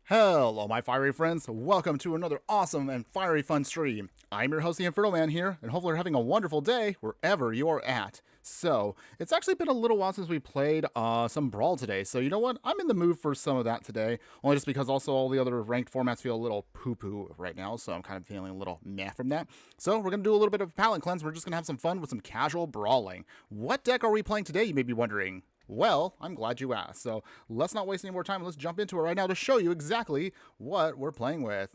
Hello, my fiery friends. Welcome to another awesome and fiery fun stream. I'm your host, the Infernoman here, and hopefully you're having a wonderful day wherever you are at. So, it's actually been a little while since we played some Brawl today, so you know what? I'm in the mood for some of that today, only just because also all the other ranked formats feel a little poo-poo right now, so I'm kind of feeling a little meh from that. So, we're going to do a little bit of a palate cleanse. We're just going to have some fun with some casual brawling. What deck are we playing today, you may be wondering? Well, I'm glad you asked. So let's not waste any more time. Let's jump into it right now to show you exactly what we're playing with.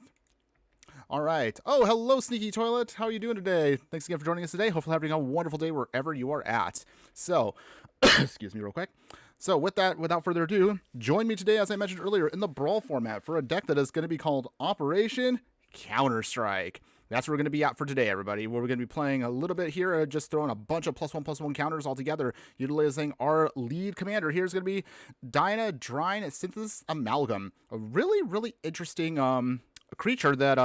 All right. Oh, hello, Sneaky Toilet. How are you doing today? Thanks again for joining us today. Hopefully having a wonderful day wherever you are at. So, excuse me real quick. So with that, without further ado, join me today, as I mentioned earlier, in the Brawl format for a deck that is going to be called Operation Counter-Strike. That's where we're going to be at for today, everybody. Where we're going to be playing a little bit here, just throwing a bunch of +1/+1 counters all together, utilizing our lead commander. Here's going to be Dyadrine Synthesis Amalgam. A really, really interesting creature that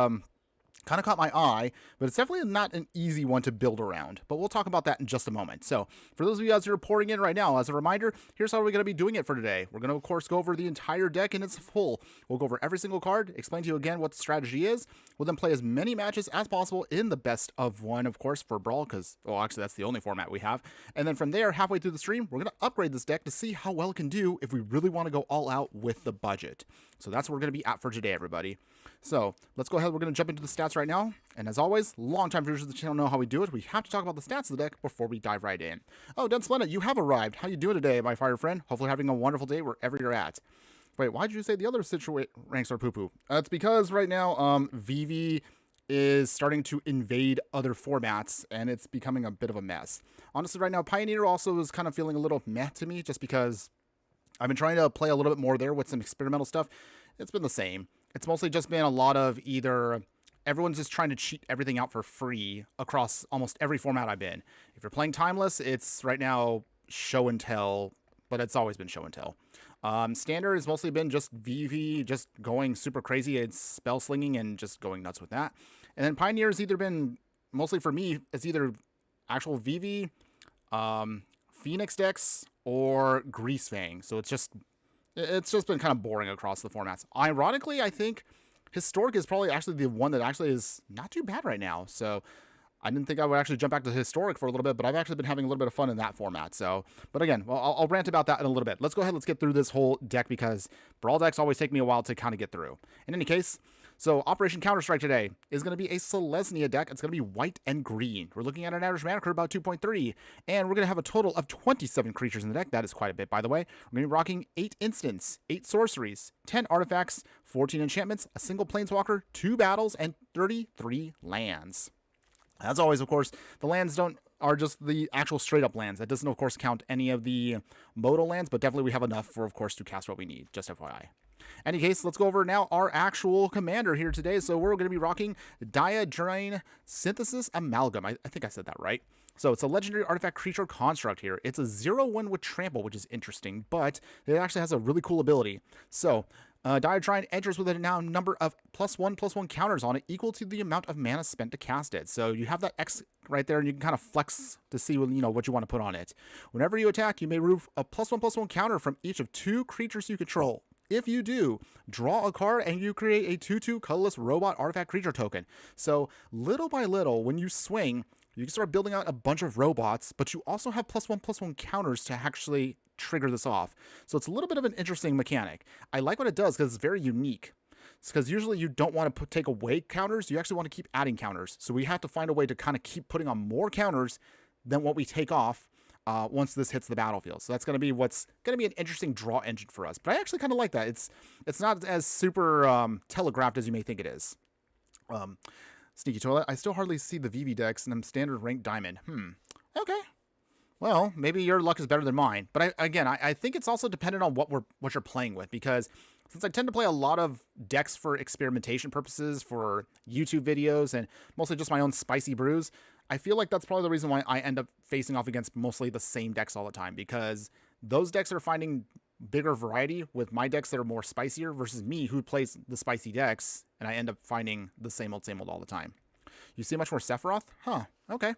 kind of caught my eye, but it's definitely not an easy one to build around. But we'll talk about that in just a moment. So, for those of you guys who are pouring in right now, as a reminder, here's how we're going to be doing it for today. We're going to, of course, go over the entire deck in its full. We'll go over every single card, explain to you again what the strategy is. We'll then play as many matches as possible in the best of one, of course, for Brawl, because, well, actually, that's the only format we have. And then from there, halfway through the stream, we're going to upgrade this deck to see how well it can do if we really want to go all out with the budget. So that's what we're going to be at for today, everybody. So, let's go ahead. We're going to jump into the stats right now. And as always, long-time viewers of the channel know how we do it. We have to talk about the stats of the deck before we dive right in. Oh, Dead Splendid, you have arrived. How you doing today, my fire friend? Hopefully having a wonderful day wherever you're at. Wait, why did you say the other ranks are poo-poo? It's because right now, VV is starting to invade other formats, and it's becoming a bit of a mess. Honestly, right now, Pioneer also is kind of feeling a little meh to me, just because I've been trying to play a little bit more there with some experimental stuff. It's been the same. It's mostly just been a lot of either everyone's just trying to cheat everything out for free across almost every format I've been. If you're playing Timeless, it's right now show and tell, but it's always been show and tell. Standard has mostly been just VV, just going super crazy. It's spell slinging and just going nuts with that. And then Pioneer has either been, mostly for me, it's either actual VV, Phoenix decks, or Grease Fang. So it's just been kind of boring across the formats. Ironically, I think Historic is probably actually the one that actually is not too bad right now. So I didn't think I would actually jump back to Historic for a little bit, but I've actually been having a little bit of fun in that format. So, but again, well, I'll rant about that in a little bit. Let's go ahead. Let's get through this whole deck because Brawl decks always take me a while to kind of get through. In any case, so Operation Counter-Strike today is going to be a Selesnya deck. It's going to be white and green. We're looking at an average mana curve about 2.3, and we're going to have a total of 27 creatures in the deck. That is quite a bit, by the way. We're going to be rocking 8 instants, 8 sorceries, 10 artifacts, 14 enchantments, a single planeswalker, 2 battles, and 33 lands. As always, of course, the lands are just the actual straight-up lands. That doesn't, of course, count any of the modal lands, but definitely we have enough for, of course, to cast what we need, just FYI. In any case, let's go over now our actual commander here today. So we're going to be rocking Dyadrine Synthesis Amalgam. I think I said that right. So it's a legendary artifact creature construct here. It's a 0/1 with trample, which is interesting, but it actually has a really cool ability. So Dyadrine enters with a now number of +1/+1 counters on it equal to the amount of mana spent to cast it. So you have that X right there, and you can kind of flex to see what you want to put on it. Whenever you attack, you may remove a +1/+1 counter from each of 2 creatures you control. If you do, draw a card and you create a 2/2 colorless robot artifact creature token. So little by little, when you swing, you can start building out a bunch of robots, but you also have +1/+1 counters to actually trigger this off. So it's a little bit of an interesting mechanic. I like what it does because it's very unique. It's because usually you don't want to take away counters, you actually want to keep adding counters. So we have to find a way to kind of keep putting on more counters than what we take off once this hits the battlefield. So that's going to be what's going to be an interesting draw engine for us. But I actually kind of like that. It's not as super telegraphed as you may think it is. Sneaky Toilet, I still hardly see the VV decks and I'm standard ranked diamond. Okay. Well, maybe your luck is better than mine. But I think it's also dependent on what you're playing with, because since I tend to play a lot of decks for experimentation purposes, for YouTube videos, and mostly just my own spicy brews, I feel like that's probably the reason why I end up facing off against mostly the same decks all the time, because those decks are finding bigger variety with my decks that are more spicier versus me who plays the spicy decks, and I end up finding the same old all the time. You see much more Sephiroth? Huh. Okay.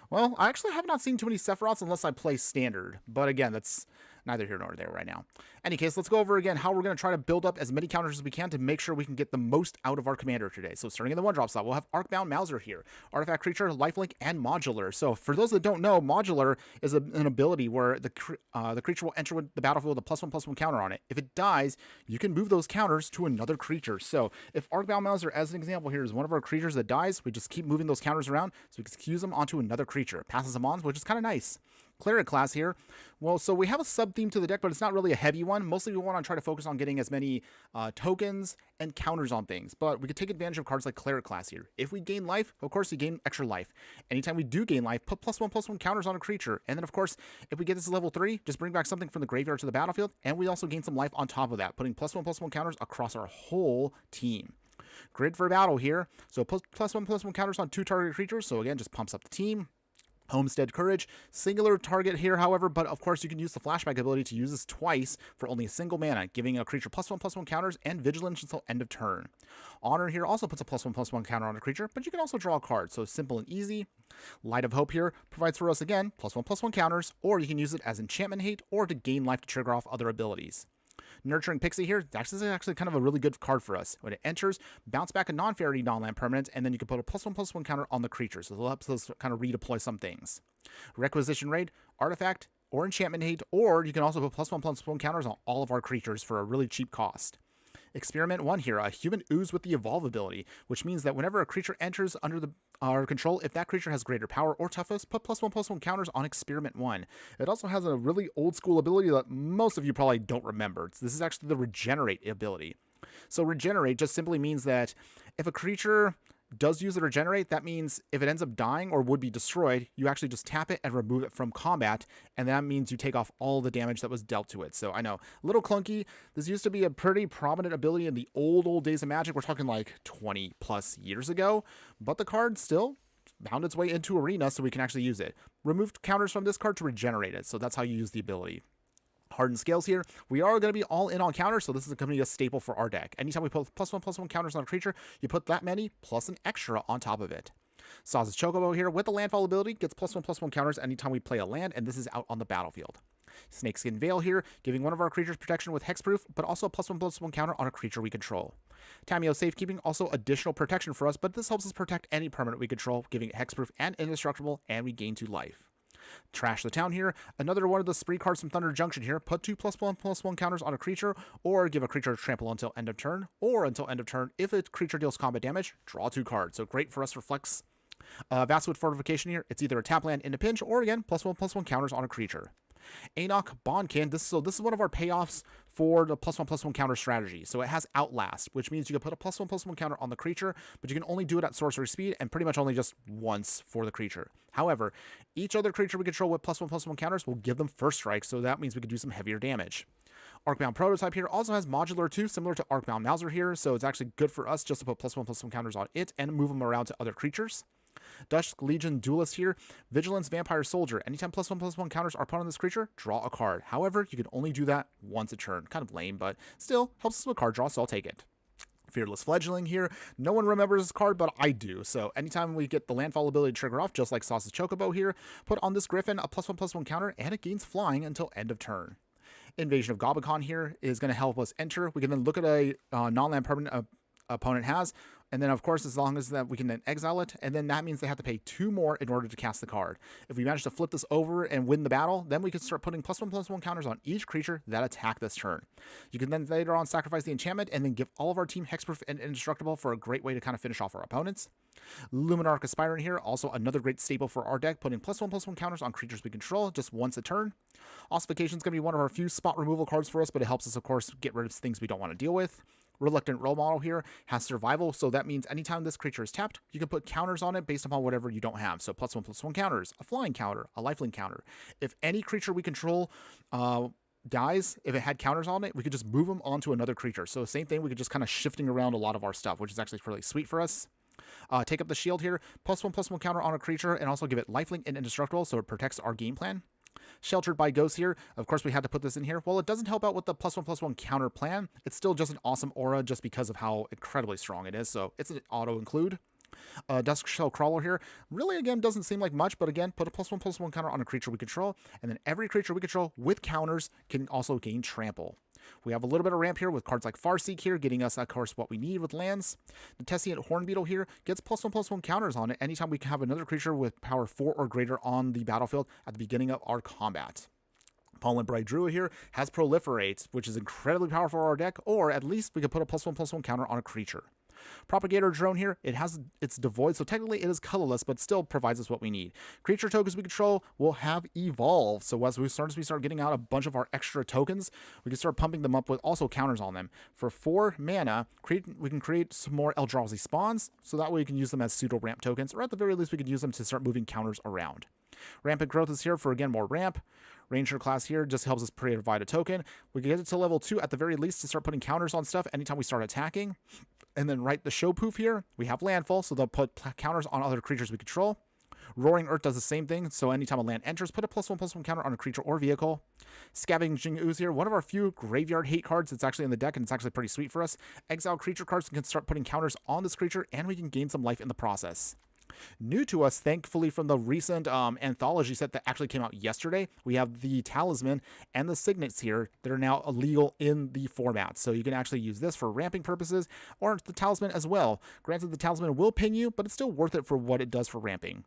Well, I actually have not seen too many Sephiroths unless I play Standard. But again, that's neither here nor there right now. Any case, let's go over again how we're going to try to build up as many counters as we can to make sure we can get the most out of our commander today. So starting in the 1-drop slot, we'll have Arcbound Mauser here. Artifact creature, lifelink, and modular. So for those that don't know, modular is an ability where the creature will enter the battlefield with a +1/+1 counter on it. If it dies, you can move those counters to another creature. So if Arcbound Mauser, as an example here, is one of our creatures that dies, we just keep moving those counters around so we can fuse them onto another creature. Passes them on, which is kind of nice. Cleric class here. Well, so we have a sub-theme to the deck, but it's not really a heavy one. Mostly we want to try to focus on getting as many tokens and counters on things, but we could take advantage of cards like Cleric class here. If we gain life, of course, we gain extra life. Anytime we do gain life, put +1/+1 counters on a creature. And then, of course, if we get this to level 3, just bring back something from the graveyard to the battlefield, and we also gain some life on top of that, putting +1/+1 counters across our whole team. Grid for battle here. So +1/+1 counters on 2 target creatures, so again, just pumps up the team. Homestead Courage, singular target here, however, but of course you can use the flashback ability to use this twice for only a single mana, giving a creature +1/+1 counters and vigilance until end of turn. Honor here also puts a +1/+1 counter on a creature, but you can also draw a card, so simple and easy. Light of Hope here provides for us again +1/+1 counters, or you can use it as enchantment hate or to gain life to trigger off other abilities. Nurturing Pixie here, this is actually kind of a really good card for us. When it enters, bounce back a non-fairy non-land permanent, and then you can put a +1/+1 counter on the creature, so it helps us kind of redeploy some things. Requisition Raid, Artifact, or Enchantment Hate, or you can also put +1/+1 counters on all of our creatures for a really cheap cost. Experiment 1 here, a Human Ooze with the Evolve ability, which means that whenever a creature enters under our control, if that creature has greater power or toughness, put +1/+1 counters on Experiment 1. It also has a really old school ability that most of you probably don't remember. This is actually the Regenerate ability. So Regenerate just simply means that if a creature does use the Regenerate, that means if it ends up dying or would be destroyed, you actually just tap it and remove it from combat, and that means you take off all the damage that was dealt to it. So I know, a little clunky. This used to be a pretty prominent ability in the old days of Magic. We're talking like 20 plus years ago, but the card still found its way into Arena, so we can actually use it. Removed counters from this card to regenerate it, so that's how you use the ability. Hardened Scales here. We are going to be all in on counters, so this is going to be a staple for our deck. Anytime we put +1/+1 counters on a creature, you put that many plus an extra on top of it. Saz's Chocobo here with the landfall ability gets +1/+1 counters anytime we play a land, and this is out on the battlefield. Snakeskin Veil here, giving one of our creatures protection with hexproof, but also a +1/+1 counter on a creature we control. Tameo Safekeeping, also additional protection for us, but this helps us protect any permanent we control, giving it hexproof and indestructible, and we gain 2 life. Trash the Town here, another one of the spree cards from Thunder Junction here. Put 2 +1/+1 counters on a creature, or give a creature a trample until end of turn, or until end of turn. If a creature deals combat damage, draw 2 cards. So great for us for flex. Vastwood Fortification here, it's either a tap land in a pinch, or again, +1/+1 counters on a creature. Enoch Bondkin, this is one of our payoffs for the +1/+1 counter strategy. So it has Outlast, which means you can put a +1/+1 counter on the creature, but you can only do it at sorcery speed and pretty much only just once for the creature. However, each other creature we control with +1/+1 counters will give them first strike, so that means we can do some heavier damage. Arcbound Prototype here also has Modular 2, similar to Arcbound Mauser here, so it's actually good for us just to put +1/+1 counters on it and move them around to other creatures. Dusk Legion Duelist here, Vigilance Vampire Soldier. Anytime +1/+1 counters are put on this creature, draw a card. However, you can only do that once a turn. Kind of lame, but still helps us with card draw, so I'll take it. Fearless Fledgling here. No one remembers this card, but I do. So anytime we get the landfall ability to trigger off, just like Sauce's Chocobo here, put on this Griffin a +1/+1 counter, and it gains flying until end of turn. Invasion of Gobakon here is going to help us enter. We can then look at a non-land permanent opponent has, and then of course as long as that we can then exile it, and then that means they have to pay 2 more in order to cast the card. If we manage to flip this over and win the battle, then we can start putting +1/+1 counters on each creature that attack this turn. You can then later on sacrifice the enchantment and then give all of our team hexproof and indestructible for a great way to kind of finish off our opponents. Luminarch Aspirant here, also another great staple for our deck, putting +1/+1 counters on creatures we control just once a turn. Ossification is going to be one of our few spot removal cards for us, but it helps us of course get rid of things we don't want to deal with. Reluctant Role Model here has survival, so that means anytime this creature is tapped, you can put counters on it based upon whatever you don't have. So +1/+1 counters, a flying counter, a lifelink counter. If any creature we control dies, if it had counters on it, we could just move them onto another creature. So same thing, we could just kind of shifting around a lot of our stuff, which is actually really sweet for us. Take up the shield here, +1/+1 counter on a creature, and also give it lifelink and indestructible, so it protects our game plan. Sheltered by Ghosts here. Of course, we had to put this in here. While it doesn't help out with the +1/+1 counter plan, it's still just an awesome aura just because of how incredibly strong it is. So it's an auto include. Dusk Shell Crawler here really, again, doesn't seem like much, but again, put a +1/+1 counter on a creature we control, and then every creature we control with counters can also gain trample. We have a little bit of ramp here with cards like Farseek here, getting us, of course, what we need with lands. The Tessiant Hornbeetle here gets +1/+1 counters on it anytime we have another creature with power 4 or greater on the battlefield at the beginning of our combat. Pollen Bright Druid here has Proliferate, which is incredibly powerful for our deck, or at least we can put a +1/+1 counter on a creature. Propagator Drone here, it's devoid, so technically it is colorless, but still provides us what we need. Creature tokens we control will have Evolve, so as we start getting out a bunch of our extra tokens, we can start pumping them up with also counters on them. For 4 mana, we can create some more Eldrazi spawns, so that way we can use them as pseudo ramp tokens, or at the very least we can use them to start moving counters around. Rampant Growth is here for, again, more ramp. Ranger class here just helps us provide a token. We can get it to level 2 at the very least to start putting counters on stuff anytime we start attacking. And then right the Show Poof here, we have Landfall, so they'll put counters on other creatures we control. Roaring Earth does the same thing, so anytime a land enters, put a +1/+1 counter on a creature or vehicle. Scavenging Ooze here, one of our few graveyard hate cards that's actually in the deck, and it's actually pretty sweet for us. Exile creature cards can start putting counters on this creature, and we can gain some life in the process. New to us, thankfully, from the recent anthology set that actually came out yesterday, we have the Talisman and the Signets here that are now illegal in the format. So you can actually use this for ramping purposes, or the Talisman as well. Granted, the Talisman will ping you, but it's still worth it for what it does for ramping.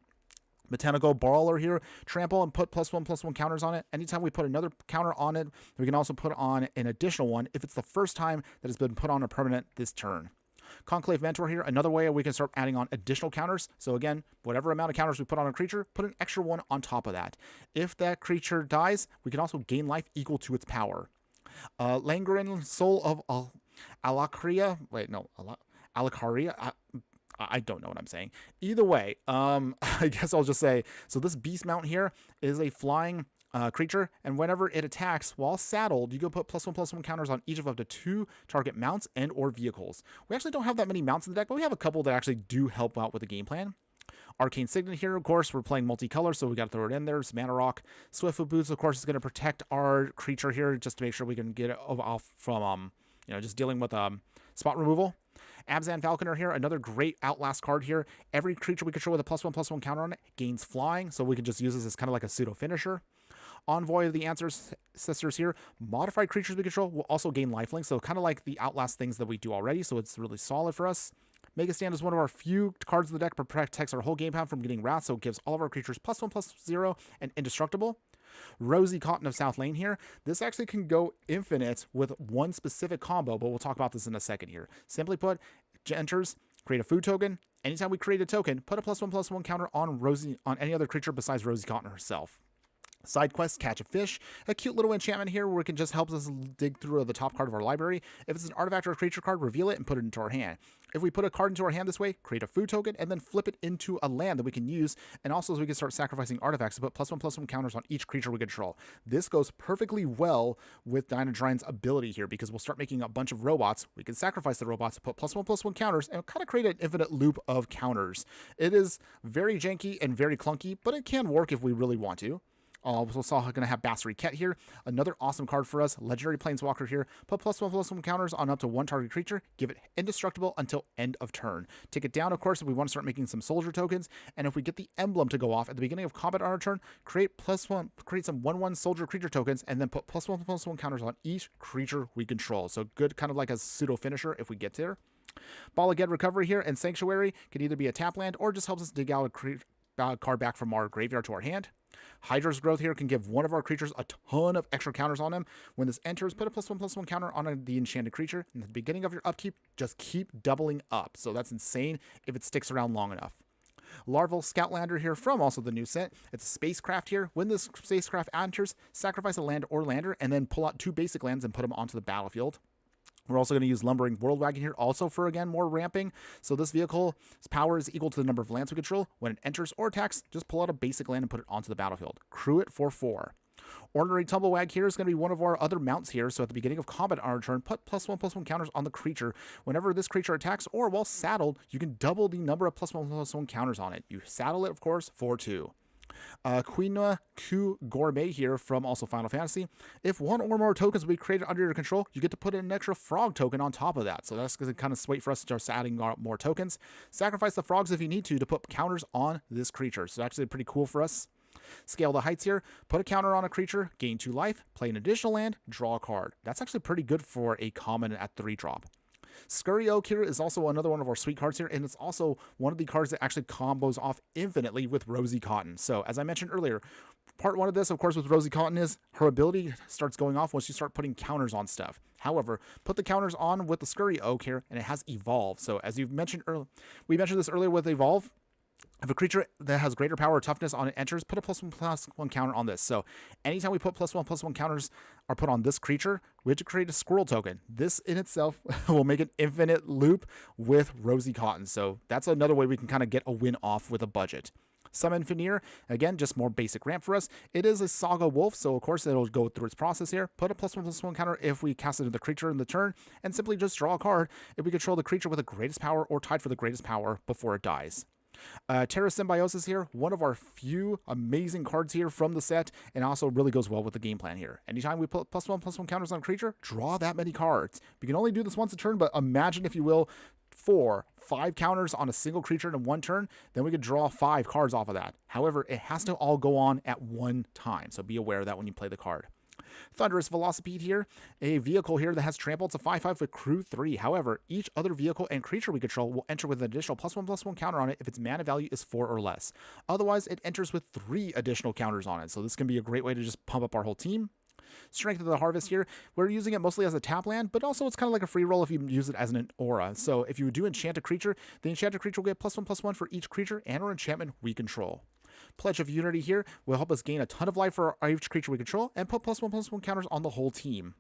Botanical Brawler here, trample and put +1/+1 counters on it. Anytime we put another counter on it, we can also put on an additional one if it's the first time that it's been put on a permanent this turn. Conclave Mentor here, another way we can start adding on additional counters. So again, whatever amount of counters we put on a creature, put an extra one on top of that. If that creature dies, we can also gain life equal to its power. Langren Soul of Alacaria. Wait, no, Alacaria. I don't know what I'm saying. Either way, I guess I'll just say, so this Beast Mount here is a flying creature, and whenever it attacks while saddled, you can put +1/+1 counters on each of up to 2 target mounts and or vehicles. We actually don't have that many mounts in the deck, but we have a couple that actually do help out with the game plan. Arcane Signet here, of course, we're playing multicolor, so we got to throw it in there. It's Mana Rock. Swiftfoot Boots, of course, is going to protect our creature here, just to make sure we can get it off from just dealing with spot removal. Abzan Falconer here, another great Outlast card here. Every creature we control with a +1/+1 counter on it gains flying, so we can just use this as kind of like a pseudo finisher. Envoy of the Ancestors here, modified creatures we control will also gain lifelink, so kind of like the Outlast things that we do already, so it's really solid for us. Mega Stand is one of our few cards in the deck that protects our whole game plan from getting wrath, so it gives all of our creatures +1/+0 and indestructible. Rosy Cotton of South Lane here. This actually can go infinite with one specific combo, but we'll talk about this in a second here. Simply put, enters, create a food token. Anytime we create a token, put a +1/+1 counter on any other creature besides Rosy Cotton herself. Side quest, Catch a Fish, a cute little enchantment here where it can just help us dig through the top card of our library. If it's an artifact or a creature card, reveal it and put it into our hand. If we put a card into our hand this way, create a food token, and then flip it into a land that we can use, and also so we can start sacrificing artifacts to put +1/+1 counters on each creature we control. This goes perfectly well with Dyadrine's ability here, because we'll start making a bunch of robots. We can sacrifice the robots to put +1/+1 counters, and kind of create an infinite loop of counters. It is very janky and very clunky, but it can work if we really want to. We're also going to have Basri Ket here. Another awesome card for us. Legendary Planeswalker here. Put +1/+1 counters on up to 1 target creature. Give it indestructible until end of turn. Take it down, of course, if we want to start making some soldier tokens. And if we get the emblem to go off at the beginning of combat on our turn, create some 1/1 soldier creature tokens, and then put +1/+1 counters on each creature we control. So good, kind of like a pseudo finisher if we get there. Ball Again Recovery here and Sanctuary can either be a tap land or just helps us dig out a card back from our graveyard to our hand. Hydra's Growth here can give one of our creatures a ton of extra counters on them. When this enters, put a +1/+1 counter on the enchanted creature. And at the beginning of your upkeep, just keep doubling up. So that's insane if it sticks around long enough. Larval Scoutlander here from also the new set. It's a spacecraft here. When this spacecraft enters, sacrifice a land or lander, and then pull out 2 basic lands and put them onto the battlefield. We're also going to use Lumbering World Wagon here, also for, again, more ramping. So this vehicle's power is equal to the number of lands we control. When it enters or attacks, just pull out a basic land and put it onto the battlefield. Crew it for 4. Ordinary Tumblewag here is going to be one of our other mounts here. So at the beginning of combat on our turn, put +1/+1 counters on the creature. Whenever this creature attacks or while saddled, you can double the number of +1/+1 counters on it. You saddle it, of course, for 2. Quinoa Ku Gourmet here from also Final Fantasy. If one or more tokens will be created under your control, you get to put in an extra frog token on top of that. So that's going to kind of wait for us to start adding more tokens. Sacrifice the frogs if you need to put counters on this creature. So actually pretty cool for us. Scale the heights here, put a counter on a creature, gain 2 life, play an additional land, draw a card. That's actually pretty good for a common at 3-drop. Scurry Oak here is also another one of our sweet cards here, and it's also one of the cards that actually combos off infinitely with Rosy Cotton. So as I mentioned earlier, part 1 of this, of course, with Rosy Cotton is her ability starts going off once you start putting counters on stuff. However, put the counters on with the Scurry Oak here, and it has Evolve. So as you've mentioned earlier, we mentioned this earlier with Evolve. If a creature that has greater power or toughness on it enters, put a +1/+1 counter on this. So anytime we put +1/+1 counters are put on this creature, we have to create a squirrel token. This in itself will make an infinite loop with Rosy Cotton. So that's another way we can kind of get a win off with a budget. Summon Veneer, again, just more basic ramp for us. It is a Saga Wolf, so of course it'll go through its process here. Put a +1/+1 counter if we cast it to the creature in the turn, and simply just draw a card if we control the creature with the greatest power or tied for the greatest power before it dies. Terra Symbiosis here, one of our few amazing cards here from the set, and also really goes well with the game plan here. Anytime we put +1/+1 counters on a creature, draw that many cards. We can only do this once a turn, but imagine, if you will, 4, 5 counters on a single creature in one turn, then we could draw 5 cards off of that. However, it has to all go on at one time, so be aware of that when you play the card. Thunderous Velocipede here, a vehicle here that has trample. It's a 5/5 with crew 3. However, each other vehicle and creature we control will enter with an additional +1/+1 counter on it if its mana value is 4 or less. Otherwise, it enters with 3 additional counters on it. So this can be a great way to just pump up our whole team. Strength of the Harvest here, we're using it mostly as a tap land, but also it's kind of like a free roll if you use it as an aura. So if you do enchant a creature, the enchanted creature will get +1/+1 for each creature and or enchantment we control. Pledge of Unity here will help us gain a ton of life for each creature we control and put +1/+1 counters on the whole team.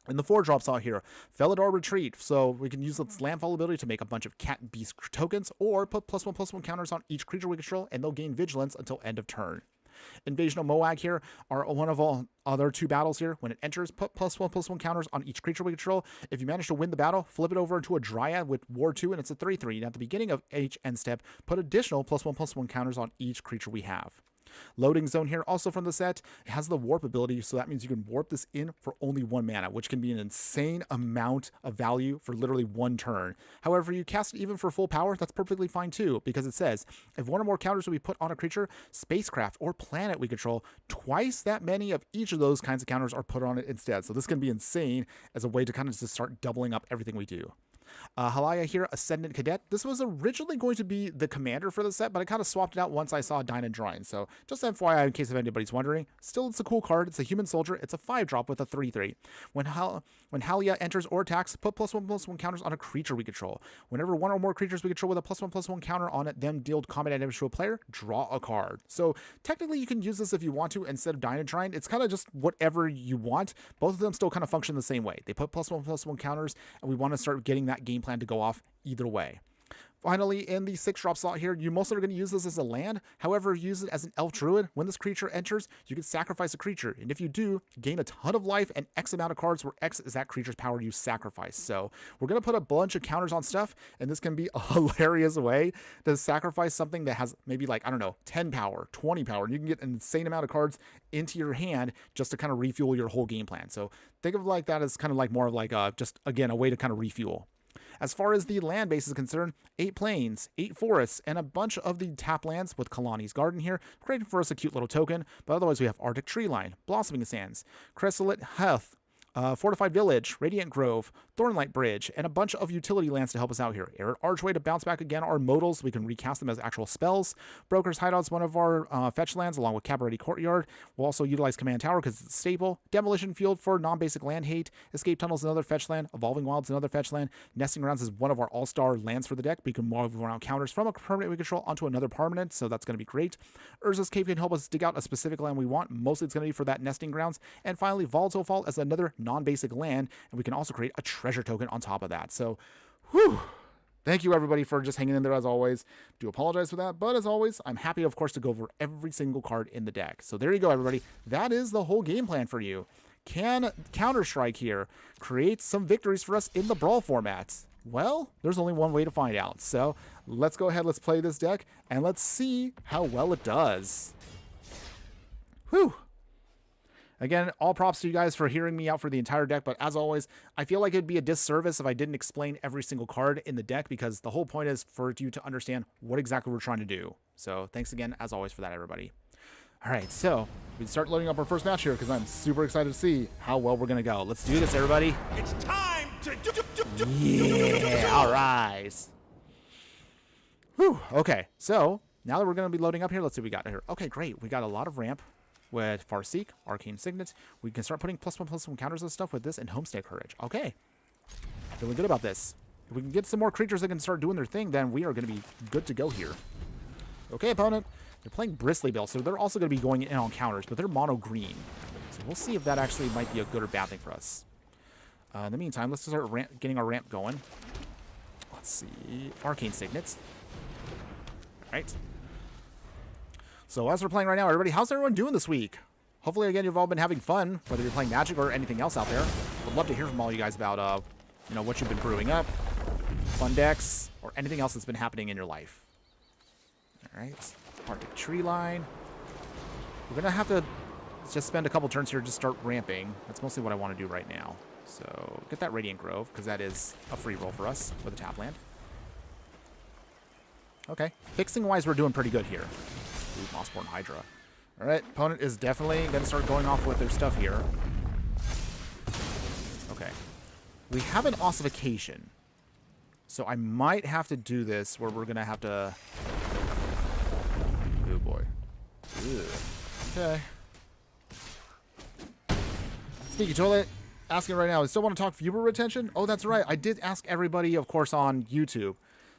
And the 4 drops out here, Felidar Retreat, so we can use its landfall ability to make a bunch of cat beast tokens, or put +1/+1 counters on each creature we control, and they'll gain vigilance until end of turn. Invasion of Moag here are one of all other 2 battles here. When it enters, put +1/+1 counters on each creature we control. If you manage to win the battle, flip it over into a Dryad with War 2, and it's a 3/3. And at the beginning of each end step, put additional +1/+1 counters on each creature we have. Loading Zone here, also from the set, it has the warp ability, so that means you can warp this in for only 1 mana, which can be an insane amount of value for literally 1 turn. However, you cast it even for full power, that's perfectly fine too, because it says, if 1 or more counters will be put on a creature, spacecraft, or planet we control, twice that many of each of those kinds of counters are put on it instead. So this can be insane as a way to kind of just start doubling up everything we do. Halaya here, Ascendant Cadet. This was originally going to be the commander for the set, but I kind of swapped it out once I saw Dyadrine. So just FYI, in case if anybody's wondering, still it's a cool card. It's a human soldier. It's a 5-drop with a 3/3. When Halaya enters or attacks, put +1/+1 counters on a creature we control. Whenever 1 or more creatures we control with a +1/+1 counter on it, then deal combat damage to a player, draw a card. So technically you can use this if you want to instead of Dyadrine. It's kind of just whatever you want. Both of them still kind of function the same way. They put +1/+1 counters, and we want to start getting that game plan to go off either way. Finally, in the 6-drop slot here, you mostly are going to use this as a land. However, use it as an elf druid. When this creature enters, you can sacrifice a creature. And if you do, gain a ton of life and X amount of cards, where X is that creature's power you sacrifice. So we're going to put a bunch of counters on stuff, and this can be a hilarious way to sacrifice something that has maybe, like, I don't know, 10 power, 20 power. And you can get an insane amount of cards into your hand just to kind of refuel your whole game plan. So think of like that as kind of like more of like just, again, a way to kind of refuel. As far as the land base is concerned, 8 plains, 8 forests, and a bunch of the tap lands with Kalani's Garden here, created for us a cute little token, but otherwise we have Arctic Treeline, Blossoming Sands, Chrysalit Heath, Fortified Village, Radiant Grove, Thornlight Bridge, and a bunch of utility lands to help us out here. Arid Archway to bounce back again our modals. We can recast them as actual spells. Broker's Hideout's one of our fetch lands, along with Cabaret Courtyard. We'll also utilize Command Tower because it's a staple. Demolition Field for non-basic land hate. Escape Tunnel's another fetch land. Evolving Wilds another fetch land. Nesting Grounds is one of our all-star lands for the deck. We can move around counters from a permanent we control onto another permanent, so that's going to be great. Urza's Cave can help us dig out a specific land we want. Mostly it's going to be for that Nesting Grounds. And finally, Volatile Fall as another non-basic land, and we can also create a treasure token on top of that. So, whew. Thank you everybody for just hanging in there as always. Do apologize for that, but as always, I'm happy, of course, to go over every single card in the deck. So there you go, everybody. That is the whole game plan for you. Can Counter-Strike here create some victories for us in the Brawl format? Well, there's only one way to find out. So let's go ahead, let's play this deck, and let's see how well it does. Whew. Again, all props to you guys for hearing me out for the entire deck, but as always, I feel like it'd be a disservice if I didn't explain every single card in the deck, because the whole point is for you to understand what exactly we're trying to do. So thanks again, as always, for that, everybody. All right, so we start loading up our first match here because I'm super excited to see how well we're going to go. Let's do this, everybody. It's time to Yeah, all right. Whew, okay, so now that we're going to be loading up here, let's see what we got here. Okay, great. We got a lot of ramp with Farseek, Arcane Signet. We can start putting +1/+1 counters and stuff with this and Homestead Courage. Okay. Feeling good about this. If we can get some more creatures that can start doing their thing, then we are going to be good to go here. Okay, opponent. They're playing Bristly Bill, so they're also going to be going in on counters, but they're mono green. So we'll see if that actually might be a good or bad thing for us. In the meantime, let's start getting our ramp going. Let's see. Arcane Signets. All right. So as we're playing right now, everybody, how's everyone doing this week? Hopefully, again, you've all been having fun, whether you're playing Magic or anything else out there. Would love to hear from all you guys about, you know, what you've been brewing up, fun decks, or anything else that's been happening in your life. All right, Arctic Tree Line. We're gonna have to just spend a couple turns here to just start ramping. That's mostly what I want to do right now. So get that Radiant Grove, because that is a free roll for us with a tap land. Okay, fixing-wise, we're doing pretty good here. Ooh, Mossborn Hydra. All right, opponent is definitely going to start going off with their stuff here. Okay. We have an ossification. So I might have to do this where we're going to have to... Oh, boy. Ew. Okay. Sneaky Toilet. Asking right now, I still want to talk viewer retention? Oh, that's right. I did ask everybody, of course, on YouTube.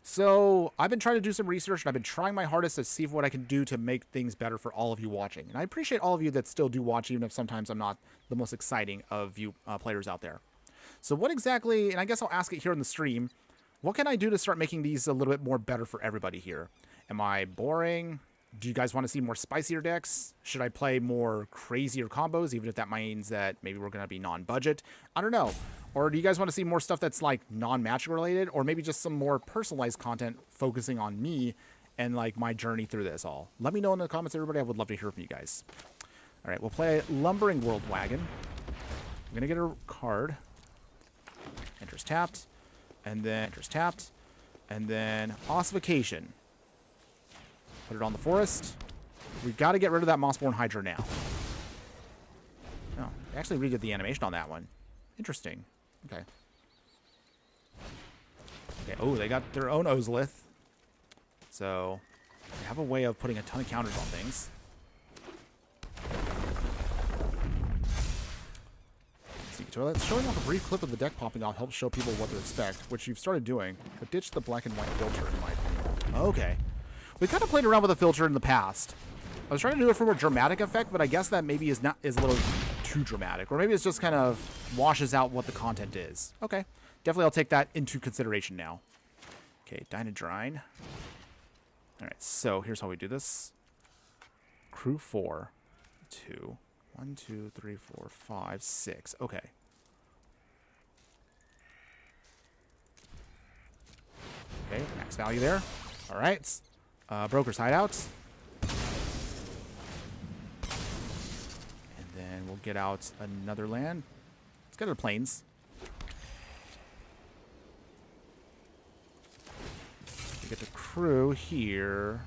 So I've been trying to do some research, and I've been trying my hardest to see what I can do to make things better for all of you watching. And I appreciate all of you that still do watch, even if sometimes I'm not the most exciting of you players out there. So what exactly, and I guess I'll ask it here in the stream, what can I do to start making these a little bit more better for everybody here? Am I boring? Do you guys want to see more spicier decks? Should I play more crazier combos, even if that means that maybe we're going to be non-budget? I don't know. Or do you guys want to see more stuff that's like non-Magic related, or maybe just some more personalized content focusing on me and like my journey through this all? Let me know in the comments, everybody. I would love to hear from you guys. All right, we'll play Lumbering World Wagon. I'm going to get a card. Enters tapped. And then enters tapped. And then Ossification. Put it on the forest. We've got to get rid of that Mossborn Hydra now. Oh, they actually redid the animation on that one. Interesting. Okay. Okay. Oh, they got their own Ozolith. So they have a way of putting a ton of counters on things. Sneaky Toilet. Showing off a brief clip of the deck popping off helps show people what to expect, which you've started doing, but ditch the black and white filter in my opinion. Okay. We kind of played around with a filter in the past. I was trying to do it for a dramatic effect, but I guess that maybe is a little too dramatic, or maybe it's just kind of washes out what the content is. Okay, definitely I'll take that into consideration now. Okay, Dyadrine. All right, so here's how we do this. Crew 4, 2, 1, 2, 3, 4, 5, 6. Okay. Okay, max value there. All right. Broker's Hideout. And then we'll get out another land. Let's get to the Plains. We get the crew here.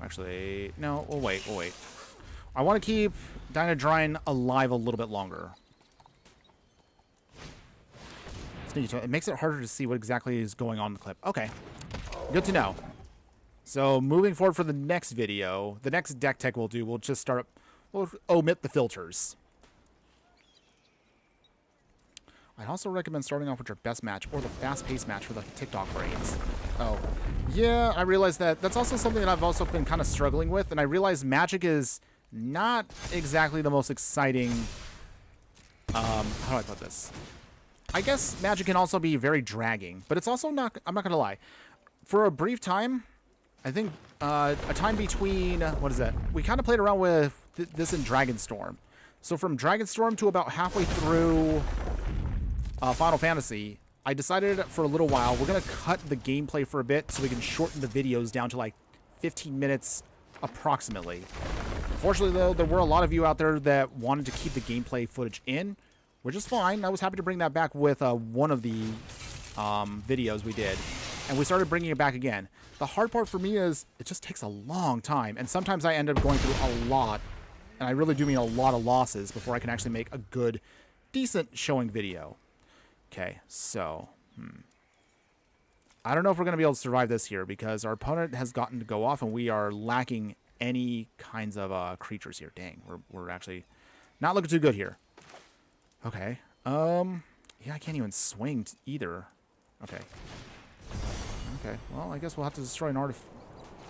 Actually, no, we'll wait, we'll wait. I want to keep Dyadrine alive a little bit longer. It makes it harder to see what exactly is going on in the clip. Okay, good to know. So moving forward for the next video, the next deck tech we'll do, we'll omit the filters. I'd also recommend starting off with your best match or the fast-paced match for the TikTok brains. Oh, yeah, I realize that. That's also something that I've also been kind of struggling with, and I realize Magic is not exactly the most exciting... how do I put this? I guess Magic can also be very dragging, but it's also not... I'm not going to lie. For a brief time... I think a time between, what is that? We kind of played around with this in Dragonstorm. So from Dragonstorm to about halfway through Final Fantasy, I decided for a little while, we're going to cut the gameplay for a bit so we can shorten the videos down to like 15 minutes approximately. Unfortunately, though, there were a lot of you out there that wanted to keep the gameplay footage in, which is fine. I was happy to bring that back with one of the videos we did, and we started bringing it back again. The hard part for me is it just takes a long time, and sometimes I end up going through a lot, and I really do mean a lot of losses before I can actually make a good, decent showing video. Okay, so, I don't know if we're going to be able to survive this here because our opponent has gotten to go off, and we are lacking any kinds of creatures here. Dang, we're actually not looking too good here. Okay, yeah, I can't even swing either. Okay. Okay, well, I guess we'll have to destroy an artifact.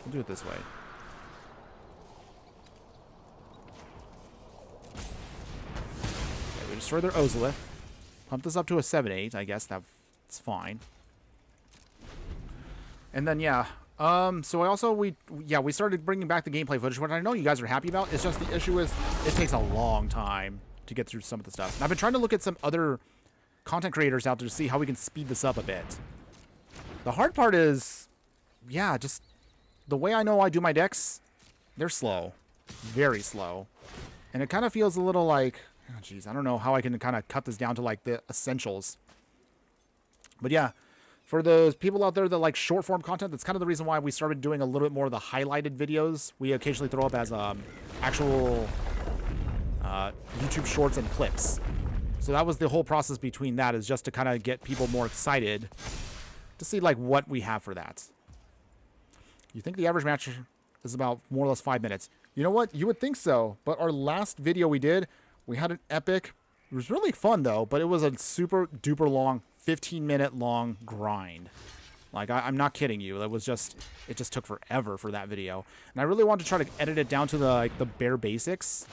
We'll do it this way. Okay, we destroy their Ozolith. Pump this up to a 7-8. I guess that's fine. And then, yeah. So I also, we started bringing back the gameplay footage, which I know you guys are happy about. It's just the issue is it takes a long time to get through some of the stuff. And I've been trying to look at some other content creators out there to see how we can speed this up a bit. The hard part is, yeah, just the way I know I do my decks, they're slow. Very slow. And it kind of feels a little like, oh, geez, I don't know how I can kind of cut this down to like the essentials. But yeah, for those people out there that like short form content, that's kind of the reason why we started doing a little bit more of the highlighted videos. We occasionally throw up as actual YouTube shorts and clips. So that was the whole process between that, is just to kind of get people more excited to see like what we have for that. You think the average match is about more or less 5 minutes? You know what? You would think so. But our last video we did, we had an epic. It was really fun though, but it was a super duper long, 15-minute long grind. Like I'm not kidding you. It just took forever for that video, and I really wanted to try to edit it down to the bare basics,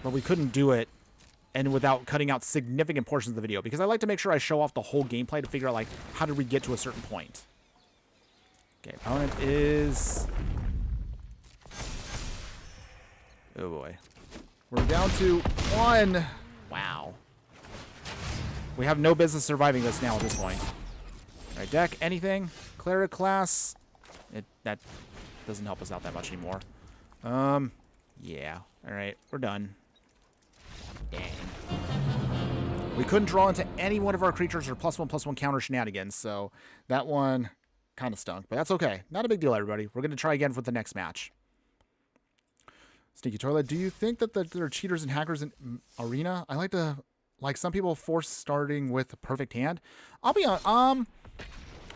but we couldn't do it and without cutting out significant portions of the video, because I like to make sure I show off the whole gameplay to figure out like how did we get to a certain point. Okay, opponent is, oh boy, we're down to 1. Wow. We have no business surviving this now at this point. All right, deck, anything? Cleric class. That doesn't help us out that much anymore. Yeah. All right, we're done. Dang. We couldn't draw into any one of our creatures or +1/+1 counter shenanigans, so that one kind of stunk. But that's okay. Not a big deal, everybody. We're going to try again for the next match. Sneaky Toilet, do you think that there are cheaters and hackers in Arena? I like to... Like, some people force starting with a perfect hand. I'll be honest, I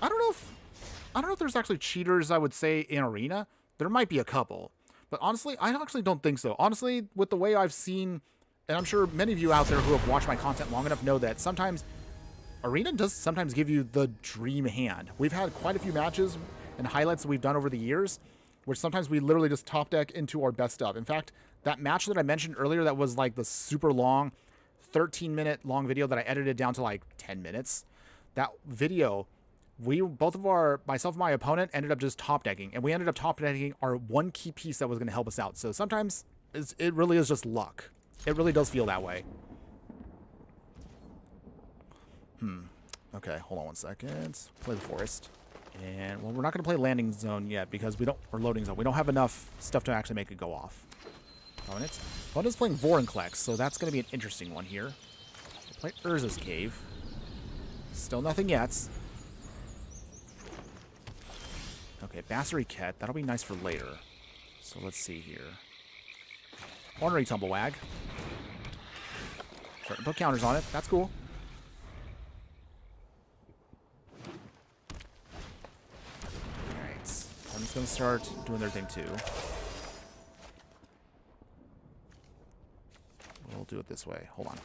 don't know if there's actually cheaters, I would say, in Arena. There might be a couple. But honestly, I actually don't think so. Honestly, with the way I've seen, and I'm sure many of you out there who have watched my content long enough know that sometimes Arena does sometimes give you the dream hand. We've had quite a few matches and highlights that we've done over the years, which sometimes we literally just top deck into our best stuff. In fact, that match that I mentioned earlier that was like the super long, 13-minute long video that I edited down to like 10 minutes. That video, myself and my opponent ended up just top decking, and we ended up top decking our one key piece that was going to help us out. So sometimes it really is just luck. It really does feel that way. Okay, hold on one second. Play the forest. And, well, we're not going to play landing zone yet because or loading zone. We don't have enough stuff to actually make it go off. Opponent's playing Vorinclex, so that's going to be an interesting one here. We'll play Urza's Cave. Still nothing yet. Okay, Bassery Ket. That'll be nice for later. So let's see here. Ornery Tumblewag. Starting to put counters on it. That's cool. Alright. Opponent's going to start doing their thing too. We'll do it this way. Hold on.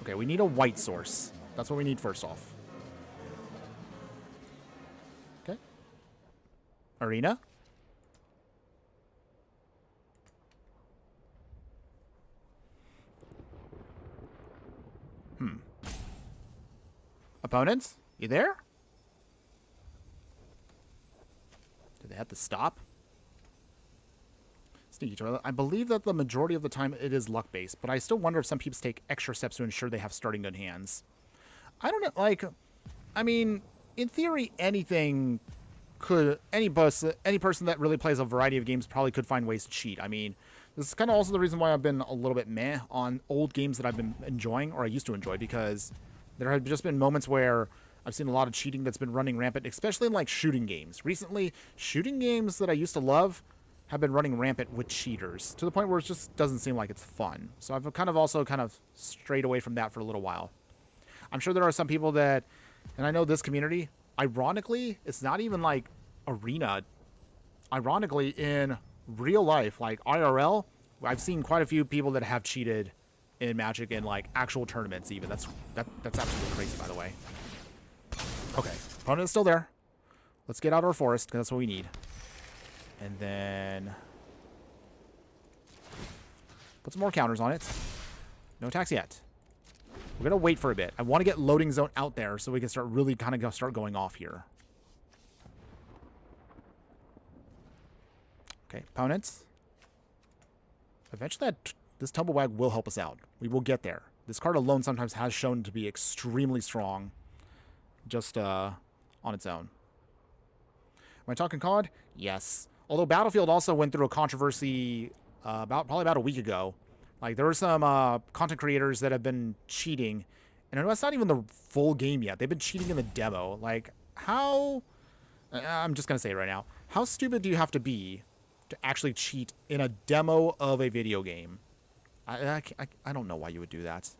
Okay, we need a white source. That's what we need first off. Okay. Arena. Opponents? You there? Do they have to stop? Sneaky Toilet. I believe that the majority of the time it is luck-based, but I still wonder if some people take extra steps to ensure they have starting good hands. I don't know, like, I mean, in theory, anything any person that really plays a variety of games probably could find ways to cheat. I mean, this is kind of also the reason why I've been a little bit meh on old games that I've been enjoying, or I used to enjoy, because there have just been moments where I've seen a lot of cheating that's been running rampant, especially in like shooting games. Recently, shooting games that I used to love have been running rampant with cheaters to the point where it just doesn't seem like it's fun. So I've also strayed away from that for a little while. I'm sure there are some people that, and I know this community, ironically, it's not even like Arena. Ironically, in real life, like IRL, I've seen quite a few people that have cheated in Magic in like actual tournaments even. That's absolutely crazy, by the way. Okay, opponent is still there. Let's get out our forest, because that's what we need. And then put some more counters on it. No attacks yet. We're going to wait for a bit. I want to get loading zone out there so we can start really start going off here. Okay, opponents. Eventually this Tumblewag will help us out. We will get there. This card alone sometimes has shown to be extremely strong just on its own. Am I talking COD? Yes. Although Battlefield also went through a controversy probably about a week ago. Like, there were some content creators that have been cheating, and I know it's not even the full game yet. They've been cheating in the demo. Like, how... I'm just going to say it right now. How stupid do you have to be to actually cheat in a demo of a video game? I don't know why you would do that.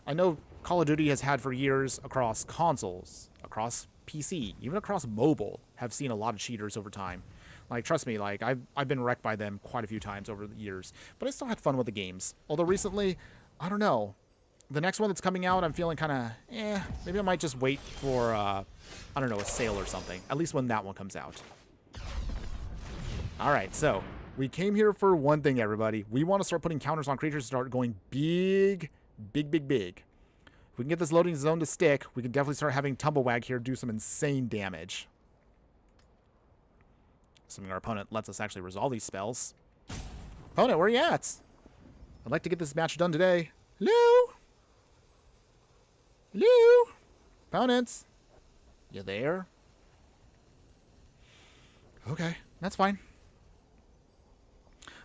I know Call of Duty has had for years across consoles, across PC, even across mobile, have seen a lot of cheaters over time. Like, trust me, like, I've been wrecked by them quite a few times over the years, but I still had fun with the games. Although recently, I don't know, the next one that's coming out, I'm feeling kind of, maybe I might just wait for, I don't know, a sale or something, at least when that one comes out. All right, so we came here for one thing, everybody. We want to start putting counters on creatures, start going big, big, big, big. If we can get this loading zone to stick, we can definitely start having Tumblewag here do some insane damage. Assuming our opponent lets us actually resolve these spells. Opponent, where are you at? I'd like to get this match done today. Hello? Hello? Opponents? You there? Okay, that's fine.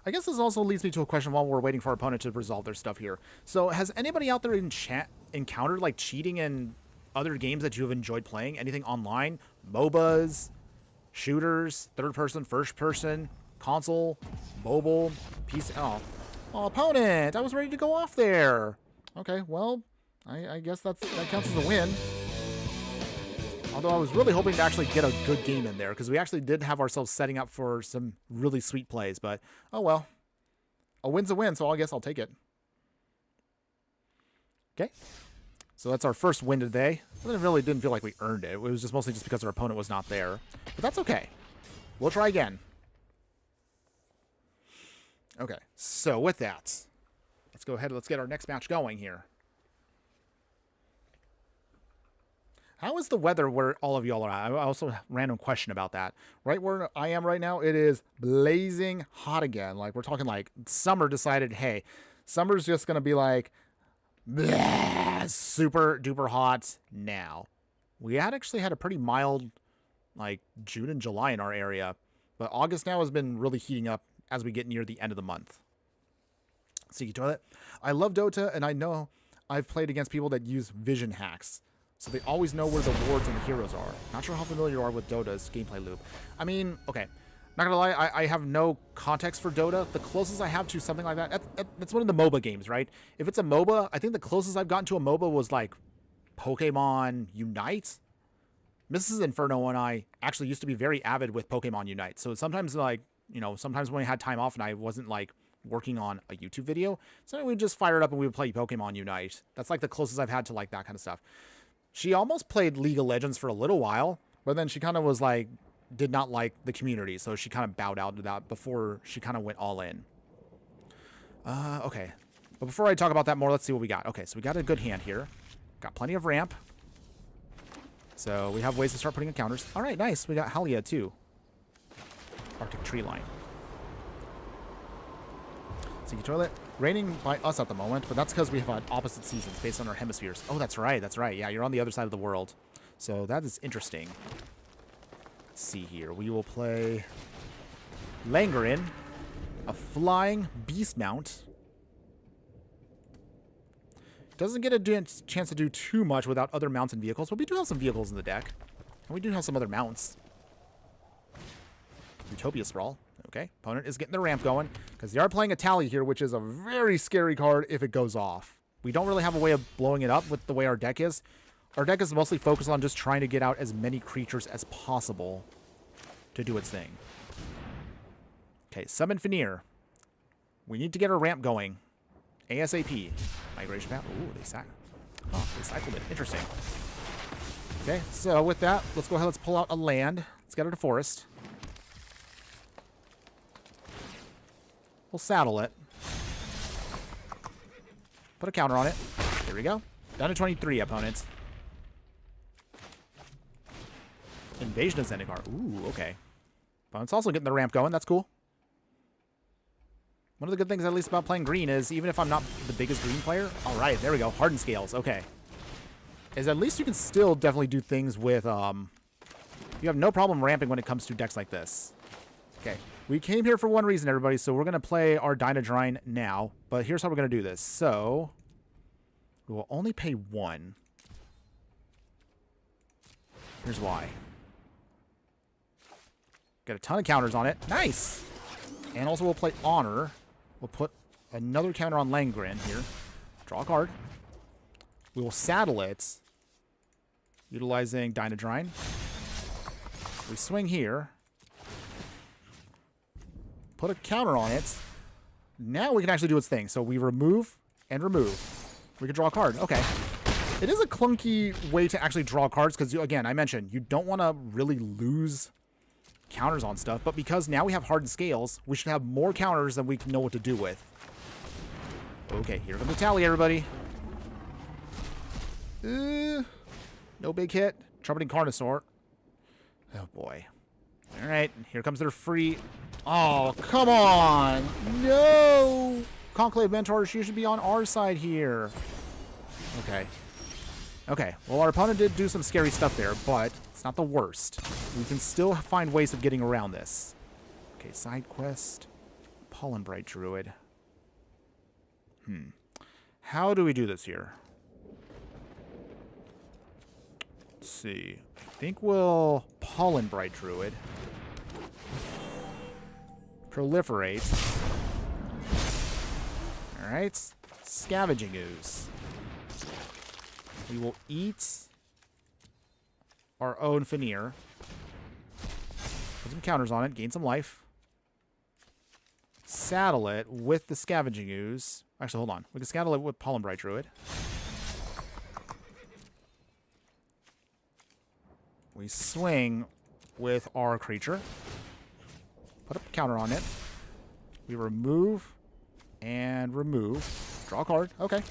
I guess this also leads me to a question while we're waiting for our opponent to resolve their stuff here. So, has anybody out there in chat encountered, like, cheating in other games that you have enjoyed playing? Anything online? MOBAs? Shooters? Third person? First person? Console? Mobile? PC? Oh, opponent! I was ready to go off there! Okay, well, I guess that counts as a win. Although I was really hoping to actually get a good game in there, because we actually did have ourselves setting up for some really sweet plays, but oh well. A win's a win, so I guess I'll take it. Okay. So that's our first win today. It really didn't feel like we earned it. It was just mostly just because our opponent was not there. But that's okay. We'll try again. Okay, so with that, let's go ahead and let's get our next match going here. How is the weather where all of y'all are at? I also have a random question about that. Right where I am right now, it is blazing hot again. Like, we're talking like summer decided, hey, summer's just going to be like bleh, super duper hot now. We actually had a pretty mild like June and July in our area, but August now has been really heating up as we get near the end of the month. Seeky Toilet. I love Dota, and I know I've played against people that use vision hacks. So they always know where the wards and the heroes are. Not sure how familiar you are with Dota's gameplay loop. I mean, okay. Not gonna lie, I have no context for Dota. The closest I have to something like that's one of the MOBA games, right? If it's a MOBA, I think the closest I've gotten to a MOBA was like Pokemon Unite. Mrs. Inferno and I actually used to be very avid with Pokemon Unite. So sometimes, like, you know, sometimes when we had time off and I wasn't like working on a YouTube video, so we'd just fire it up and we would play Pokemon Unite. That's like the closest I've had to like that kind of stuff. She almost played League of Legends for a little while, but then she kind of was like, did not like the community, so she kind of bowed out to that before she kind of went all in. Okay. But before I talk about that more, let's see what we got. Okay, so we got a good hand here. Got plenty of ramp. So we have ways to start putting in counters. All right, nice. We got Halia, too. Arctic Tree Line. Seeky Toilet. Raining by us at the moment, but that's because we have opposite seasons based on our hemispheres. Oh, that's right. That's right. Yeah, you're on the other side of the world. So that is interesting. Let's see here. We will play Langren, a flying beast mount. Doesn't get a chance to do too much without other mounts and vehicles, but we do have some vehicles in the deck. And we do have some other mounts. Utopia Sprawl. Okay, opponent is getting the ramp going, because they are playing a Tally here, which is a very scary card if it goes off. We don't really have a way of blowing it up with the way our deck is. Our deck is mostly focused on just trying to get out as many creatures as possible to do its thing. Okay, Summon Fenrir. We need to get our ramp going. ASAP. Migration path. Ooh, they cycled it. Interesting. Okay, so with that, let's go ahead. Let's pull out a land. Let's get it to forest. We'll saddle it. Put a counter on it. There we go. Down to 23, opponents. Invasion of Zendikar. Ooh, okay. Opponent's also getting the ramp going. That's cool. One of the good things, at least, about playing green is, even if I'm not the biggest green player, all right, there we go. Hardened Scales. Okay. Is at least you can still definitely do things with, you have no problem ramping when it comes to decks like this. Okay. We came here for one reason, everybody, so we're going to play our Dyadrine now. But here's how we're going to do this. So, we will only pay 1. Here's why. Got a ton of counters on it. Nice! And also we'll play Honor. We'll put another counter on Langren here. Draw a card. We will saddle it, utilizing Dyadrine. We swing here. Put a counter on it. Now we can actually do its thing. So we remove and remove. We can draw a card. Okay. It is a clunky way to actually draw cards because, again, I mentioned, you don't want to really lose counters on stuff. But because now we have Hardened Scales, we should have more counters than we can know what to do with. Okay, here comes the Tally, everybody. No big hit. Trumpeting Carnosaur. Oh, boy. All right, here comes their free... Oh, come on! No! Conclave Mentor, she should be on our side here. Okay. Okay, well, our opponent did do some scary stuff there, but it's not the worst. We can still find ways of getting around this. Okay, side quest. Pollen Bright Druid. How do we do this here? Let's see. I think we'll Pollen Bright Druid. Proliferate. Alright. Scavenging Ooze. We will eat our own Fenrir. Put some counters on it. Gain some life. Saddle it with the Scavenging Ooze. Actually, hold on. We can saddle it with Pollen Bright Druid. We swing with our creature. Put a counter on it. We remove and remove. Draw a card. Okay.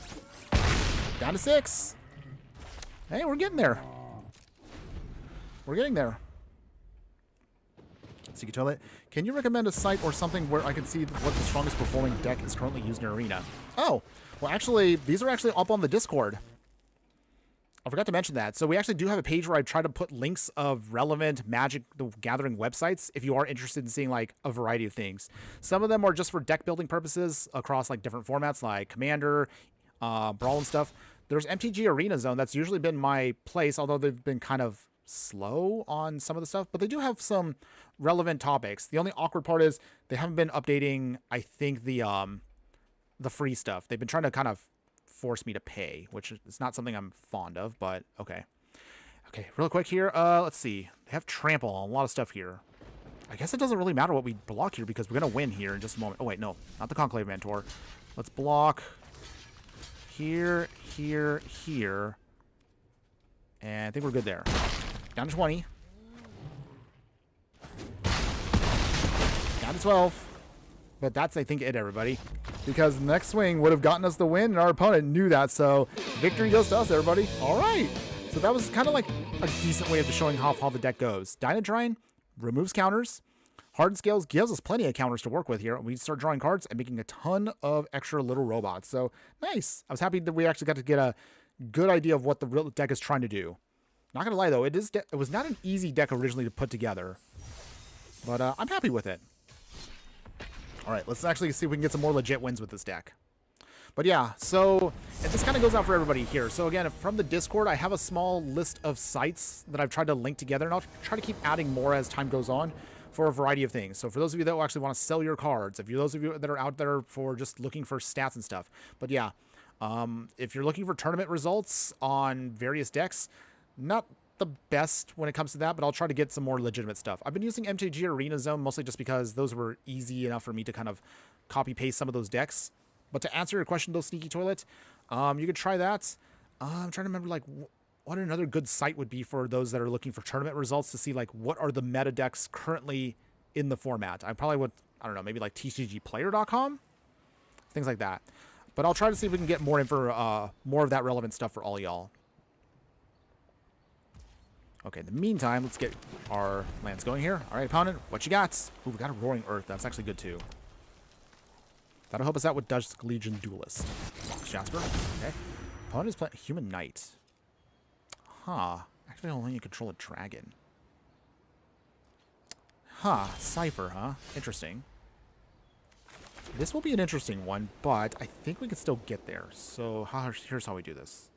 Down to 6. Hey, we're getting there. We're getting there. Secret Toilet. Can you recommend a site or something where I can see what the strongest performing deck is currently used in Arena? Oh, well, actually, these are actually up on the Discord. I forgot to mention that. So we actually do have a page where I try to put links of relevant Magic the Gathering websites if you are interested in seeing like a variety of things. Some of them are just for deck building purposes across like different formats like Commander, Brawl and stuff. There's MTG Arena Zone. That's usually been my place, although they've been kind of slow on some of the stuff. But they do have some relevant topics. The only awkward part is they haven't been updating, I think, the free stuff. They've been trying to kind of force me to pay, which is not something I'm fond of, but okay. Okay, real quick here. Let's see. They have trample on a lot of stuff here. I guess it doesn't really matter what we block here because we're going to win here in just a moment. Oh, wait, no. Not the Conclave Mentor. Let's block here, here, here. And I think we're good there. Down to 20. Down to 12. But that's, I think, it, everybody. Because the next swing would have gotten us the win, and our opponent knew that. So victory goes to us, everybody. All right. So that was kind of like a decent way of showing off how the deck goes. Dyadrine removes counters. Hardened Scales gives us plenty of counters to work with here. We start drawing cards and making a ton of extra little robots. So nice. I was happy that we actually got to get a good idea of what the real deck is trying to do. Not gonna lie though, it was not an easy deck originally to put together, but I'm happy with it. All right, let's actually see if we can get some more legit wins with this deck. But yeah, so and this kind of goes out for everybody here. So again, from the Discord, I have a small list of sites that I've tried to link together, and I'll try to keep adding more as time goes on for a variety of things. So for those of you that actually want to sell your cards, if you're those of you that are out there for just looking for stats and stuff. But yeah, if you're looking for tournament results on various decks, not the best when it comes to that, but I'll try to get some more legitimate stuff. I've been using MTG Arena Zone mostly just because those were easy enough for me to kind of copy paste some of those decks. But to answer your question, though, Sneaky Toilet, you could try that. I'm trying to remember, like, what another good site would be for those that are looking for tournament results to see, like, what are the meta decks currently in the format. I probably would, I don't know, maybe like tcgplayer.com? Things like that. But I'll try to see if we can get more info, more of that relevant stuff for all y'all. Okay, in the meantime, let's get our lands going here. All right, opponent, what you got? Ooh, we got a Roaring Earth. That's actually good, too. That'll help us out with Dusk Legion Duelist. Jasper. Okay. Opponent is playing Human Knight. Huh. Actually, I don't think you control a dragon. Huh. Cypher, huh? Interesting. This will be an interesting one, but I think we can still get there. So here's how we do this.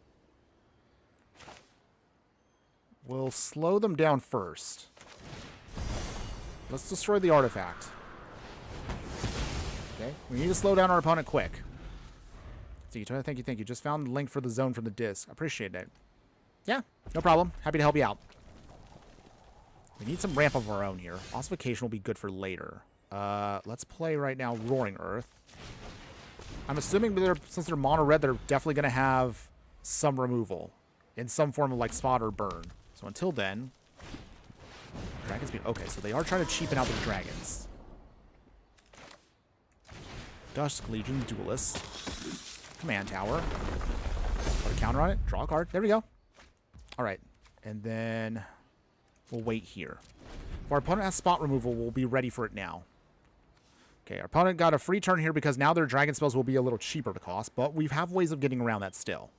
We'll slow them down first. Let's destroy the artifact. Okay, we need to slow down our opponent quick. Thank you. Just found the link for the zone from the disc. Appreciate it. Yeah, no problem. Happy to help you out. We need some ramp of our own here. Ossification will be good for later. Let's play right now Roaring Earth. I'm assuming since they're mono red, they're definitely going to have some removal in some form of like spot or burn. So until then, dragons be okay. So they are trying to cheapen out the dragons. Dusk Legion Duelist. Command Tower. Put a counter on it. Draw a card. There we go. All right. And then we'll wait here. If our opponent has spot removal, we'll be ready for it now. Okay, our opponent got a free turn here because now their dragon spells will be a little cheaper to cost, but we have ways of getting around that still.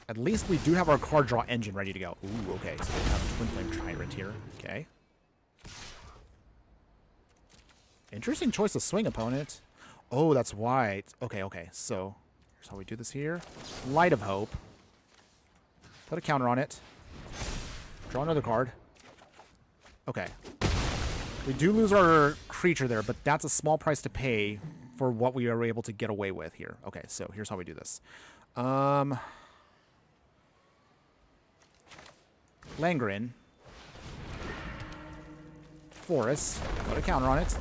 At least we do have our card draw engine ready to go. Ooh, okay. So we have Twin Flame Tyrant here. Okay. Interesting choice of swing, opponent. Oh, that's why. Okay. So here's how we do this here. Light of Hope. Put a counter on it. Draw another card. Okay. We do lose our creature there, but that's a small price to pay for what we are able to get away with here. Okay, so here's how we do this. Langren. Forest. Put a counter on it.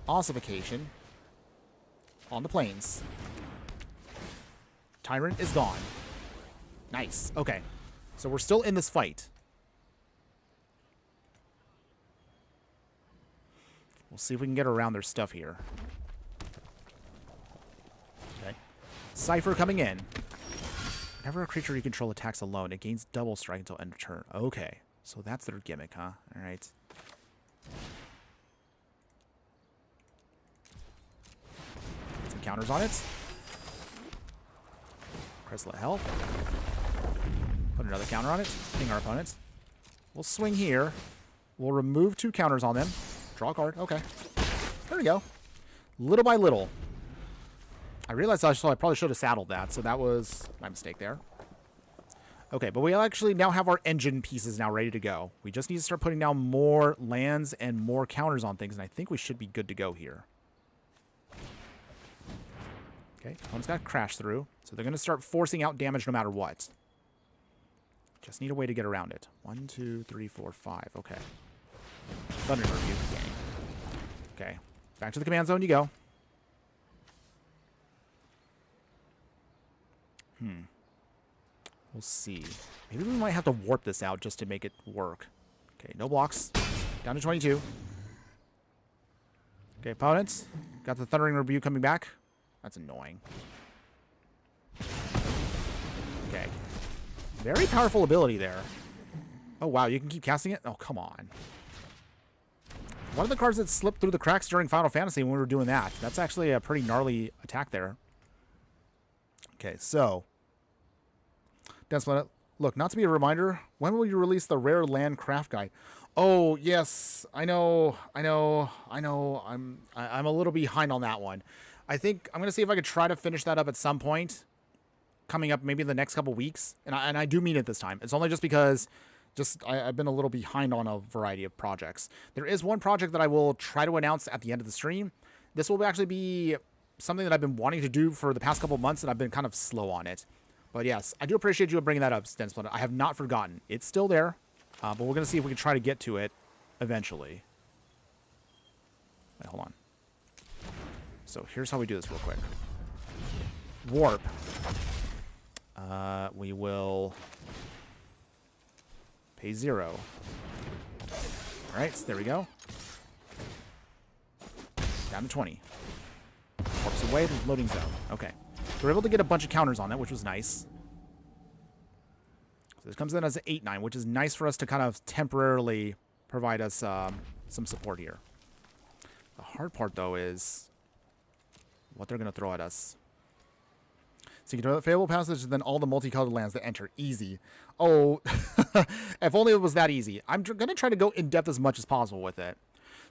Ossification. On the plains. Tyrant is gone. Nice. Okay. So we're still in this fight. We'll see if we can get around their stuff here. Okay. Cypher coming in. Whenever a creature you control attacks alone, it gains double strike until end of turn. Okay. So that's their gimmick, huh? Alright. Some counters on it. Crystal Health. Put another counter on it. Ping our opponents. We'll swing here. We'll remove 2 counters on them. Draw a card. Okay. There we go. Little by little. I realized I probably should have saddled that, so that was my mistake there. Okay, but we actually now have our engine pieces now ready to go. We just need to start putting down more lands and more counters on things, and I think we should be good to go here. Okay, opponent's got Crash Through, so they're going to start forcing out damage no matter what. Just need a way to get around it. 1, 2, 3, 4, 5. Okay. Thunder Review. Okay. Back to the command zone you go. We'll see. Maybe we might have to warp this out just to make it work. Okay, no blocks. Down to 22. Okay, opponents. Got the Thundering Review coming back. That's annoying. Okay. Very powerful ability there. Oh, wow. You can keep casting it? Oh, come on. One of the cards that slipped through the cracks during Final Fantasy when we were doing that. That's actually a pretty gnarly attack there. Okay, so Dance Planet. Look, not to be a reminder, when will you release the rare land craft guide? Oh, yes, I know. I'm a little behind on that one. I think I'm going to see if I could try to finish that up at some point coming up, maybe in the next couple weeks. And I do mean it this time. It's only just because I've been a little behind on a variety of projects. There is one project that I will try to announce at the end of the stream. This will actually be something that I've been wanting to do for the past couple months, and I've been kind of slow on it. But yes, I do appreciate you bringing that up, Stensplin. I have not forgotten. It's still there, but we're going to see if we can try to get to it eventually. Wait, hold on. So here's how we do this real quick. Warp. We will pay 0. All right, so there we go. Down to 20. Warps away to the loading zone. Okay. So we're able to get a bunch of counters on it, which was nice. So this comes in as an 8-9, which is nice for us to kind of temporarily provide us some support here. The hard part, though, is what they're going to throw at us. So you can throw the Fable Passage and then all the multicolored lands that enter. Easy. Oh, if only it was that easy. I'm going to try to go in-depth as much as possible with it.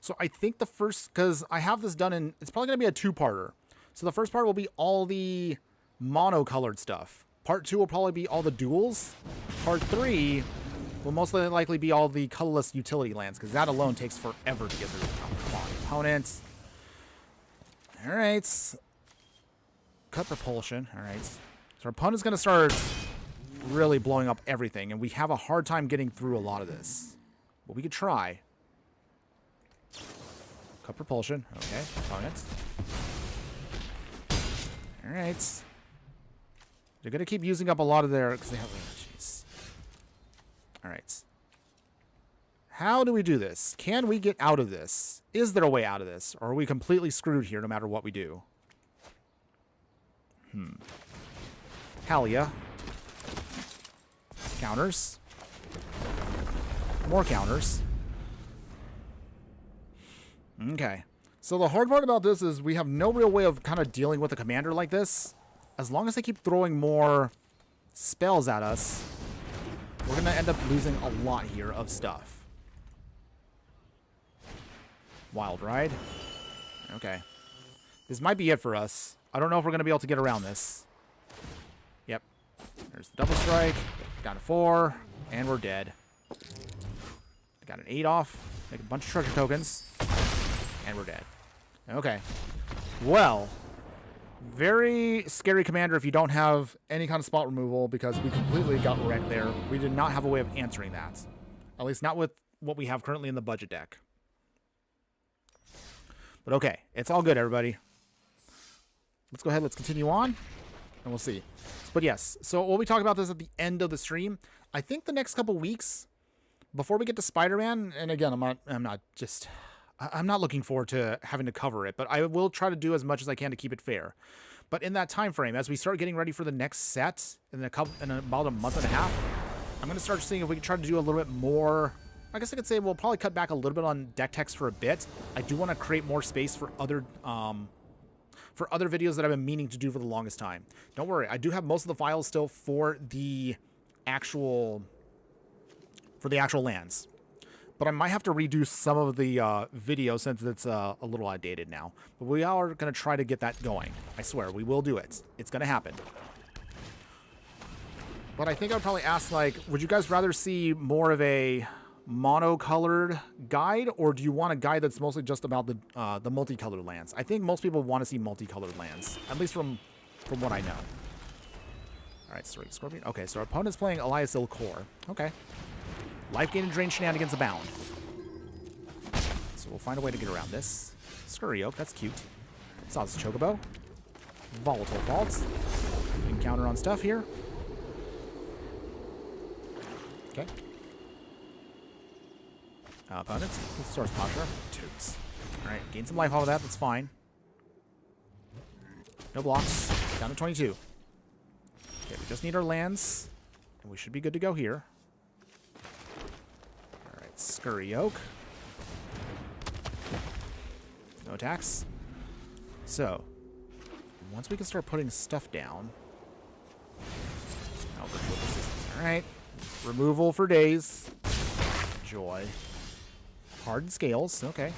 So I think the first, because I have this done in, it's probably going to be a 2-parter. So the first part will be all the mono-colored stuff. Part 2 will probably be all the duels. Part 3 will most likely be all the colorless utility lands, because that alone takes forever to get through. Oh, come on, opponent. All right. Cut propulsion. All right. So our opponent's going to start really blowing up everything, and we have a hard time getting through a lot of this. But we could try. Cut propulsion. Okay, opponent. All right. They're going to keep using up a lot of their... because they have... jeez. All right. How do we do this? Can we get out of this? Is there a way out of this? Or are we completely screwed here no matter what we do? Hell yeah. Counters. More counters. Okay. So the hard part about this is we have no real way of kind of dealing with a commander like this. As long as they keep throwing more spells at us, we're going to end up losing a lot here of stuff. Wild Ride. Okay. This might be it for us. I don't know if we're going to be able to get around this. Yep. There's the double strike. Down to 4. And we're dead. Got an 8 off. Make a bunch of treasure tokens. And we're dead. Okay. Well, very scary commander if you don't have any kind of spot removal, because we completely got wrecked there. We did not have a way of answering that. At least not with what we have currently in the budget deck. But okay. It's all good, everybody. Let's go ahead. Let's continue on. And we'll see. But yes. So we'll be talking about this at the end of the stream. I think the next couple weeks, before we get to Spider-Man, and again, I'm not looking forward to having to cover it, but I will try to do as much as I can to keep it fair. But in that time frame, as we start getting ready for the next set in about a month and a half, I'm going to start seeing if we can try to do a little bit more. I guess I could say we'll probably cut back a little bit on deck text for a bit. I do want to create more space for other videos that I've been meaning to do for the longest time. Don't worry, I do have most of the files still for the actual lands. But I might have to redo some of the video since it's a little outdated now. But we are going to try to get that going. I swear, we will do it. It's going to happen. But I think I would probably ask, like, would you guys rather see more of a monocolored guide, or do you want a guide that's mostly just about the multicolored lands? I think most people want to see multicolored lands, at least from what I know. All right, sorry, Scorpion. Okay, so our opponent's playing Eliasil Core. Okay. Life gain and drain shenanigans abound. So we'll find a way to get around this. Scurry Oak, that's cute. Sauce Chocobo. Volatile Vault. We can counter on stuff here. Okay. Opponents. Source Posture. Toots. Alright, gain some life off of that, that's fine. No blocks. Down to 22. Okay, we just need our lands. And we should be good to go here. Scurry Oak. No attacks. So, once we can start putting stuff down... Oh, virtual persistence. Alright. Removal for days. Joy. Hardened Scales. Okay.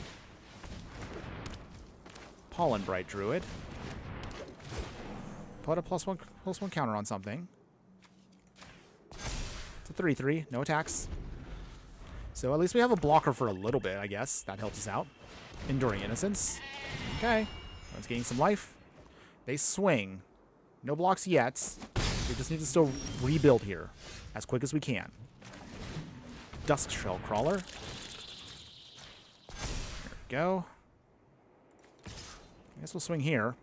Pollen Bright Druid. Put a +1 counter on something. It's a 3/3. No attacks. So at least we have a blocker for a little bit, I guess. That helps us out. Enduring Innocence. Okay. Let's gain some life. They swing. No blocks yet. We just need to still rebuild here as quick as we can. Dusk Shell Crawler. There we go. I guess we'll swing here.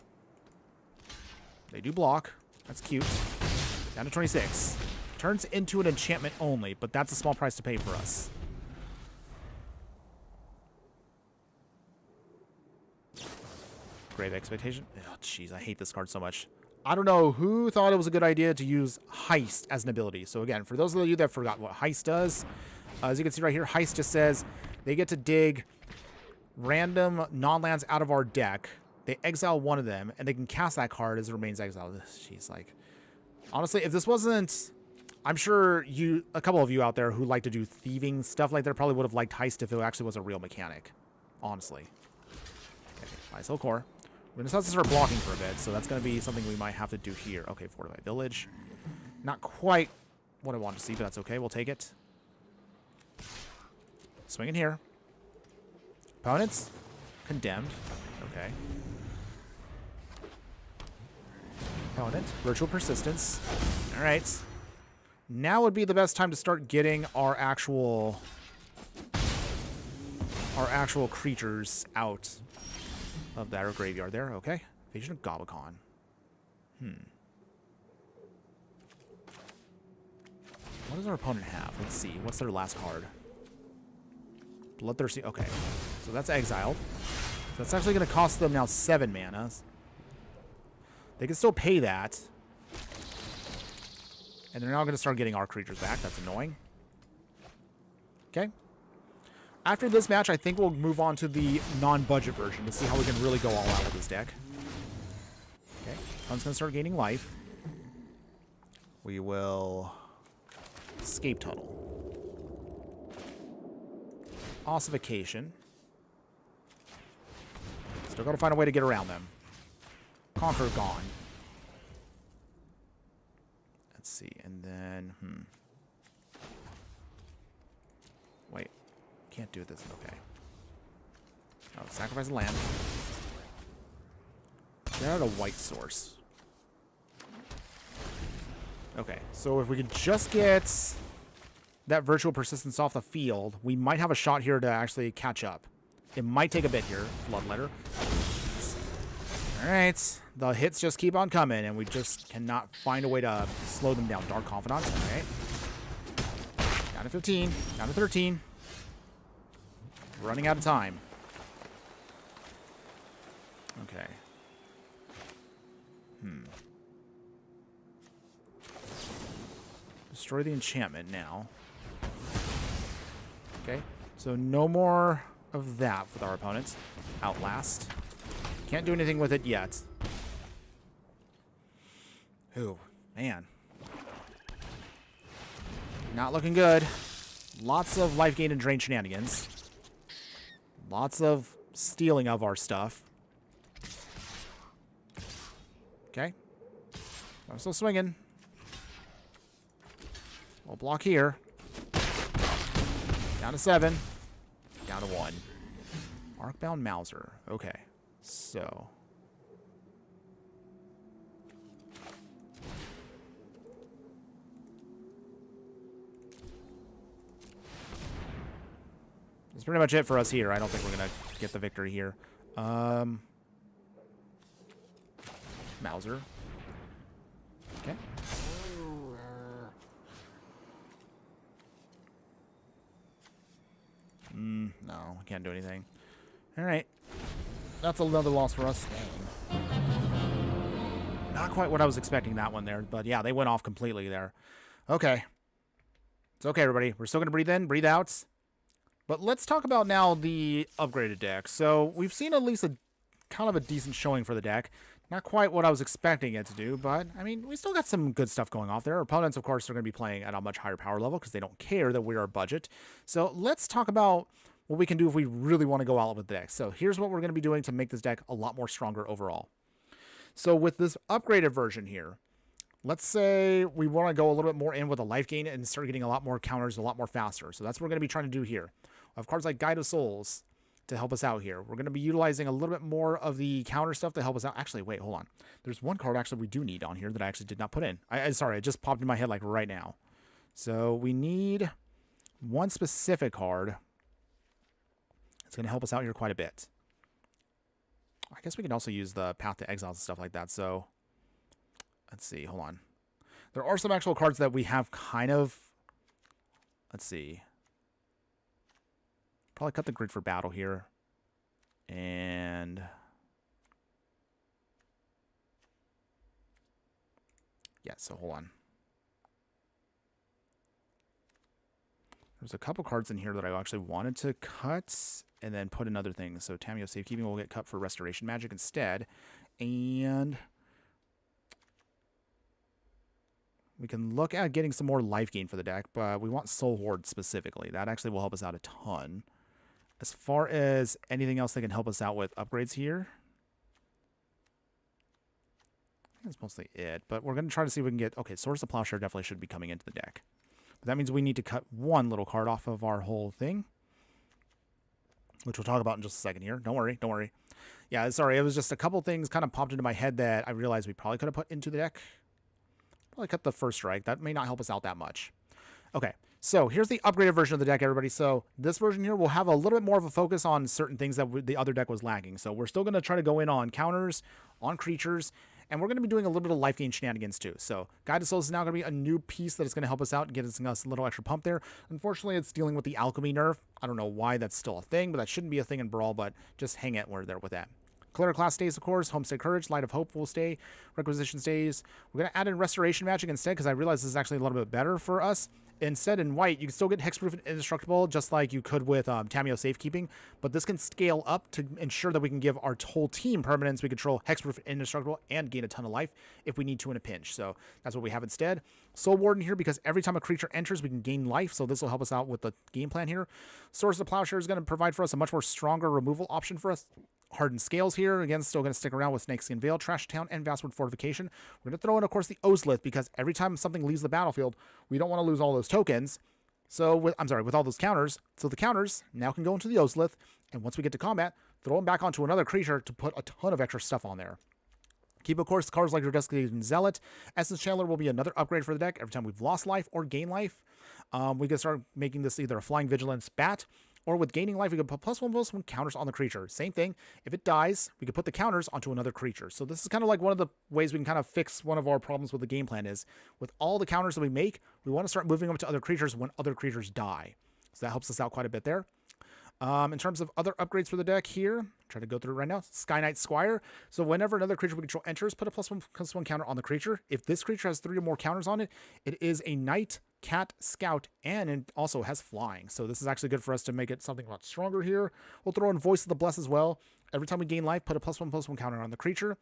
They do block. That's cute. Down to 26. Turns into an enchantment only, but that's a small price to pay for us. Grave Expectation. Oh, jeez, I hate this card so much. I don't know who thought it was a good idea to use Heist as an ability. So again, for those of you that forgot what Heist does, as you can see right here, Heist just says they get to dig random non-lands out of our deck. They exile one of them, and they can cast that card as it remains exiled. Jeez, like, honestly, if this wasn't, I'm sure a couple of you out there who like to do thieving stuff like that probably would have liked Heist if it actually was a real mechanic. Honestly. Okay, Ice Hill Core. We're going to have to start blocking for a bit, so that's going to be something we might have to do here. Okay, Fortified Village. Not quite what I wanted to see, but that's okay. We'll take it. Swing in here. Opponents? Condemned. Okay. Opponent. Virtual Persistence. Alright. Now would be the best time to start getting our actual creatures out of that graveyard there. Okay. Vision of Gobakon. What does our opponent have? Let's see. What's their last card? Bloodthirsty. Okay. So that's exiled. So that's actually going to cost them now 7 mana. They can still pay that. And they're now going to start getting our creatures back. That's annoying. Okay. After this match, I think we'll move on to the non-budget version to see how we can really go all out with this deck. Okay. One's going to start gaining life. We will Escape Tunnel. Ossification. Still got to find a way to get around them. Conquer gone. Let's see, and then, Wait. Can't do this. Okay. Oh, sacrifice a land. Get out a white source. Okay, so if we could just get that Virtual Persistence off the field, we might have a shot here to actually catch up. It might take a bit here. Bloodletter. Alright. The hits just keep on coming, and we just cannot find a way to slow them down. Dark Confidant. Alright. Down to 15. Down to 13. Running out of time. Okay. Destroy the enchantment now. Okay. So no more of that with our opponents. Outlast. Can't do anything with it yet. Ooh, man. Not looking good. Lots of life gain and drain shenanigans. Lots of stealing of our stuff. Okay. I'm still swinging. We'll block here. Down to 7. Down to 1. Arcbound Mauser. Okay. So. That's pretty much it for us here. I don't think we're going to get the victory here. Mauser. Okay. No, we can't do anything. All right. That's another loss for us. Dang. Not quite what I was expecting that one there, but yeah, they went off completely there. Okay. It's okay, everybody. We're still going to breathe in, breathe out. But let's talk about now the upgraded deck. So we've seen at least a kind of a decent showing for the deck. Not quite what I was expecting it to do, but, I mean, we still got some good stuff going off there. Our opponents, of course, are going to be playing at a much higher power level because they don't care that we're our budget. So let's talk about what we can do if we really want to go out with the deck. So here's what we're going to be doing to make this deck a lot more stronger overall. So with this upgraded version here, let's say we want to go a little bit more in with a life gain and start getting a lot more counters a lot more faster. So that's what we're going to be trying to do here. We have cards like Guide of Souls to help us out here. We're going to be utilizing a little bit more of the counter stuff to help us out. Actually, wait, hold on. There's one card actually we do need on here that I actually did not put in. Sorry, it just popped in my head like right now. So we need one specific card. It's going to help us out here quite a bit. I guess we can also use the Path to Exiles and stuff like that. So let's see. Hold on. There are some actual cards that we have kind of... Let's see. Probably cut the grid for battle here. And... yeah, so hold on. There's a couple cards in here that I actually wanted to cut and then put in other things. So Tamiyo Safekeeping will get cut for Restoration Magic instead. And we can look at getting some more life gain for the deck, but we want Soul Horde specifically. That actually will help us out a ton. As far as anything else that can help us out with upgrades here, I think that's mostly it. But we're going to try to see if we can get... okay, Source of Plowshare definitely should be coming into the deck. But that means we need to cut one little card off of our whole thing, which we'll talk about in just a second here. Don't worry, don't worry. Yeah, sorry, it was just a couple things kind of popped into my head that I realized we probably could have put into the deck. Probably cut the first strike. That may not help us out that much. Okay, so here's the upgraded version of the deck, everybody. So this version here will have a little bit more of a focus on certain things that the other deck was lacking. So we're still going to try to go in on counters, on creatures, and we're going to be doing a little bit of life gain shenanigans too. So Guide of Souls is now going to be a new piece that is going to help us out and get us a little extra pump there. Unfortunately, it's dealing with the alchemy nerf. I don't know why that's still a thing, but that shouldn't be a thing in Brawl, but just hang it where there with that. Cleric class stays, of course. Homestead Courage, Light of Hope will stay. Requisition stays. We're going to add in Restoration Magic instead because I realize this is actually a little bit better for us. Instead, in white, you can still get Hexproof and Indestructible just like you could with Tamiyo Safekeeping, but this can scale up to ensure that we can give our whole team permanents. We control Hexproof and Indestructible and gain a ton of life if we need to in a pinch. So that's what we have instead. Soul Warden here because every time a creature enters, we can gain life, so this will help us out with the game plan here. Source of Plowshare is going to provide for us a much more stronger removal option for us. Hardened Scales here, again, still going to stick around with Snakeskin Veil, Trash Town, and Vastwood Fortification. We're going to throw in, of course, the Ozlith, because every time something leaves the battlefield, we don't want to lose all those tokens. So, with all those counters. So the counters now can go into the Ozlith, and once we get to combat, throw them back onto another creature to put a ton of extra stuff on there. Keep, of course, cards like your Designated Zealot. Essence Channeler will be another upgrade for the deck every time we've lost life or gain life. We can start making this either a Flying Vigilance Bat, or with gaining life, we can put +1/+1 counters on the creature. Same thing. If it dies, we can put the counters onto another creature. So this is kind of like one of the ways we can kind of fix one of our problems with the game plan is, with all the counters that we make, we want to start moving them to other creatures when other creatures die. So that helps us out quite a bit there. In terms of other upgrades for the deck here, try to go through it right now. Sky Knight Squire. So whenever another creature we control enters, put a +1/+1 counter on the creature. If this creature has 3 or more counters on it, it is a Knight, Cat, Scout, and it also has flying. So this is actually good for us to make it something a lot stronger here. We'll throw in Voice of the Blessed as well. Every time we gain life, put a +1/+1 counter on the creature.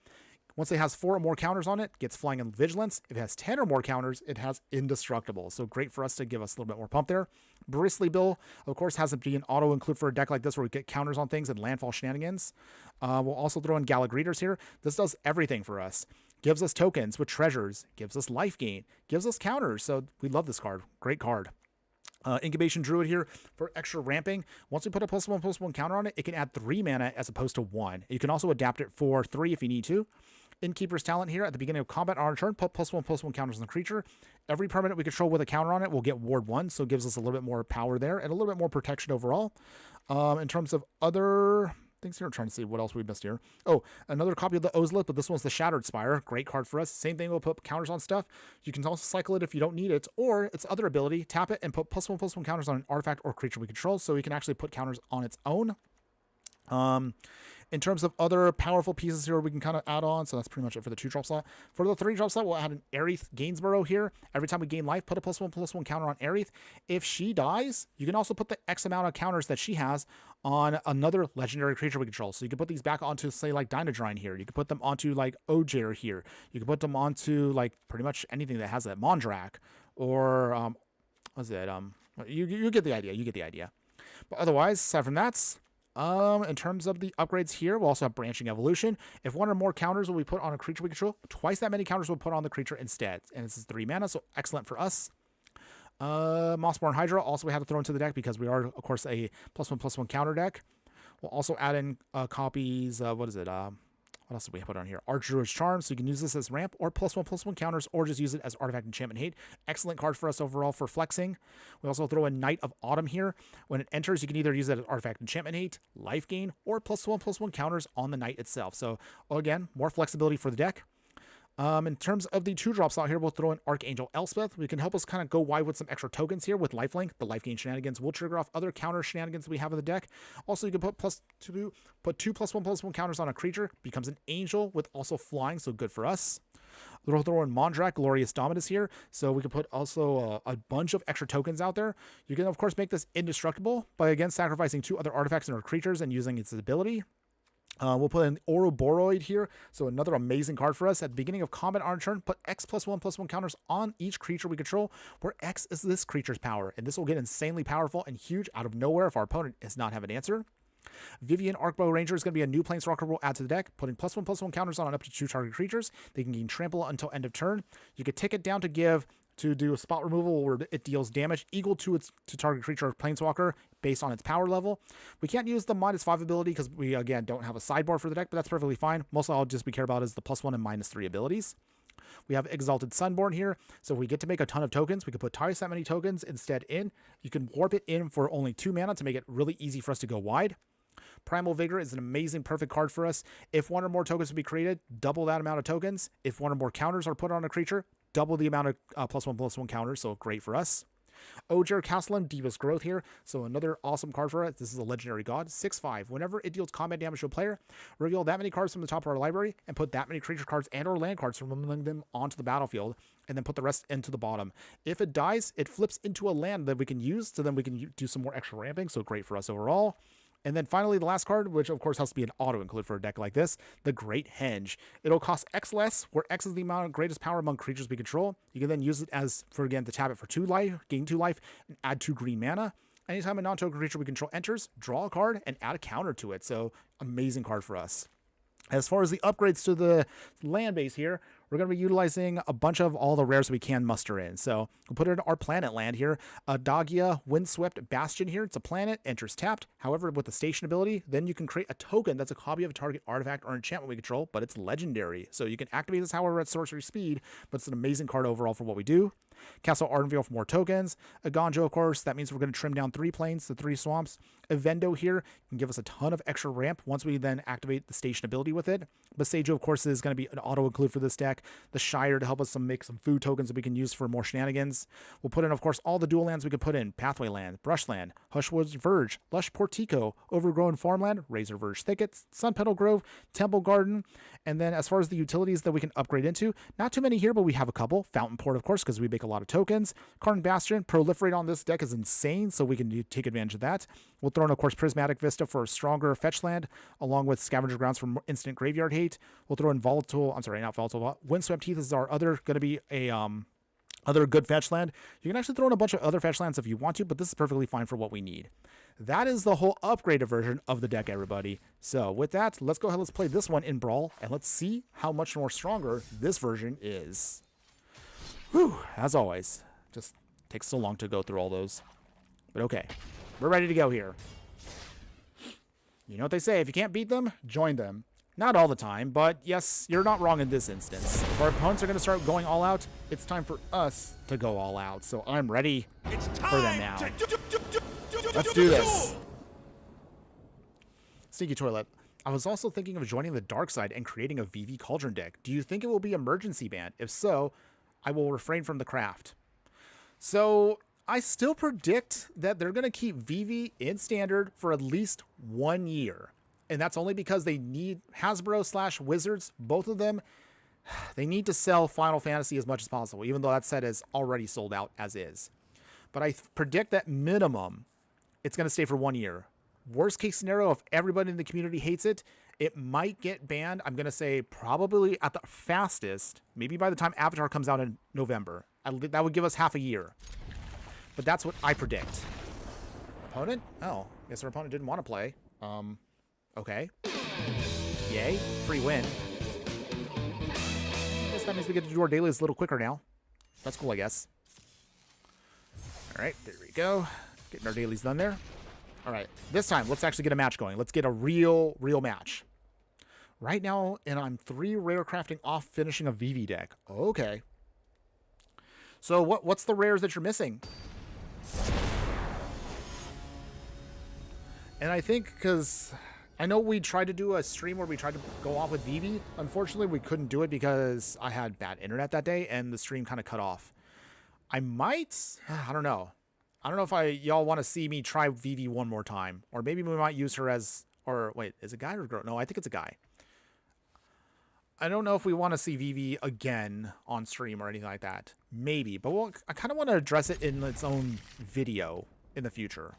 Once it has 4 or more counters on it, gets Flying and Vigilance. If it has 10 or more counters, it has Indestructible. So great for us to give us a little bit more pump there. Bristly Bill, of course, has to be an auto include for a deck like this where we get counters on things and landfall shenanigans. We'll also throw in Galagreeters here. This does everything for us. Gives us tokens with treasures, gives us life gain, gives us counters. So we love this card. Great card. Incubation Druid here for extra ramping. Once we put a +1/+1 counter on it, it can add 3 mana as opposed to 1. You can also adapt it for 3 if you need to. Innkeeper's Talent here at the beginning of combat on our turn, put +1/+1 counters on the creature. Every permanent we control with a counter on it will get Ward 1, so it gives us a little bit more power there and a little bit more protection overall. In terms of other things here, I'm trying to see what else we missed here. Oh, another copy of the Ozlith, but this one's the Shattered Spire. Great card for us. Same thing, we'll put counters on stuff. You can also cycle it if you don't need it, or its other ability, tap it and put +1/+1 counters on an artifact or creature we control, so we can actually put counters on its own. In terms of other powerful pieces here we can kind of add on, so that's pretty much it for the 2-drop slot. For the 3-drop slot, we'll add an Aerith Gainsborough here. Every time we gain life, put a +1/+1 counter on Aerith. If she dies, you can also put the X amount of counters that she has on another legendary creature we control. So you can put these back onto, say, like Dyadrine here. You can put them onto, like, Ojer here. You can put them onto, like, pretty much anything that has that Mondrak. Or, what's it? You get the idea. You get the idea. But otherwise, aside from that, in terms of the upgrades here, we'll also have Branching Evolution. If one or more counters will be put on a creature we control, twice that many counters will put on the creature instead. And this is 3 mana, so excellent for us. Mossborn Hydra also we have to throw into the deck because we are, of course, a +1/+1 counter deck. We'll also add in copies, what else do we put on here? Archdruid's Charm, so you can use this as ramp or +1/+1 counters, or just use it as Artifact Enchantment Hate. Excellent card for us overall for flexing. We also throw in Knight of Autumn here. When it enters, you can either use it as Artifact Enchantment Hate, life gain, or +1/+1 counters on the Knight itself. So again, more flexibility for the deck. In terms of the 2-drop slot here, we'll throw in Archangel Elspeth. We can help us kind of go wide with some extra tokens here with lifelink. The life gain shenanigans will trigger off other counter shenanigans that we have in the deck. Also, you can put two +1/+1 counters on a creature. Becomes an angel with also flying, so good for us. We'll throw in Mondrak, Glorious Dominus here, so we can put also a bunch of extra tokens out there. You can, of course, make this indestructible by, again, sacrificing 2 other artifacts in our creatures and using its ability. We'll put in Ouroboros here, so another amazing card for us. At the beginning of combat on our turn, put X +1/+1 counters on each creature we control, where X is this creature's power, and this will get insanely powerful and huge out of nowhere if our opponent does not have an answer. Vivian Arcbow Ranger is going to be a new planeswalker we'll add to the deck, putting +1/+1 counters on up to 2 target creatures. They can gain trample until end of turn. You can tick it down to do a spot removal where it deals damage equal to its target creature or planeswalker based on its power level. We can't use the -5 ability because we, again, don't have a sideboard for the deck, but that's perfectly fine. Mostly all we care about is the +1 and -3 abilities. We have Exalted Sunborn here, so if we get to make a ton of tokens, we can put twice that many tokens instead in. You can warp it in for only 2 mana to make it really easy for us to go wide. Primal Vigor is an amazing, perfect card for us. If 1 or more tokens to be created, double that amount of tokens. If 1 or more counters are put on a creature, double the amount of +1/+1 counters, so great for us. Ojer Castellan, Diva's Growth here, so another awesome card for us. This is a legendary god, 6/5. Whenever it deals combat damage to a player, reveal that many cards from the top of our library and put that many creature cards and or land cards from among them onto the battlefield, and then put the rest into the bottom. If it dies, it flips into a land that we can use, so then we can do some more extra ramping, so great for us overall. And then finally, the last card, which of course has to be an auto-include for a deck like this, the Great Henge. It'll cost X less, where X is the amount of greatest power among creatures we control. You can then use it as, again, to tap it for 2 life, gain 2 life, and add 2 green mana. Anytime a non-token creature we control enters, draw a card and add a counter to it. So, amazing card for us. As far as the upgrades to the land base here, we're going to be utilizing a bunch of all the rares we can muster in. So we'll put it in our planet land here. Adagia Windswept Bastion here. It's a planet, enters tapped. However, with the station ability, then you can create a token that's a copy of a target artifact or enchantment we control, but it's legendary. So you can activate this, however, at sorcery speed, but it's an amazing card overall for what we do. Castle Ardenvale for more tokens. Aganjo, of course, that means we're going to trim down 3 plains to 3 swamps. Evendo here can give us a ton of extra ramp once we then activate the station ability with it. Basejo, of course, is going to be an auto-include for this deck. The Shire to help us make some food tokens that we can use for more shenanigans. We'll put in, of course, all the dual lands we could put in. Pathway Land, Brushland, Hushwood's Verge, Lush Portico, Overgrown Farmland, Razor Verge Thickets, Sun Petal Grove, Temple Garden. And then as far as the utilities that we can upgrade into, not too many here, but we have a couple. Fountain Port, of course, because we make a lot of tokens. Karn Bastion, Proliferate on this deck is insane, so we can take advantage of that. We'll throw in, of course, Prismatic Vista for a stronger fetch land, along with Scavenger Grounds for instant graveyard hate. We'll throw in Windswept Heath is our other going to be a other good fetch land. You can actually throw in a bunch of other fetch lands if you want to, but this is perfectly fine for what we need. That is the whole upgraded version of the deck, everybody. So with that, let's go ahead, let's play this one in Brawl, and let's see how much more stronger this version is. Whew, as always, just takes so long to go through all those. But okay, we're ready to go here. You know what they say, if you can't beat them, join them. Not all the time, but yes, you're not wrong in this instance. If our opponents are going to start going all out, it's time for us to go all out. So I'm ready for them now. Let's do this. Sneaky Toilet. I was also thinking of joining the dark side and creating a VV Cauldron deck. Do you think it will be emergency banned? If so, I will refrain from the craft. So I still predict that they're going to keep VV in standard for at least 1 year. And that's only because they need Hasbro / Wizards, both of them, they need to sell Final Fantasy as much as possible, even though that set is already sold out as is. But I predict that minimum, it's going to stay for 1 year. Worst case scenario, if everybody in the community hates it, it might get banned. I'm going to say probably at the fastest, maybe by the time Avatar comes out in November. That would give us half a year. But that's what I predict. Opponent? Oh, guess our opponent didn't want to play. Okay. Yay. Free win. I guess that means we get to do our dailies a little quicker now. That's cool, I guess. All right, there we go. Getting our dailies done there. All right, this time, let's actually get a match going. Let's get a real match. Right now, and I'm 3 rare crafting off finishing a VV deck. Okay. So what's the rares that you're missing? And I think because I know we tried to do a stream where we tried to go off with VV. Unfortunately, we couldn't do it because I had bad internet that day and the stream kind of cut off. I might, I don't know. I don't know if y'all want to see me try VV one more time. Or maybe we might use her as, or wait, is it a guy or a girl? No, I think it's a guy. I don't know if we want to see VV again on stream or anything like that. Maybe, but I kind of want to address it in its own video in the future.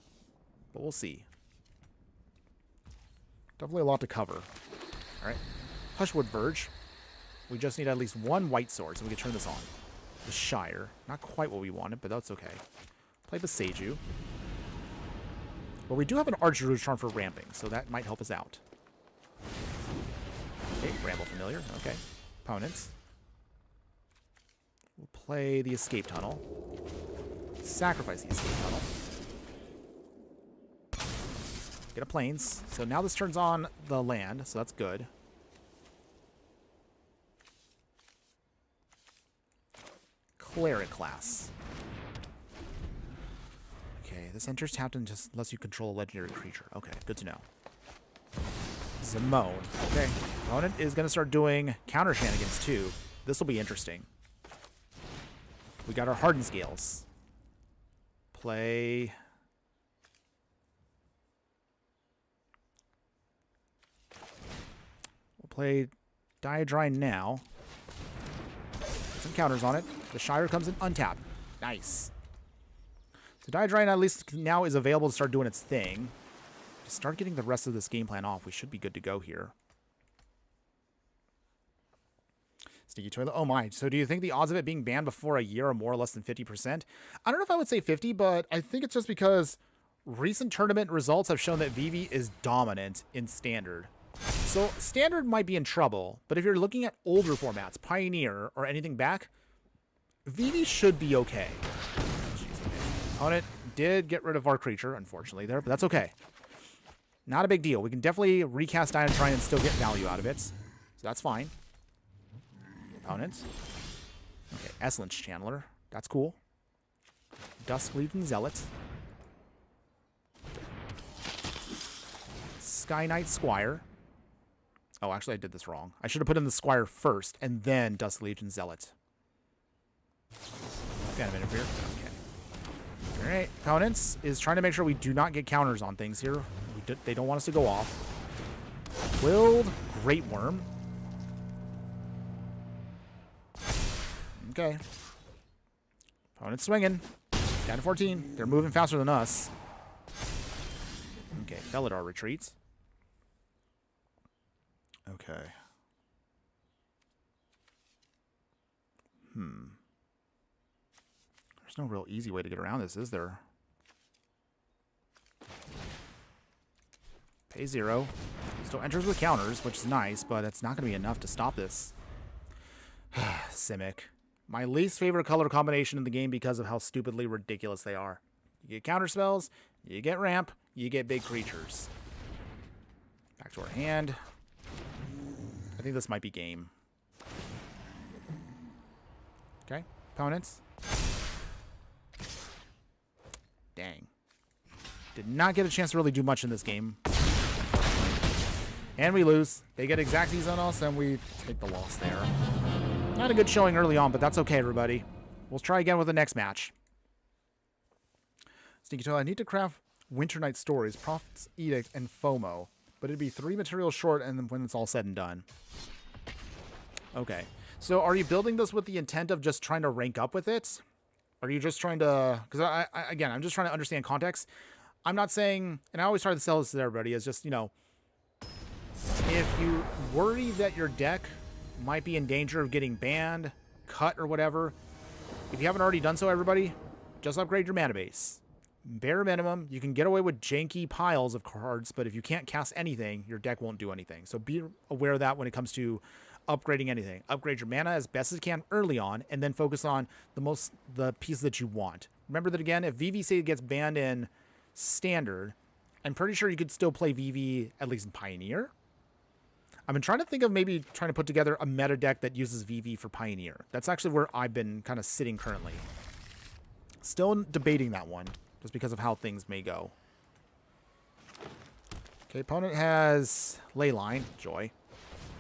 But we'll see. Definitely a lot to cover. All right. Hushwood Verge. We just need at least 1 white sword so we can turn this on. The Shire. Not quite what we wanted, but that's okay. Play the Seiju. Well, we do have an Archer Charm for ramping, so that might help us out. Okay, Ramble Familiar. Okay. Opponents. We'll play the Escape Tunnel. Sacrifice the Escape Tunnel. Get a Plains. So now this turns on the land, so that's good. Cleric class. Okay, this enters tapped and just lets you control a legendary creature. Okay, good to know. Zimone. Okay, opponent is going to start doing counter shenanigans too. This will be interesting. We got our Hardened Scales. Play... We'll play Dyadrine now. Some counters on it. The Shire comes in untapped. Nice. So Dyadrine at least now is available to start doing its thing. To start getting the rest of this game plan off, we should be good to go here. Sneaky Toilet. Oh my. So do you think the odds of it being banned before a year are more or less than 50%? I don't know if I would say 50, but I think it's just because recent tournament results have shown that VV is dominant in Standard. So Standard might be in trouble, but if you're looking at older formats, Pioneer or anything back, VV should be okay. Jeez, opponent did get rid of our creature, unfortunately, there, but that's okay. Not a big deal. We can definitely recast Dyadrine and still get value out of it. So that's fine. Opponents. Okay, Essence Channeler. That's cool. Dusk Legion Zealot. Sky Knight Squire. Oh, actually, I did this wrong. I should have put in the Squire first, and then Dusk Legion Zealot. Phantom Interfere. Okay. Alright, opponents is trying to make sure we do not get counters on things here. They don't want us to go off. Willed Great Worm. Okay. Opponent's swinging. Down to 14. They're moving faster than us. Okay, Felidar retreats. Okay. There's no real easy way to get around this, is there? Pay 0. Still enters with counters, which is nice, but it's not going to be enough to stop this. Simic. My least favorite color combination in the game because of how stupidly ridiculous they are. You get counter spells, you get ramp, you get big creatures. Back to our hand. I think this might be game. Okay, opponents. Dang. Did not get a chance to really do much in this game. And we lose. They get exacties on us, and we take the loss there. Not a good showing early on, but that's okay, everybody. We'll try again with the next match. Sneaky Toilet, I need to craft Winter Night Stories, Prophet's Edict, and FOMO. but it'd be 3 materials short and when it's all said and done. Okay. So are you building this with the intent of just trying to rank up with it? Are you just trying to... Because, again, I'm just trying to understand context. I'm not saying... And I always try to sell this to everybody. Is just, you know... If you worry that your deck might be in danger of getting banned, cut, or whatever... If you haven't already done so, everybody, just upgrade your mana base. Bare minimum, you can get away with janky piles of cards, but if you can't cast anything, your deck won't do anything. So be aware of that when it comes to upgrading anything. Upgrade your mana as best as you can early on, and then focus on the pieces that you want. Remember that, again, if VV gets banned in Standard, I'm pretty sure you could still play VV, at least in Pioneer. I've been trying to think of maybe trying to put together a meta deck that uses VV for Pioneer. That's actually where I've been kind of sitting currently. Still debating that one, just because of how things may go. Okay, opponent has Leyline, joy.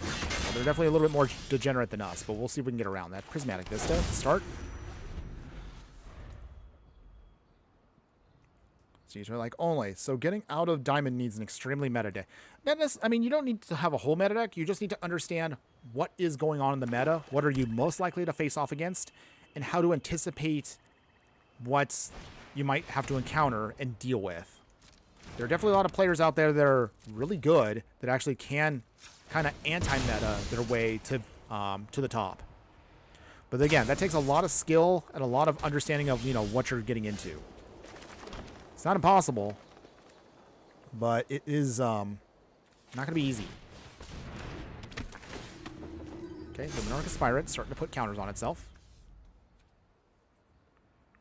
Well, they're definitely a little bit more degenerate than us, but we'll see if we can get around that. Prismatic Vista, start. So you're like, only. So getting out of Diamond needs an extremely meta deck. I mean, you don't need to have a whole meta deck. You just need to understand what is going on in the meta. What are you most likely to face off against? And how to anticipate what you might have to encounter and deal with. There are definitely a lot of players out there that are really good that actually can kind of anti-meta their way to the top. But again, that takes a lot of skill and a lot of understanding of, you know, what you're getting into. It's not impossible, but it is not going to be easy. Okay, the Monarchist Spirit starting to put counters on itself.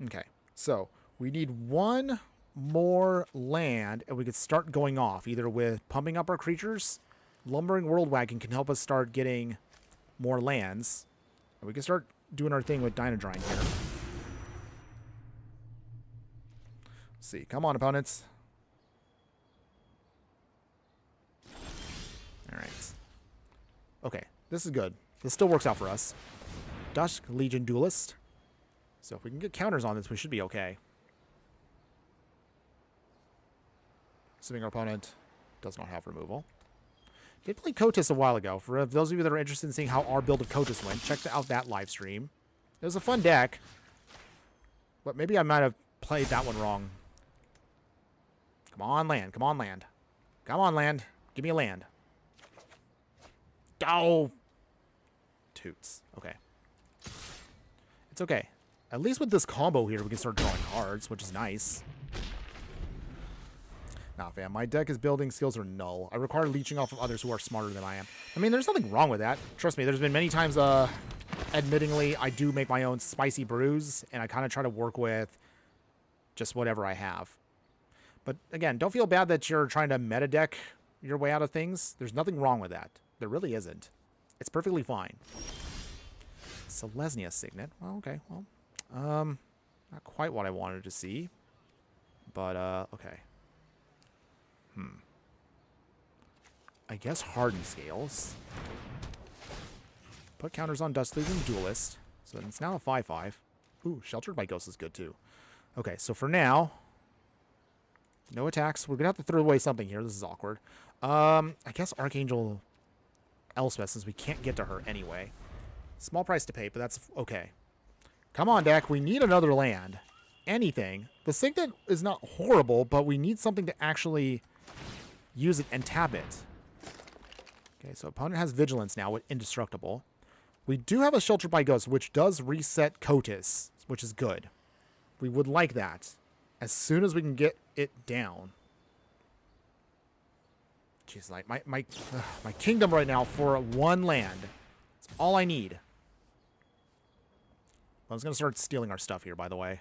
Okay, so we need one more land, and we could start going off, either with pumping up our creatures. Lumbering World Wagon can help us start getting more lands. And we can start doing our thing with Dyadrine here. See. Come on, opponents. Alright. Okay. This is good. This still works out for us. Dusk Legion Duelist. So if we can get counters on this, we should be okay. Assuming our opponent does not have removal. Did play Kotis a while ago. For those of you that are interested in seeing how our build of Kotis went, check out that live stream. It was a fun deck. But maybe I might have played that one wrong. Come on, land. Come on, land. Come on, land. Give me a land. Oh! Toots. Okay. It's okay. At least with this combo here, we can start drawing cards, which is nice. Nah, fam. My deck is building skills are null. I require leeching off of others who are smarter than I am. I mean, there's nothing wrong with that. Trust me, there's been many times, admittingly, I do make my own spicy brews, and I kind of try to work with just whatever I have. But again, don't feel bad that you're trying to meta deck your way out of things. There's nothing wrong with that. There really isn't. It's perfectly fine. Selesnya Signet. Well, okay. Well, not quite what I wanted to see. But, okay. I guess Hardened Scales. Put counters on Dusk Legion Duelist. So then it's now a 5/5. Ooh, Sheltered by Ghost is good too. Okay, so for now, no attacks. We're going to have to throw away something here. This is awkward. I guess Archangel Elspeth, since we can't get to her anyway. Small price to pay, but that's okay. Come on, deck. We need another land. Anything. The Signet is not horrible, but we need something to actually use it and tap it. Okay, so opponent has Vigilance now with Indestructible. We do have a Sheltered by Ghost, which does reset Kotis, which is good. We would like that as soon as we can get it down. Jeez, like my kingdom right now for one land. It's all I need. I was going to start stealing our stuff here, by the way.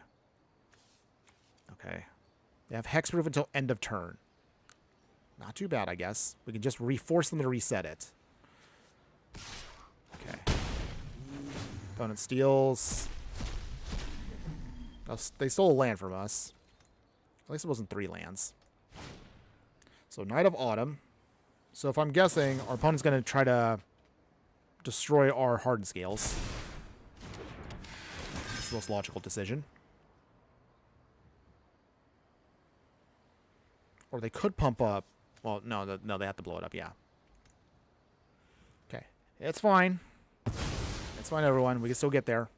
Okay. They have Hexproof until end of turn. Not too bad, I guess. We can just force them to reset it. Okay. Opponent steals. They stole a land from us. At least it wasn't 3 lands. So Night of Autumn. So if I'm guessing, our opponent's going to try to destroy our Hardened Scales. It's the most logical decision. Or they could pump up Well, no, they have to blow it up, yeah. Okay. It's fine. It's fine, everyone. We can still get there.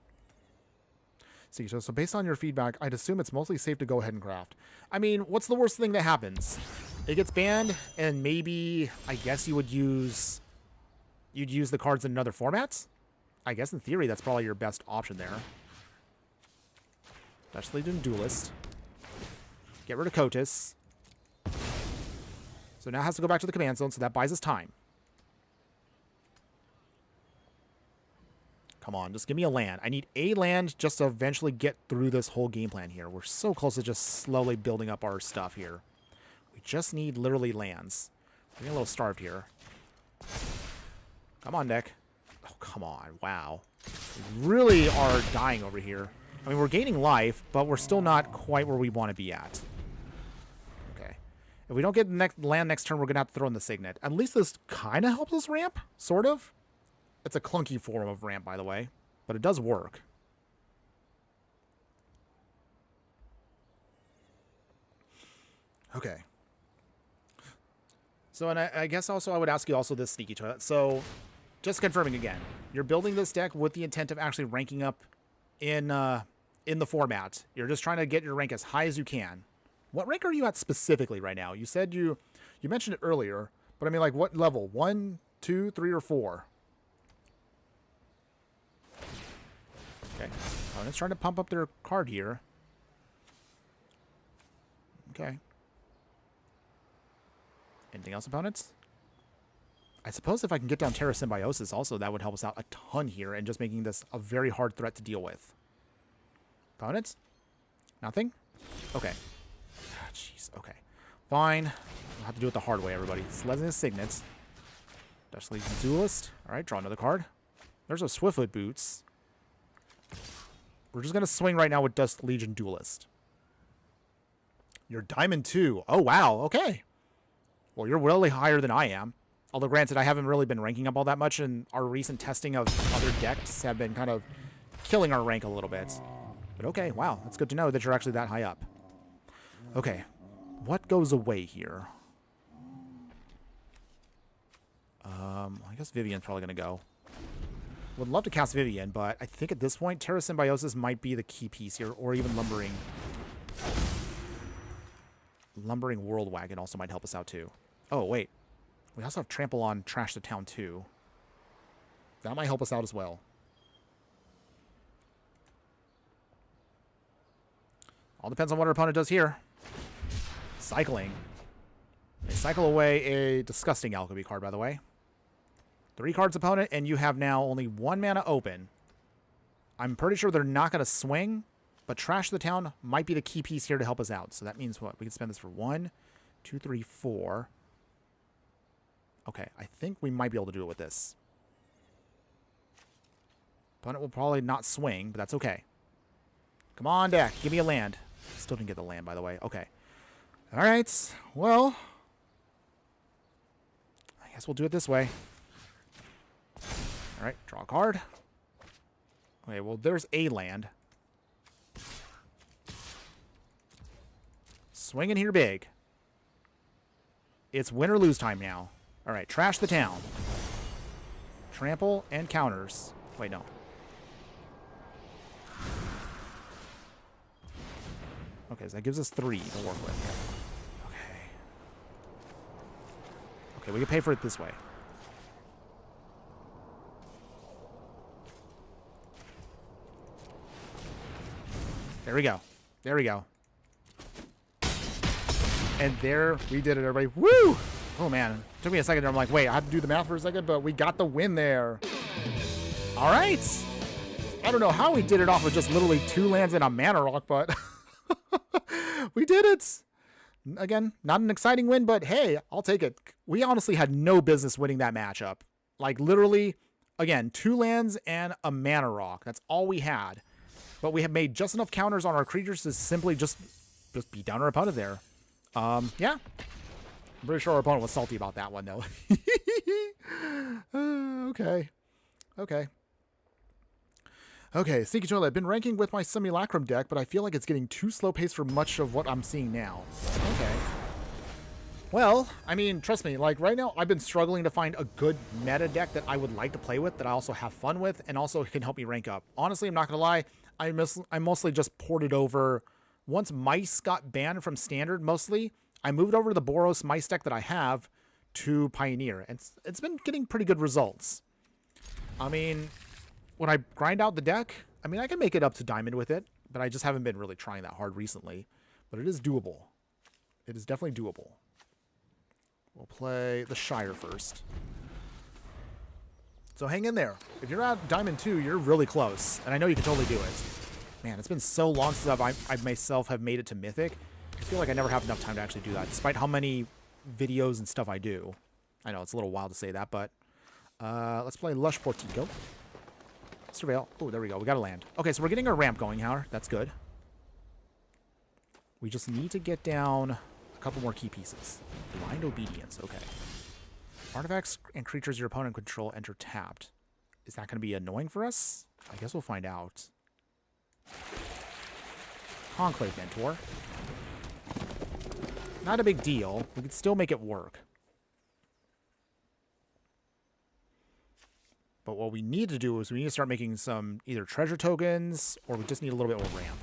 See, so based on your feedback, I'd assume it's mostly safe to go ahead and craft. I mean, what's the worst thing that happens? It gets banned, and maybe, I guess you'd use the cards in another format? I guess in theory, that's probably your best option there. Especially doing Duelist. Get rid of Kotis. So now it has to go back to the command zone, so that buys us time. Come on, just give me a land. I need a land just to eventually get through this whole game plan here. We're so close to just slowly building up our stuff here. We just need literally lands. We're getting a little starved here. Come on, deck. Oh, come on. Wow. We really are dying over here. I mean, we're gaining life, but we're still not quite where we want to be at. Okay. If we don't get land next turn, we're going to have to throw in the Signet. At least this kind of helps us ramp, sort of. It's a clunky form of ramp, by the way, but it does work. Okay. So, and I guess also I would ask you also this, Sneaky Toilet. So, just confirming again, you're building this deck with the intent of actually ranking up in the format. You're just trying to get your rank as high as you can. What rank are you at specifically right now? You said you mentioned it earlier, but I mean, like, what level? 1, 2, 3, or 4? Okay. Opponent's trying to pump up their card here. Okay. Anything else, opponents? I suppose if I can get down Terra Symbiosis also, that would help us out a ton here and just making this a very hard threat to deal with. Opponents? Nothing? Okay. Jeez, okay. Fine. We'll have to do it the hard way, everybody. Sledging the Signets. Dutch Legion Duelist. Alright, draw another card. There's a Swiftfoot Boots. We're just going to swing right now with Dust Legion Duelist. You're Diamond 2. Oh, wow. Okay. Well, you're really higher than I am. Although, granted, I haven't really been ranking up all that much, and our recent testing of other decks have been kind of killing our rank a little bit. But okay, wow. That's good to know that you're actually that high up. Okay. What goes away here? I guess Vivian's probably going to go. Would love to cast Vivian, but I think at this point, Terra Symbiosis might be the key piece here, or even Lumbering. Lumbering World Wagon also might help us out, too. Oh, wait. We also have Trample on Trash the Town, too. That might help us out as well. All depends on what our opponent does here. Cycling. They cycle away a disgusting Alchemy card, by the way. 3 cards opponent, and you have now only 1 mana open. I'm pretty sure they're not going to swing, but Trash the Town might be the key piece here to help us out. So that means what? We can spend this for 1, 2, 3, 4. Okay, I think we might be able to do it with this. Opponent will probably not swing, but that's okay. Come on, deck. Give me a land. Still didn't get the land, by the way. Okay. All right. Well, I guess we'll do it this way. All right, draw a card. Okay, well, there's a land. Swinging here big. It's win or lose time now. All right, Trash the Town. Trample and counters. Wait, no. Okay, so that gives us 3 to work with. Okay. Okay, we can pay for it this way. There we go. There we go. And there we did it, everybody. Woo! Oh, man. It took me a second. I'm like, wait, I had to do the math for a second, but we got the win there. All right. I don't know how we did it off of just literally 2 lands and a mana rock, but we did it. Again, not an exciting win, but hey, I'll take it. We honestly had no business winning that matchup. Like, literally, again, 2 lands and a mana rock. That's all we had. But we have made just enough counters on our creatures to simply just beat down our opponent there. Yeah. I'm pretty sure our opponent was salty about that one, though. Okay. Okay. Okay, Sneaky Toilet. I've been ranking with my Simulacrum deck, but I feel like it's getting too slow paced for much of what I'm seeing now. Okay. Well, I mean, trust me, like right now I've been struggling to find a good meta deck that I would like to play with, that I also have fun with, and also can help me rank up. Honestly, I'm not going to lie, I mostly just ported over. Once Mice got banned from Standard, mostly, I moved over to the Boros Mice deck that I have to Pioneer, and it's been getting pretty good results. I mean, when I grind out the deck, I mean, I can make it up to Diamond with it, but I just haven't been really trying that hard recently. But it is doable. It is definitely doable. We'll play the Shire first. So hang in there. If you're at Diamond 2, you're really close. And I know you can totally do it. Man, it's been so long since I myself have made it to Mythic. I feel like I never have enough time to actually do that, despite how many videos and stuff I do. I know, it's a little wild to say that, but... let's play Lush Portico. Surveil. Oh, there we go. We got to land. Okay, so we're getting our ramp going, Howard. That's good. We just need to get down a couple more key pieces. Blind Obedience. Okay. Artifacts and creatures your opponent control enter tapped. Is that going to be annoying for us? I guess we'll find out. Conclave Mentor. Not a big deal. We could still make it work. But what we need to do is we need to start making some either treasure tokens, or we just need a little bit more ramp.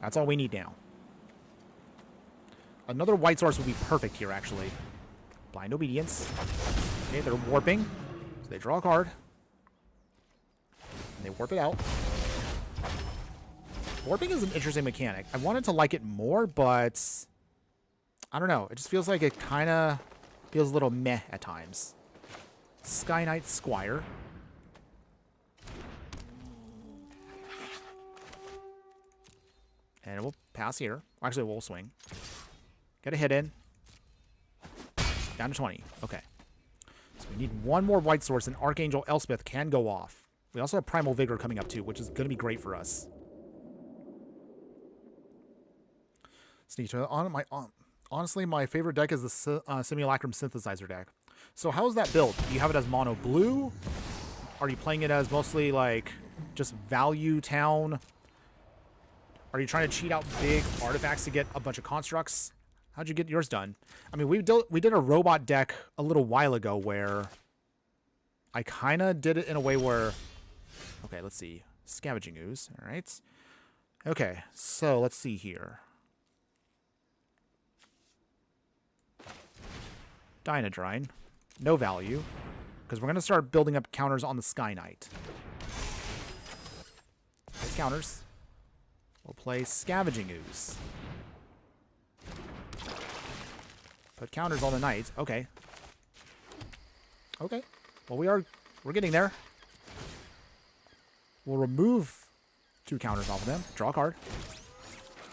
That's all we need now. Another white source would be perfect here, actually. Blind Obedience. Okay, they're warping. So they draw a card. And they warp it out. Warping is an interesting mechanic. I wanted to like it more, but... I don't know. It just feels like it kind of feels a little meh at times. Sky Knight Squire. And we'll pass here. Actually, we'll swing. Get a hit in. Down to 20. Okay. So we need one more white source, and Archangel Elspeth can go off. We also have Primal Vigor coming up too, which is going to be great for us. Sneak to honestly, my favorite deck is the Simulacrum Synthesizer deck. So how is that built? Do you have it as mono blue? Are you playing it as mostly like just value town? Are you trying to cheat out big artifacts to get a bunch of constructs? How'd you get yours done? I mean, we did a robot deck a little while ago where I kind of did it in a way where... Okay, let's see. Scavenging Ooze. All right. Okay, so let's see here. Dyadrine. No value. Because we're going to start building up counters on the Sky Knight. Play counters. We'll play Scavenging Ooze. Put counters on the Knight. Okay. Okay. Well, we're getting there. We'll remove 2 counters off of them. Draw a card.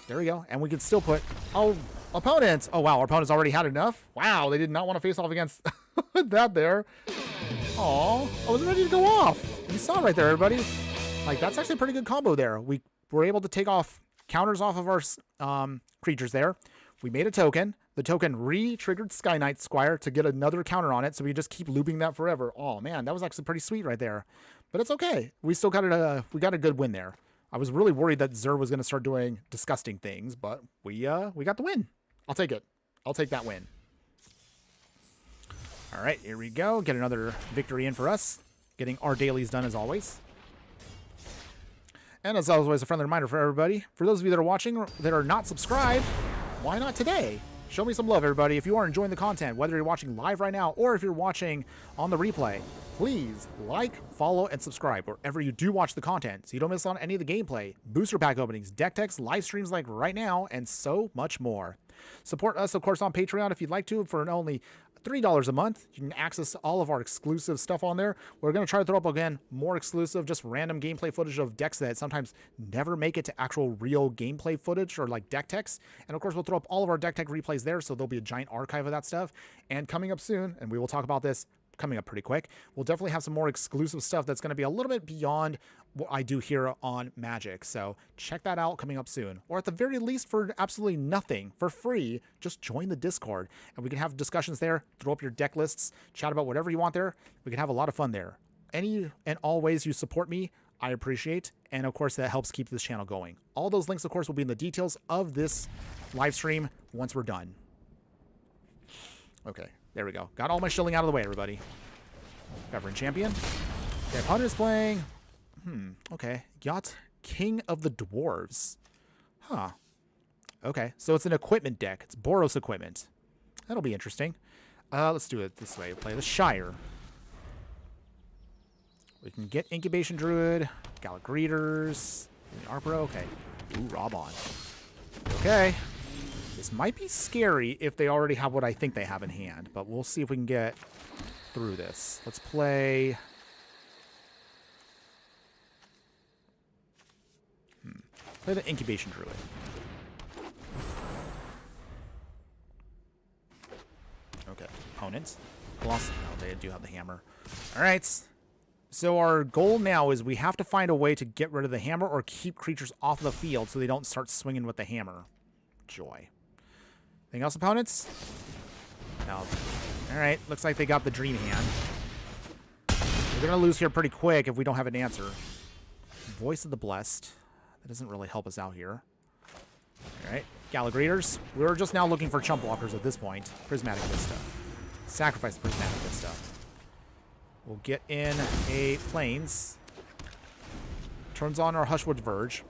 There we go. And we can still put... Oh, opponents! Oh, wow. Our opponents already had enough? Wow, they did not want to face off against that there. Aw. I was ready to go off. You saw it right there, everybody. Like, that's actually a pretty good combo there. We were able to take off counters off of our creatures there. We made a token. The token re-triggered Sky Knight Squire to get another counter on it, so we just keep looping that forever. Oh, man, that was actually pretty sweet right there. But it's okay. We still got we got a good win there. I was really worried that Xur was going to start doing disgusting things, but we got the win. I'll take it. I'll take that win. All right, here we go. Get another victory in for us. Getting our dailies done as always. And as always, a friendly reminder for everybody. For those of you that are watching that are not subscribed, why not today? Show me some love, everybody. If you are enjoying the content, whether you're watching live right now or if you're watching on the replay, please like, follow, and subscribe wherever you do watch the content so you don't miss on any of the gameplay, booster pack openings, deck techs, live streams like right now, and so much more. Support us, of course, on Patreon if you'd like to for only $3 a month. You can access all of our exclusive stuff on there. We're going to try to throw up, again, more exclusive, just random gameplay footage of decks that sometimes never make it to actual real gameplay footage or like deck techs. And of course, we'll throw up all of our deck tech replays there, so there'll be a giant archive of that stuff. And coming up soon, and we will talk about this coming up pretty quick, we'll definitely have some more exclusive stuff that's going to be a little bit beyond what I do here on Magic. So check that out coming up soon. Or at the very least, for absolutely nothing, for free, just join the Discord and we can have discussions there, throw up your deck lists, chat about whatever you want there. We can have a lot of fun there. Any and all ways you support me, I appreciate. And of course, that helps keep this channel going. All those links, of course, will be in the details of this live stream once we're done. Okay, there we go. Got all my shilling out of the way, everybody. Veteran champion. The opponent is playing... okay. Yacht King of the Dwarves. Huh. Okay, so it's an equipment deck. It's Boros equipment. That'll be interesting. Let's do it this way. We'll play the Shire. We can get Incubation Druid, Gallic Greeters, Arbor. Okay. Ooh, Robon. Okay. This might be scary if they already have what I think they have in hand, but we'll see if we can get through this. Let's play... Play the Incubation Druid. Okay. Opponent. Plus, no, they do have the hammer. All right. So our goal now is we have to find a way to get rid of the hammer or keep creatures off the field so they don't start swinging with the hammer. Joy. Anything else, opponents? No. All right. Looks like they got the dream hand. We're going to lose here pretty quick if we don't have an answer. Voice of the Blessed. That doesn't really help us out here. All right. Gallic Greeters. We're just now looking for chump blockers at this point. Prismatic Vista. Sacrifice the Prismatic Vista. We'll get in a Plains. Turns on our Hushwood Verge.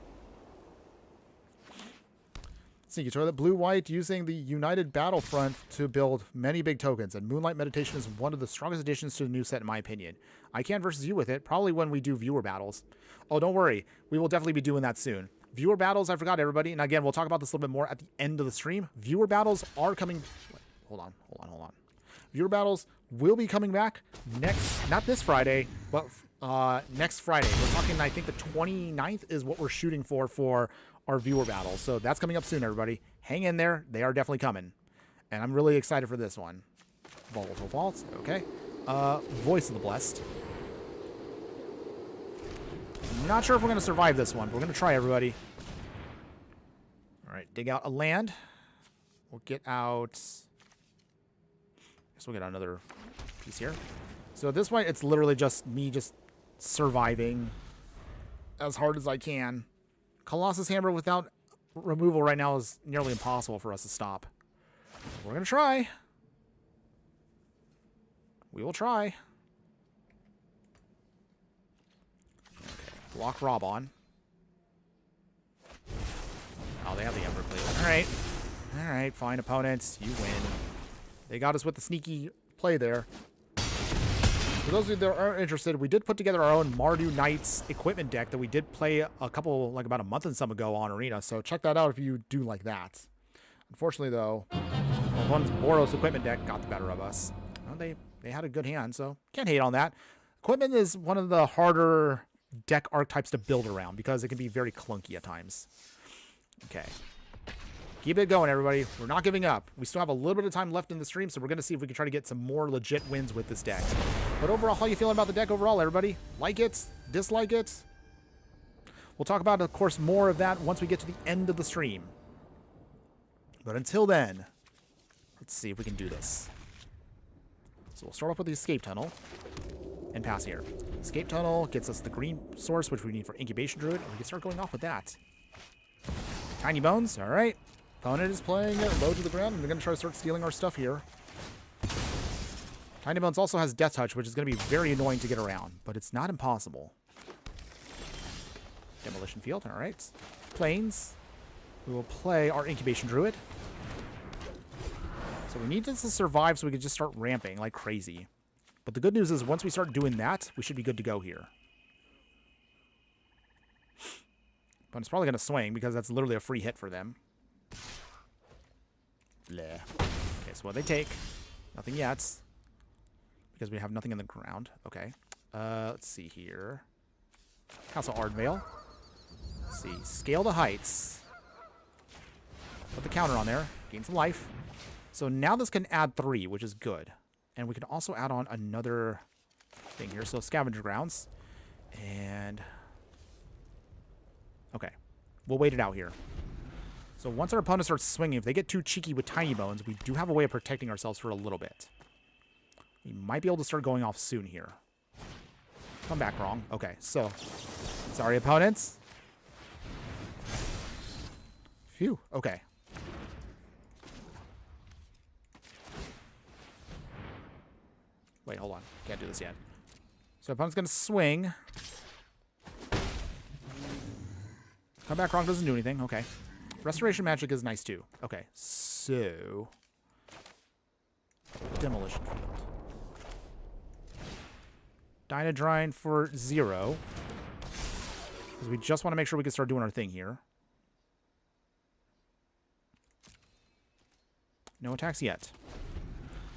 Sneaky Toilet. Blue-white using the United Battlefront to build many big tokens. And Moonlight Meditation is one of the strongest additions to the new set in my opinion. I can versus you with it. Probably when we do viewer battles. Oh, don't worry. We will definitely be doing that soon. Viewer battles, I forgot everybody. And again, we'll talk about this a little bit more at the end of the stream. Viewer battles are coming... Hold on. Viewer battles will be coming back next, not this Friday, but next Friday. We're talking, I think the 29th is what we're shooting for our viewer battles. So that's coming up soon, everybody. Hang in there. They are definitely coming. And I'm really excited for this one. Volatile Vaults. Okay. Voice of the Blessed. I'm not sure if we're going to survive this one, but we're going to try, everybody. All right. Dig out a land. We'll get out... So we'll get another piece here. So at this point, it's literally just me just surviving as hard as I can. Colossus Hammer without removal right now is nearly impossible for us to stop. We're going to try. We will try. Okay. Block Robon. Oh, they have the Evercleave. All right. All right, fine, opponents. You win. They got us with the sneaky play there. For those of you that are interested, we did put together our own Mardu Knights equipment deck that we did play about a month and some ago on Arena. So check that out if you do like that. Unfortunately, though, one's Boros equipment deck got the better of us. Well, they had a good hand, so can't hate on that. Equipment is one of the harder deck archetypes to build around because it can be very clunky at times. Okay. Keep it going, everybody. We're not giving up. We still have a little bit of time left in the stream, so we're going to see if we can try to get some more legit wins with this deck. But overall, how are you feeling about the deck overall, everybody? Like it? Dislike it? We'll talk about, of course, more of that once we get to the end of the stream. But until then, let's see if we can do this. So we'll start off with the Escape Tunnel and pass here. Escape Tunnel gets us the green source, which we need for Incubation Druid, and we can start going off with that. Tiny Bones, all right. Opponent is playing it low to the ground, and they're going to try to start stealing our stuff here. Tiny Bones also has Death Touch, which is going to be very annoying to get around, but it's not impossible. Demolition Field, all right. Plains. We will play our Incubation Druid. So we need this to survive so we can just start ramping like crazy. But the good news is once we start doing that, we should be good to go here. But it's probably going to swing because that's literally a free hit for them. Bleh. Okay, so what they take? Nothing yet. Because we have nothing in the ground. Okay. Let's see here. Castle Ardvale. Let's see. Scale the Heights. Put the counter on there. Gain some life. So now this can add 3, which is good. And we can also add on another thing here. So Scavenger Grounds. And... okay. We'll wait it out here. So once our opponent starts swinging, if they get too cheeky with Tiny Bones, we do have a way of protecting ourselves for a little bit. We might be able to start going off soon here. Come back wrong. Okay, so... sorry, opponents. Phew, okay. Wait, hold on. Can't do this yet. So opponent's going to swing. Come back wrong doesn't do anything. Okay. Restoration Magic is nice too. Okay, so... Demolition Field. Dyadrine for 0. Because we just want to make sure we can start doing our thing here. No attacks yet.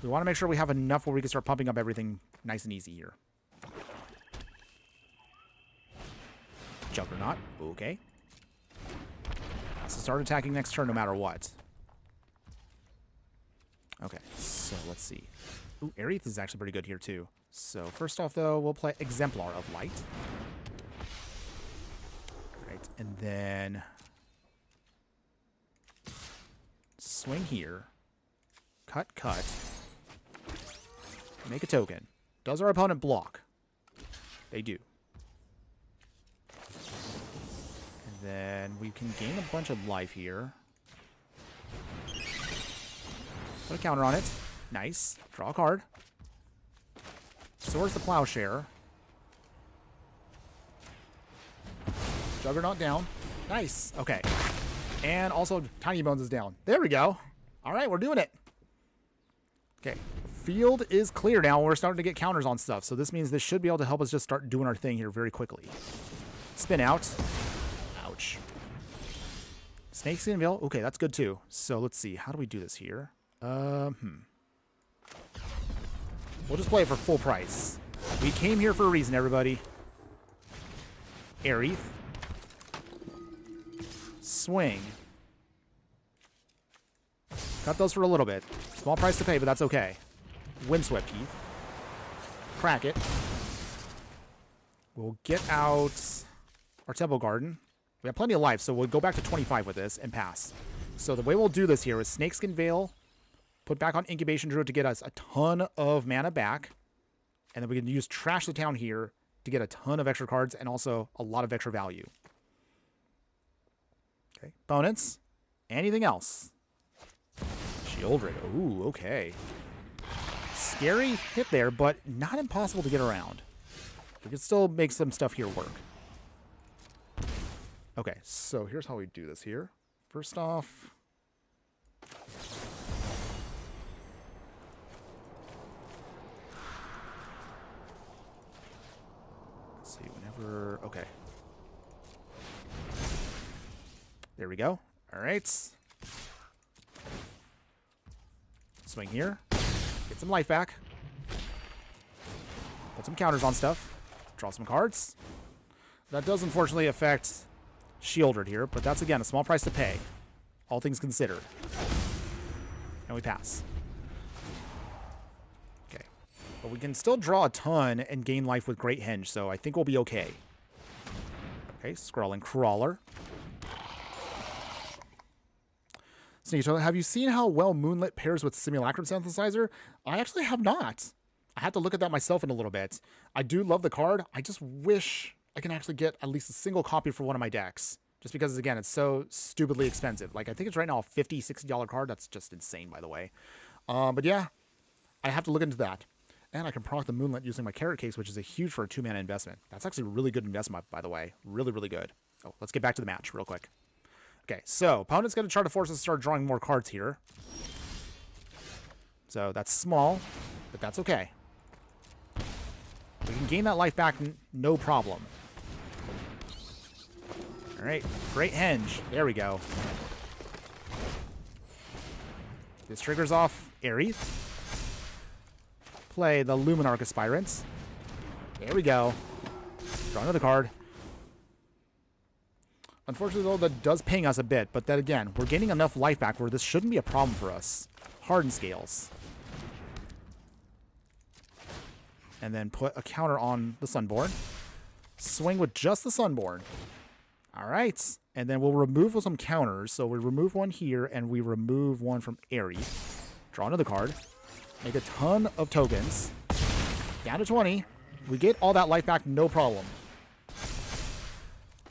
We want to make sure we have enough where we can start pumping up everything nice and easy here. Juggernaut. Okay. So start attacking next turn no matter what. Okay, so let's see. Ooh, Aerith is actually pretty good here too. So first off though, we'll play Exemplar of Light. Right, and then swing here. Cut, cut. Make a token. Does our opponent block? They do. And then we can gain a bunch of life here. Put a counter on it. Nice. Draw a card. Soars the Plowshare. Juggernaut down. Nice. Okay. And also Tiny Bones is down. There we go. All right, we're doing it. Okay. Field is clear now. We're starting to get counters on stuff. So this means this should be able to help us just start doing our thing here very quickly. Spin out. Ouch. Snakeskin Veil. Okay, that's good too. So let's see. How do we do this here? We'll just play it for full price. We came here for a reason, everybody. Aerith. Swing. Cut those for a little bit. Small price to pay, but that's okay. Windswept Heath. Crack it. We'll get out our Temple Garden. We have plenty of life, so we'll go back to 25 with this and pass. So the way we'll do this here is Snakeskin Veil, put back on Incubation Druid to get us a ton of mana back, and then we can use Trash the Town here to get a ton of extra cards and also a lot of extra value. Okay, opponents. Anything else? Shieldred. Ooh, okay. Scary hit there, but not impossible to get around. We can still make some stuff here work. Okay, so here's how we do this here. First off... let's see, whenever... okay. There we go. All right. Swing here. Get some life back. Put some counters on stuff. Draw some cards. That does unfortunately affect Shieldred here, but that's again a small price to pay. All things considered. And we pass. Okay. But we can still draw a ton and gain life with Great Henge, so I think we'll be okay. Okay, Scrawling Crawler. So have you seen how well Moonlit pairs with Simulacrum Synthesizer? I actually have not. I had to look at that myself in a little bit. I do love the card. I just wish I can actually get at least a single copy for one of my decks. Just because, again, it's so stupidly expensive. Like, I think it's right now a $50, $60 card. That's just insane, by the way. But yeah, I have to look into that. And I can proc the Moonlit using my Carrot Case, which is a huge for a 2-mana investment. That's actually a really good investment, by the way. Really, really good. Oh, let's get back to the match real quick. Okay, so opponent's going to try to force us to start drawing more cards here. So that's small, but that's okay. We can gain that life back no problem. All right, Great Henge. There we go. This triggers off Aerith. Play the Luminarch Aspirants. There we go. Draw another card. Unfortunately, though, that does ping us a bit, but then again, we're gaining enough life back where this shouldn't be a problem for us. Harden Scales. And then put a counter on the Sunborn. Swing with just the Sunborn. All right. And then we'll remove some counters. So we remove one here, and we remove one from Aerith. Draw another card. Make a ton of tokens. Down to 20. We get all that life back, no problem.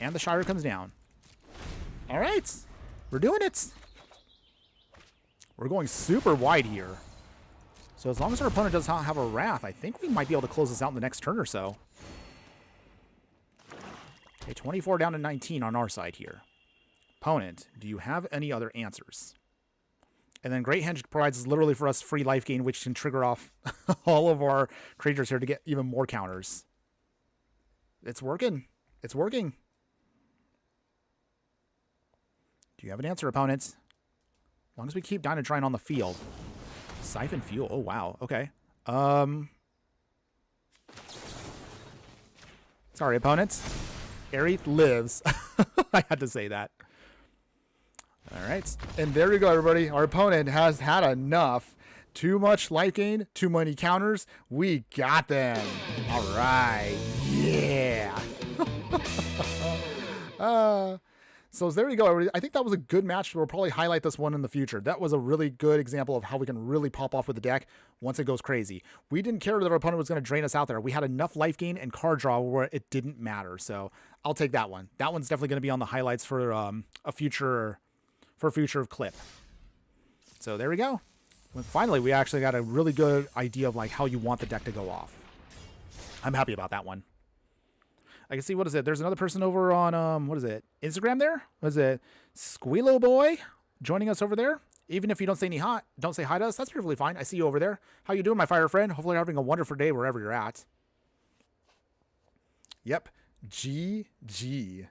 And the Shire comes down. All right. We're doing it. We're going super wide here. So as long as our opponent does not have a Wrath, I think we might be able to close this out in the next turn or so. Okay, 24 down to 19 on our side here. Opponent, do you have any other answers? And then Great Henge provides literally for us free life gain, which can trigger off all of our creatures here to get even more counters. It's working. It's working. Do you have an answer, opponents? As long as we keep Dyadrine on the field. Siphon Fuel. Oh, wow. Okay. Sorry, opponents. Aerith lives. I had to say that. All right. And there we go, everybody. Our opponent has had enough. Too much life gain, too many counters. We got them. All right. Yeah. So there you go, everybody. I think that was a good match. We'll probably highlight this one in the future. That was a really good example of how we can really pop off with the deck once it goes crazy. We didn't care that our opponent was going to drain us out there. We had enough life gain and card draw where it didn't matter. So I'll take that one. That one's definitely going to be on the highlights for a future clip. So there we go. When finally, we actually got a really good idea of like how you want the deck to go off. I'm happy about that one. I can see, what is it? There's another person over on, what is it? Instagram there? What is it? Squealo Boy joining us over there. Even if you don't say don't say hi to us, that's perfectly fine. I see you over there. How you doing, my fire friend? Hopefully you're having a wonderful day wherever you're at. Yep. GG.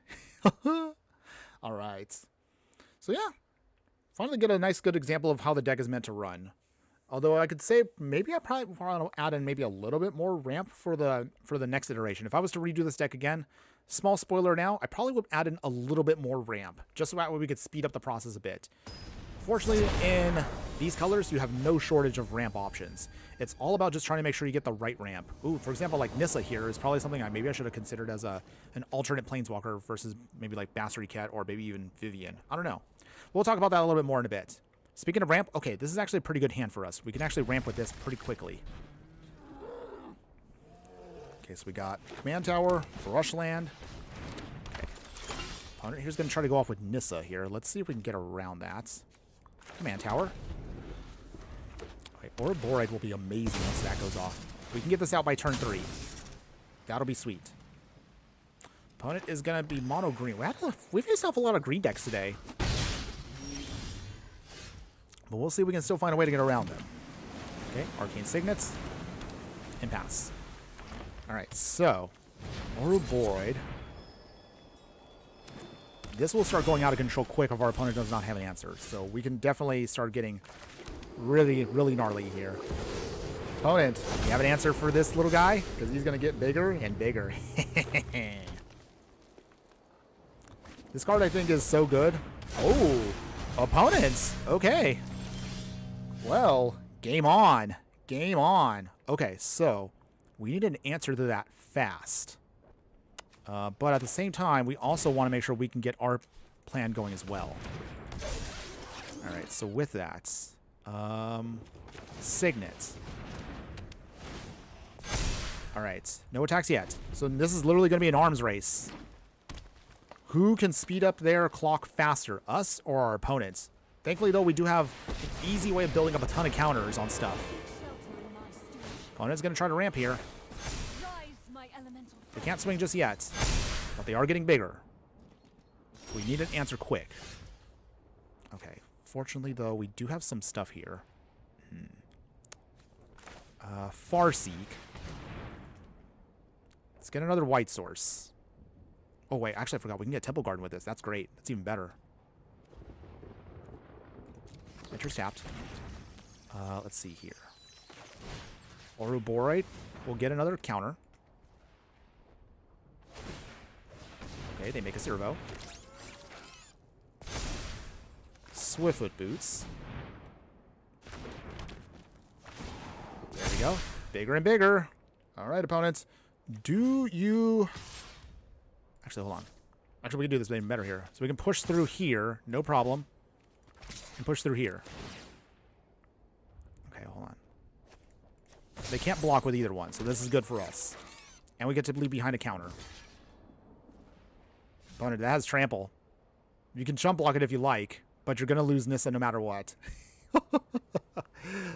All right. So yeah. Finally get a nice, good example of how the deck is meant to run. Although I could say maybe I probably want to add in maybe a little bit more ramp for the next iteration. If I was to redo this deck again, small spoiler now, I probably would add in a little bit more ramp, just so that way we could speed up the process a bit. Fortunately, in these colors, you have no shortage of ramp options. It's all about just trying to make sure you get the right ramp. Ooh, for example, like Nissa here is probably something maybe I should have considered as an alternate Planeswalker versus maybe like Basri Cat or maybe even Vivian. I don't know. We'll talk about that a little bit more in a bit. Speaking of ramp, okay, this is actually a pretty good hand for us. We can actually ramp with this pretty quickly. Okay, so we got Command Tower, Brushland. Okay. Opponent here's going to try to go off with Nissa here. Let's see if we can get around that. Command Tower. Okay, Ouroboros will be amazing once that goes off. We can get this out by turn 3. That'll be sweet. Opponent is going to be mono green. We faced off a lot of green decks today. But we'll see if we can still find a way to get around them. Okay, Arcane Signets. And pass. Alright, so Ouroboros. This will start going out of control quick if our opponent does not have an answer. So we can definitely start getting really, really gnarly here. Opponent, you have an answer for this little guy? Because he's going to get bigger and bigger. This card, I think, is so good. Oh, opponents. Okay. Well, game on. Game on. Okay, so we need an answer to that fast. But at the same time, we also want to make sure we can get our plan going as well. All right, so with that, Signet. All right, no attacks yet. So this is literally going to be an arms race. Who can speed up their clock faster, us or our opponents? Thankfully, though, we do have an easy way of building up a ton of counters on stuff. Opponent's going to try to ramp here. They can't swing just yet, but they are getting bigger. We need an answer quick. Okay. Fortunately, though, we do have some stuff here. Farseek. Let's get another white source. Oh, wait. Actually, I forgot. We can get Temple Garden with this. That's great. That's even better. Enters tapped. Let's see here. Ouroboros will get another counter. Okay, they make a servo. Swiftfoot Boots. There we go. Bigger and bigger. All right, opponents. Do you... Actually, hold on. Actually, we can do this even better here. So we can push through here. No problem. And push through here. Okay, hold on. They can't block with either one, so this is good for us. And we get to leave behind a counter. Opponent, that has trample. You can chump block it if you like, but you're going to lose Nissa no matter what.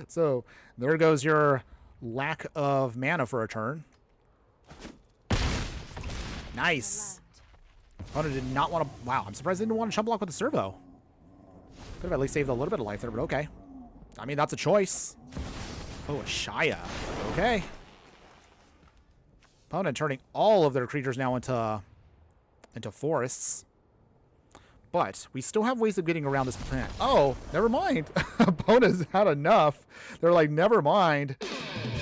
So there goes your lack of mana for a turn. Nice. Opponent did not want to... Wow, I'm surprised they didn't want to chump block with the servo. Could have at least saved a little bit of life there, but okay. I mean, that's a choice. Oh, a Shia. Okay. Opponent turning all of their creatures now into forests. But we still have ways of getting around this plan. Oh, never mind. Opponent's had enough. They're like, never mind.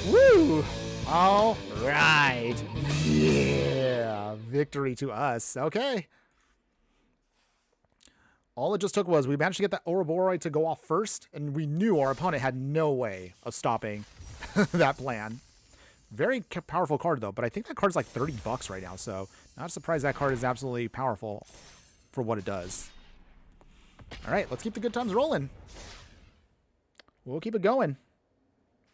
Woo! All right. Yeah. Victory to us. Okay. All it just took was we managed to get that Ouroboros to go off first, and we knew our opponent had no way of stopping that plan. Very powerful card, though, but I think that card's like $30 right now, so not surprised that card is absolutely powerful for what it does. All right, let's keep the good times rolling. We'll keep it going.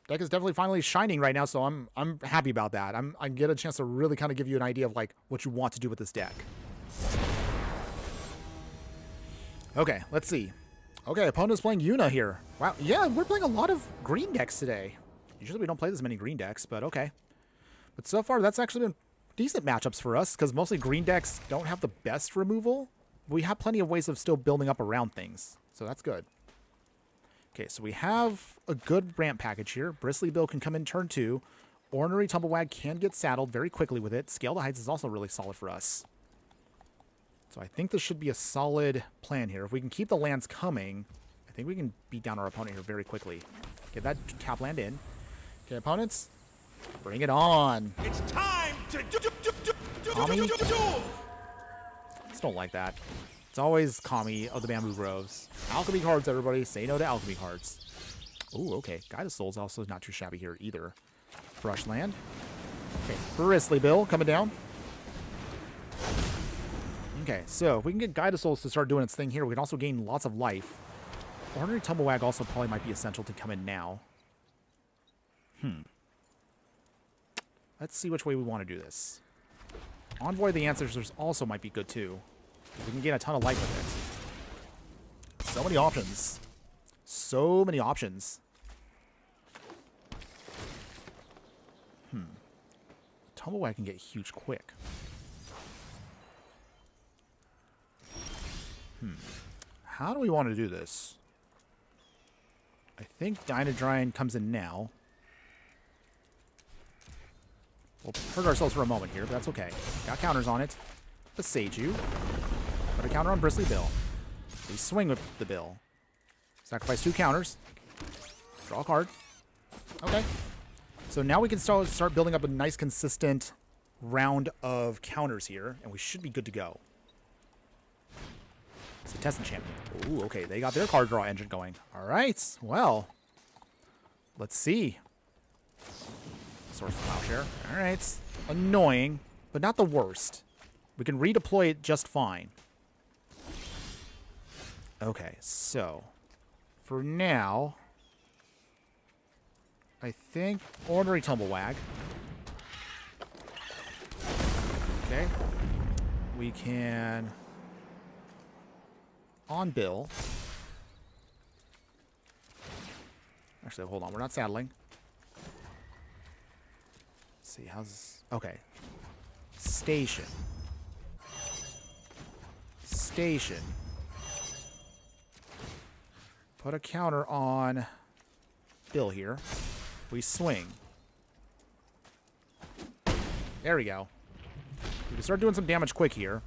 Deck is definitely finally shining right now, so I'm happy about that. I get a chance to really kind of give you an idea of like what you want to do with this deck. Okay, let's see. Okay, opponent's playing Yuna here. Wow, yeah, we're playing a lot of green decks today. Usually we don't play this many green decks, but okay. But so far, that's actually been decent matchups for us, because mostly green decks don't have the best removal. We have plenty of ways of still building up around things, so that's good. Okay, so we have a good ramp package here. Bristly Bill can come in turn 2. Ornery Tumblewag can get saddled very quickly with it. Scale the Heights is also really solid for us. So I think this should be a solid plan here. If we can keep the lands coming, I think we can beat down our opponent here very quickly. Get that tap land in. Okay, opponents, bring it on. It's time to Kami? Just don't like that. It's always Kami of the Bamboo Groves. Alchemy cards, everybody. Say no to alchemy cards. Ooh, okay. Guide of Souls also is not too shabby here either. Brush land. Okay, Bristly Bill coming down. Okay, so if we can get Guide of Souls to start doing its thing here, we can also gain lots of life. Ordinary Tumblewag also probably might be essential to come in now. Let's see which way we want to do this. Envoy the Ancestors also might be good too. We can gain a ton of life with it. So many options. So many options. Tumblewag can get huge quick. How do we want to do this? I think Dyadrine comes in now. We'll hurt ourselves for a moment here, but that's okay. Got counters on it. The Seiju. Put a counter on Bristly Bill. We swing with the Bill. Sacrifice 2 counters. Draw a card. Okay. So now we can start building up a nice consistent round of counters here, and we should be good to go. It's a test enchantment. Ooh, okay. They got their card draw engine going. All right. Well, let's see. Source of Plowshare. All right. Annoying, but not the worst. We can redeploy it just fine. Okay, so for now, I think Ordinary Tumblewag. Okay. We can on Bill. Actually, hold on. We're not saddling. Let's see. How's... Okay. Station. Station. Put a counter on Bill here. We swing. There we go. We can start doing some damage quick here.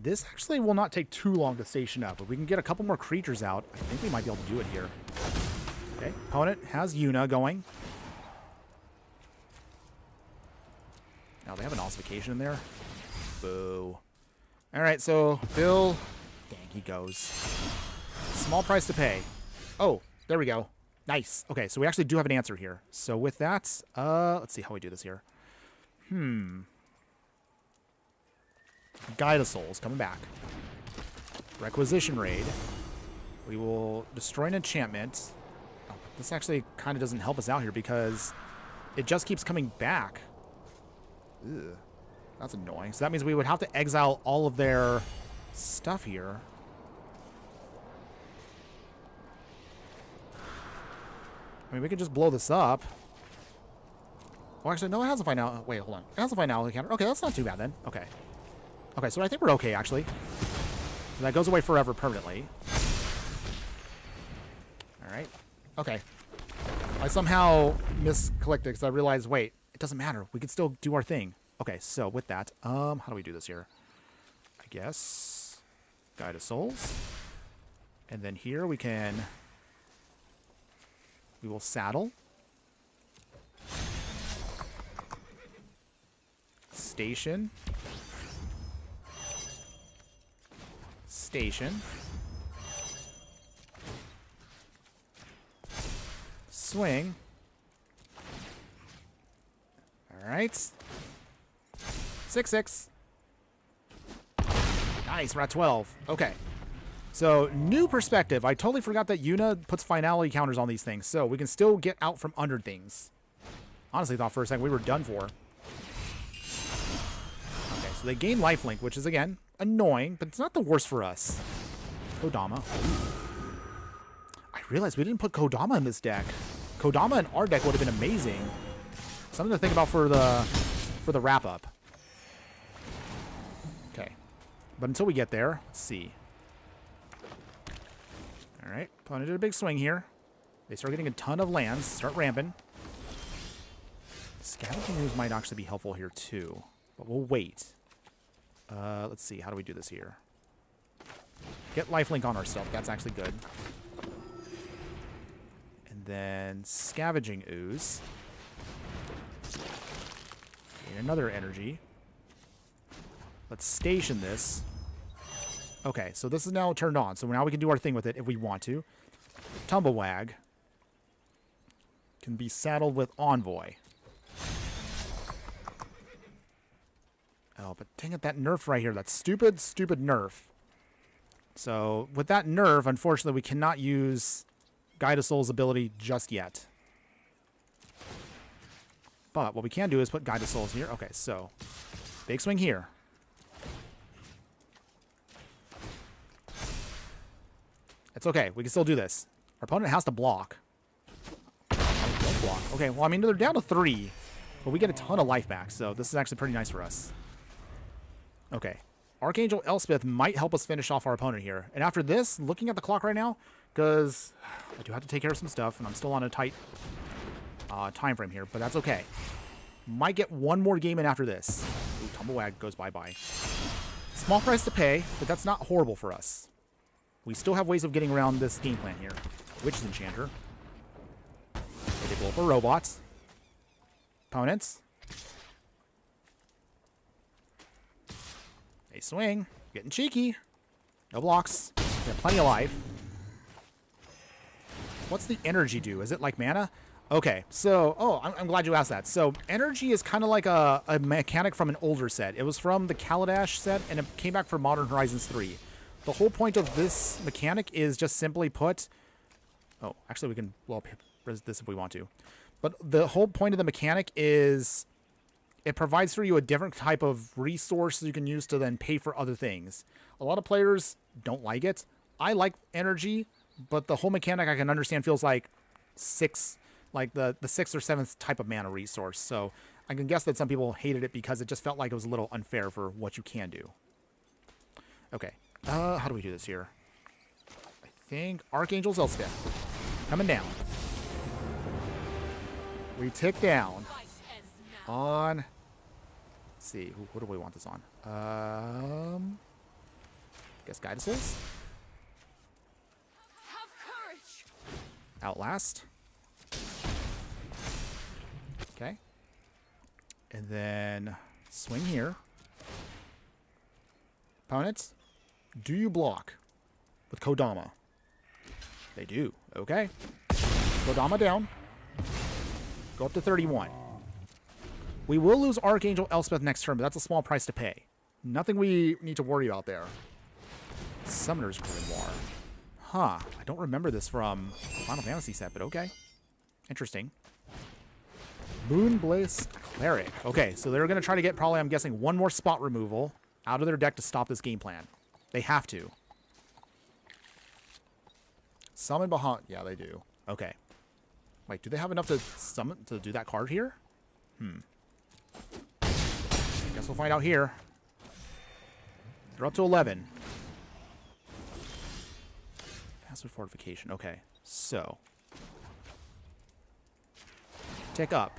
This actually will not take too long to station up. If we can get a couple more creatures out, I think we might be able to do it here. Okay, opponent has Yuna going. Now they have an ossification in there. Boo. Alright, so Bill... Dang, he goes. Small price to pay. Oh, there we go. Nice. Okay, so we actually do have an answer here. So with that, let's see how we do this here. Guide of Souls coming back. Requisition Raid. We will destroy an enchantment. Oh, this actually kind of doesn't help us out here because it just keeps coming back. Ugh, that's annoying. So that means we would have to exile all of their stuff here. I mean, we can just blow this up. Well, actually, no, it has a finality. Wait, hold on. It has a finality counter. Okay, that's not too bad then. Okay. Okay, so I think we're okay, actually. So that goes away forever permanently. All right. Okay. I somehow misclicked it because I realized, wait, it doesn't matter. We can still do our thing. Okay, so with that, how do we do this here? I guess Guide of Souls. And then here we will saddle. Station. Station. Swing. All right. 6-6. Nice, we're at 12. Okay. So, new perspective. I totally forgot that Yuna puts finality counters on these things, so we can still get out from under things. Honestly, thought for a second we were done for. Okay, so they gain lifelink, which is, again, annoying, but it's not the worst for us. Kodama. I realized we didn't put Kodama in this deck. Kodama in our deck would have been amazing. Something to think about for the wrap-up. Okay. But until we get there, let's see. Alright, opponent did a big swing here. They start getting a ton of lands, start ramping. Scavenging Ooze might actually be helpful here too, but we'll wait. Let's see, how do we do this here? Get lifelink on ourselves, that's actually good. And then Scavenging Ooze. Gain another energy. Let's station this. Okay, so this is now turned on, so now we can do our thing with it if we want to. Tumblewag can be saddled with Envoy. Oh, but dang it, that nerf right here. That stupid, stupid nerf. So, with that nerf, unfortunately, we cannot use Guide of Souls ability just yet. But what we can do is put Guide of Souls here. Okay, so, big swing here. It's okay. We can still do this. Our opponent has to block. Don't block. Okay, well, I mean, they're down to 3. But we get a ton of life back, so this is actually pretty nice for us. Okay. Archangel Elspeth might help us finish off our opponent here. And after this, looking at the clock right now, because I do have to take care of some stuff, and I'm still on a tight time frame here, but that's okay. Might get one more game in after this. Ooh, Tumblewag goes bye-bye. Small price to pay, but that's not horrible for us. We still have ways of getting around this game plan here. Witch's Enchanter. They blow up our robots. Opponents. They swing. Getting cheeky. No blocks. We have plenty of life. What's the energy do? Is it like mana? Okay, so... Oh, I'm glad you asked that. So, energy is kind of like a mechanic from an older set. It was from the Kaladesh set, and it came back for Modern Horizons 3. The whole point of this mechanic is just simply put... Oh, actually we can blow up this if we want to. But the whole point of the mechanic is it provides for you a different type of resource you can use to then pay for other things. A lot of players don't like it. I like energy, but the whole mechanic I can understand feels like the 6th or 7th type of mana resource. So I can guess that some people hated it because it just felt like it was a little unfair for what you can do. Okay. How do we do this here? I think Archangel's Elspeth. Coming down. We tick down on... Let's see. What do we want this on? Guess Guide of Souls? Outlast. Okay. And then swing here. Opponents. Do you block with Kodama? They do. Okay. Kodama down. Go up to 31. We will lose Archangel Elspeth next turn, but that's a small price to pay. Nothing we need to worry about there. Summoner's Grimoire. Huh. I don't remember this from Final Fantasy set, but okay. Interesting. Moonblaze Cleric. Okay, so they're going to try to get probably, I'm guessing, one more spot removal out of their deck to stop this game plan. They have to. Summon Bahamut. Yeah, they do. Okay. Wait, do they have enough to summon to do that card here? Guess we'll find out here. They're up to 11. Passive fortification. Okay, so tick up.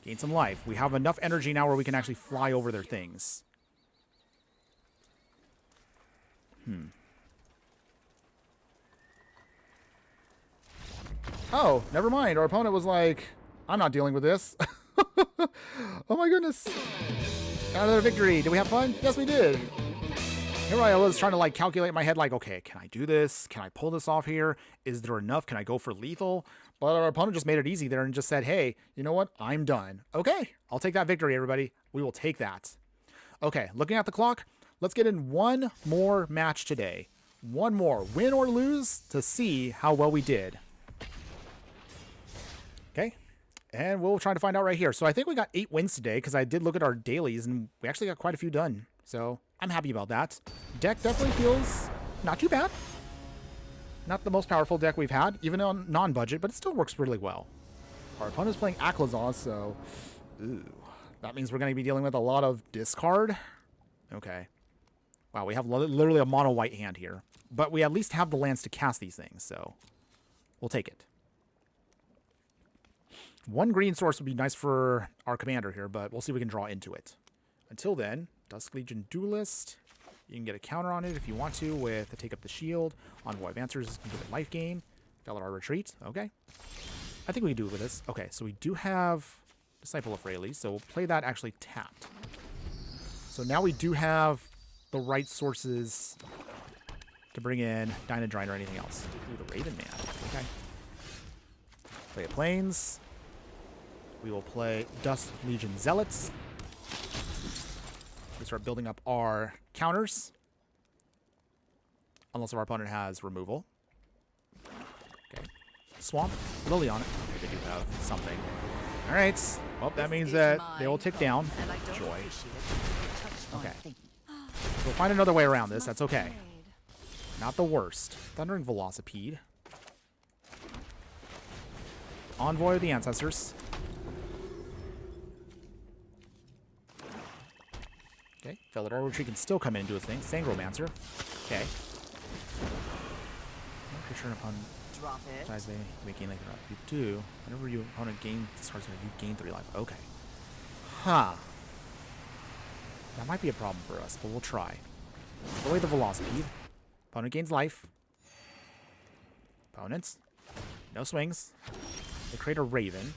Gain some life. We have enough energy now where we can actually fly over their things. Oh, never mind. Our opponent was like, I'm not dealing with this. Oh my goodness. Another victory. Did we have fun? Yes, we did. Here I was trying to like calculate in my head, like, okay, can I do this? Can I pull this off here? Is there enough? Can I go for lethal? But our opponent just made it easy there and just said, hey, you know what? I'm done. Okay, I'll take that victory, everybody. We will take that. Okay, looking at the clock, let's get in one more match today. One more, win or lose, to see how well we did. Okay, and we'll try to find out right here. So I think we got 8 wins today because I did look at our dailies and we actually got quite a few done. So I'm happy about that. Deck definitely feels not too bad. Not the most powerful deck we've had, even on non-budget, but it still works really well. Our opponent's playing Aklazaz, so ooh, that means we're going to be dealing with a lot of discard. Okay. Wow, we have literally a mono white hand here, but we at least have the lands to cast these things, so we'll take it. One green source would be nice for our commander here, but we'll see if we can draw into it. Until then, Dusk Legion Duelist. You can get a counter on it if you want to with the Take Up the Shield. Envoy of Answers can give it life gain. Felidar Retreat. Okay. I think we can do it with this. Okay, so we do have Disciple of Rayleigh, so we'll play that actually tapped. So now we do have the right sources to bring in Dyadrine or anything else. Ooh, the Raven Man. Okay. Play a Plains. We will play Dusk Legion Zealots. We start building up our counters. Unless our opponent has removal. Okay. Swamp. Lily on it. Okay, they do have something. Alright. Well, that means that they will tick down. Joy. Okay. We'll find another way around this. That's okay. Not the worst. Thundering Velocipede. Envoy of the Ancestors. Okay, Felidar Retreat can still come in and do a thing. Sangromancer. Okay. Creature upon drop it. size may gain life. You do. Whenever your opponent gains discards, you gain 3 life. Okay. Huh. That might be a problem for us, but we'll try. Throw away the Velocipede. Opponent gains life. Opponents. No swings. They create a Raven.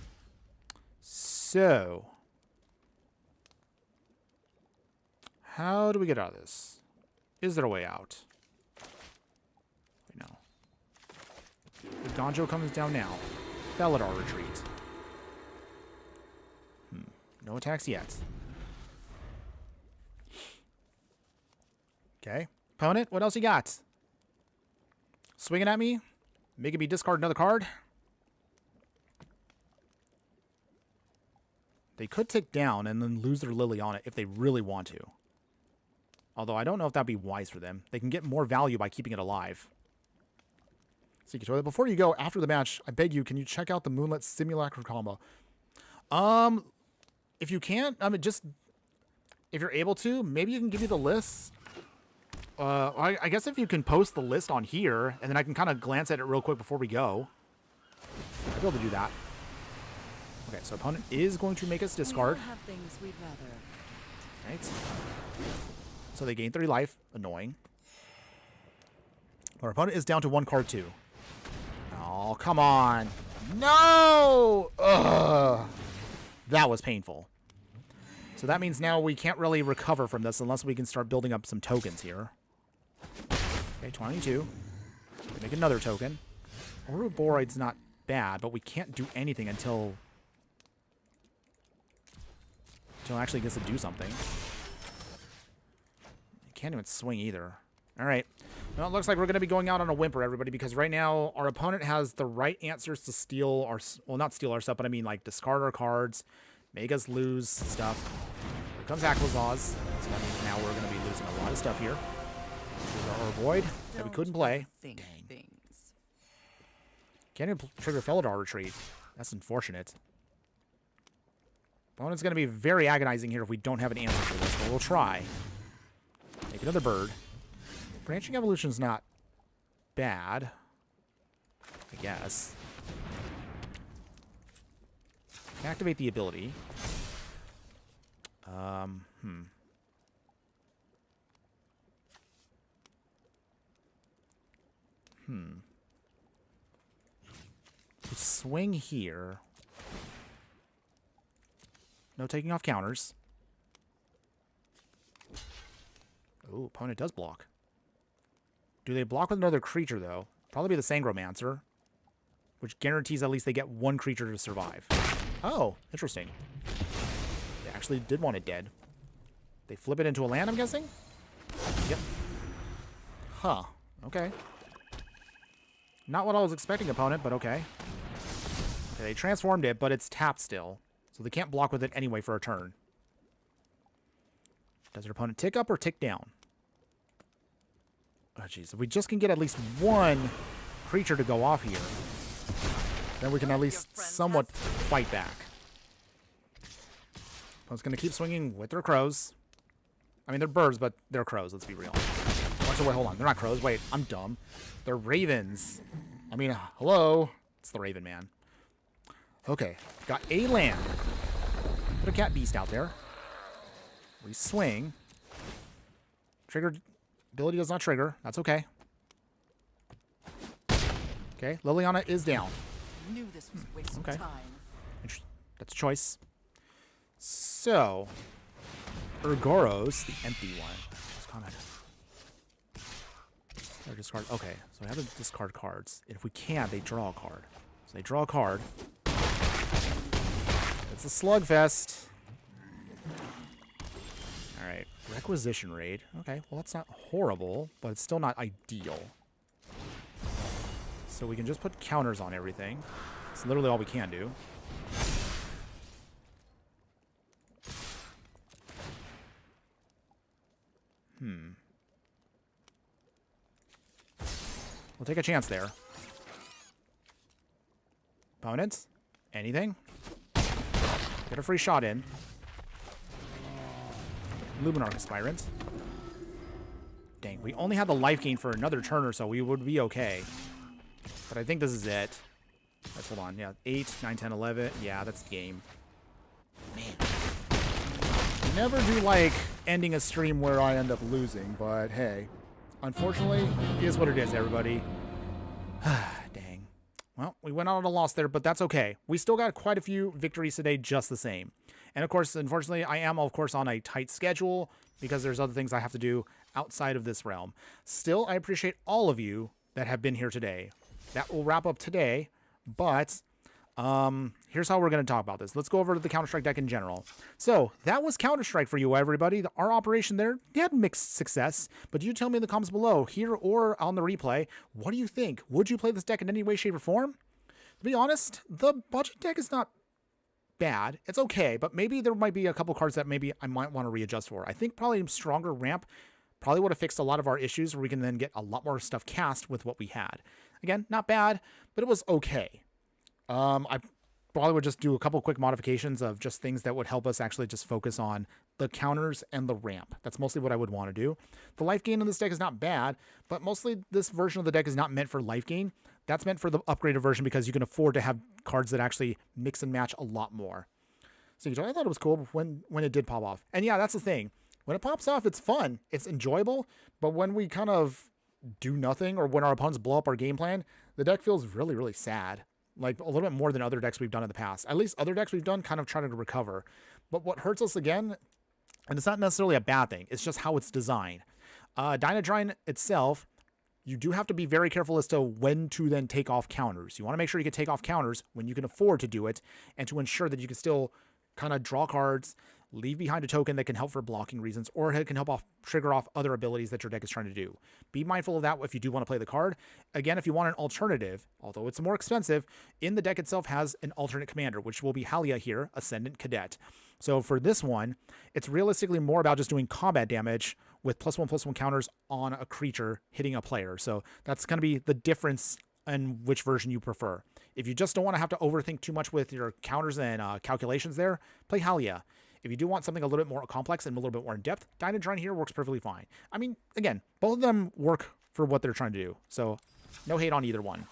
So how do we get out of this? Is there a way out? Wait, no. The Gonjo comes down now. Felidar Retreat. No attacks yet. Okay. Opponent, what else you got? Swinging at me? Making me discard another card? They could tick down and then lose their Lily on it if they really want to. Although I don't know if that'd be wise for them. They can get more value by keeping it alive. Seeker Toilet, before you go, after the match, I beg you, can you check out the Moonlit Simulacra combo? If you can't, I mean, just, if you're able to, maybe you can give me the list. I guess if you can post the list on here, and then I can kind of glance at it real quick before we go. I'll be able to do that. Okay, so opponent is going to make us discard. Have things we'd rather. Right. So they gain 3 life. Annoying. Our opponent is down to 1 card too. Oh, come on. No! Ugh. That was painful. So that means now we can't really recover from this unless we can start building up some tokens here. Okay, 22. They make another token. Ouroboros not bad, but we can't do anything until it actually gets to do something. You can't even swing either. All right. Well, it looks like we're going to be going out on a whimper, everybody, because right now our opponent has the right answers to steal our, well, not steal our stuff, but I mean like discard our cards, make us lose stuff. Here comes Aklazaz. So that means now we're going to be losing a lot of stuff here. This is our Void that we couldn't play. Dang. Can't even trigger Felidar Retreat. That's unfortunate. Opponent's going to be very agonizing here if we don't have an answer for this, but we'll try. Make another bird. Branching Evolution's not bad, I guess. Activate the ability. Swing here. No taking off counters. Ooh, opponent does block. Do they block with another creature, though? Probably be the Sangromancer, which guarantees at least they get one creature to survive. Oh, interesting. They actually did want it dead. They flip it into a land, I'm guessing? Yep. Huh. Okay. Not what I was expecting, opponent, but okay. Okay, they transformed it, but it's tapped still. So they can't block with it anyway for a turn. Does their opponent tick up or tick down? Oh, jeez. If we just can get at least one creature to go off here, then we can at least somewhat fight back. Opponent's going to keep swinging with their crows. I mean, they're birds, but they're crows. Let's be real. So wait, hold on. They're not crows. Wait, I'm dumb. They're ravens. I mean, hello. It's the Raven Man. Okay, got a land. Put a cat beast out there. We swing. Trigger ability does not trigger. That's okay. Okay, Liliana is down. Knew this was wasting Okay. time. That's a choice. So, Urgoros, the empty one. Just kind of. Or discard. Okay, so we have to discard cards. And if we can, they draw a card. So they draw a card. It's a slugfest. Alright, requisition raid. Okay, well that's not horrible, but it's still not ideal. So we can just put counters on everything. It's literally all we can do. We'll take a chance there. Opponents? Anything? Get a free shot in. Luminarch Aspirant. Dang, we only had the life gain for another turn or so. We would be okay. But I think this is it. Let's hold on. Yeah, 8, 9, 10, 11. Yeah, that's the game. Man. Never do like ending a stream where I end up losing, but hey. Unfortunately, it is what it is, everybody. Dang. Well, we went out on a loss there, but that's okay. We still got quite a few victories today just the same. And of course, unfortunately, I am, of course, on a tight schedule because there's other things I have to do outside of this realm. Still, I appreciate all of you that have been here today. That will wrap up today, but here's how we're going to talk about this. Let's go over to the Counter-Strike deck in general. So that was Counter-Strike for you, everybody. Our operation there, they had mixed success, but you tell me in the comments below, here or on the replay, what do you think? Would you play this deck in any way, shape, or form? To be honest, the budget deck is not bad. It's okay, but maybe there might be a couple cards that maybe I might want to readjust for. I think probably stronger ramp probably would have fixed a lot of our issues where we can then get a lot more stuff cast with what we had. Again, not bad, but it was okay. I probably would just do a couple quick modifications of just things that would help us actually just focus on the counters and the ramp. That's mostly what I would want to do. The life gain in this deck is not bad, but mostly this version of the deck is not meant for life gain. That's meant for the upgraded version because you can afford to have cards that actually mix and match a lot more. So I thought it was cool when it did pop off. And yeah, that's the thing. When it pops off, it's fun. It's enjoyable. But when we kind of do nothing or when our opponents blow up our game plan, the deck feels really, really sad. Like a little bit more than other decks we've done in the past. At least other decks we've done kind of trying to recover. But what hurts us again, and it's not necessarily a bad thing, it's just how it's designed. Dyadrine itself, you do have to be very careful as to when to then take off counters. You want to make sure you can take off counters when you can afford to do it, and to ensure that you can still kind of draw cards, leave behind a token that can help for blocking reasons, or it can help trigger off other abilities that your deck is trying to do. Be mindful of that if you do want to play the card. Again, if you want an alternative, although it's more expensive, in the deck itself has an alternate commander, which will be Halia here, Ascendant Cadet. So for this one, it's realistically more about just doing combat damage with +1/+1 counters on a creature hitting a player. So that's going to be the difference and which version you prefer. If you just don't want to have to overthink too much with your counters and calculations there, play Halia. If you do want something a little bit more complex and a little bit more in depth, Dyadrine here works perfectly fine. I mean, again, both of them work for what they're trying to do, so no hate on either one.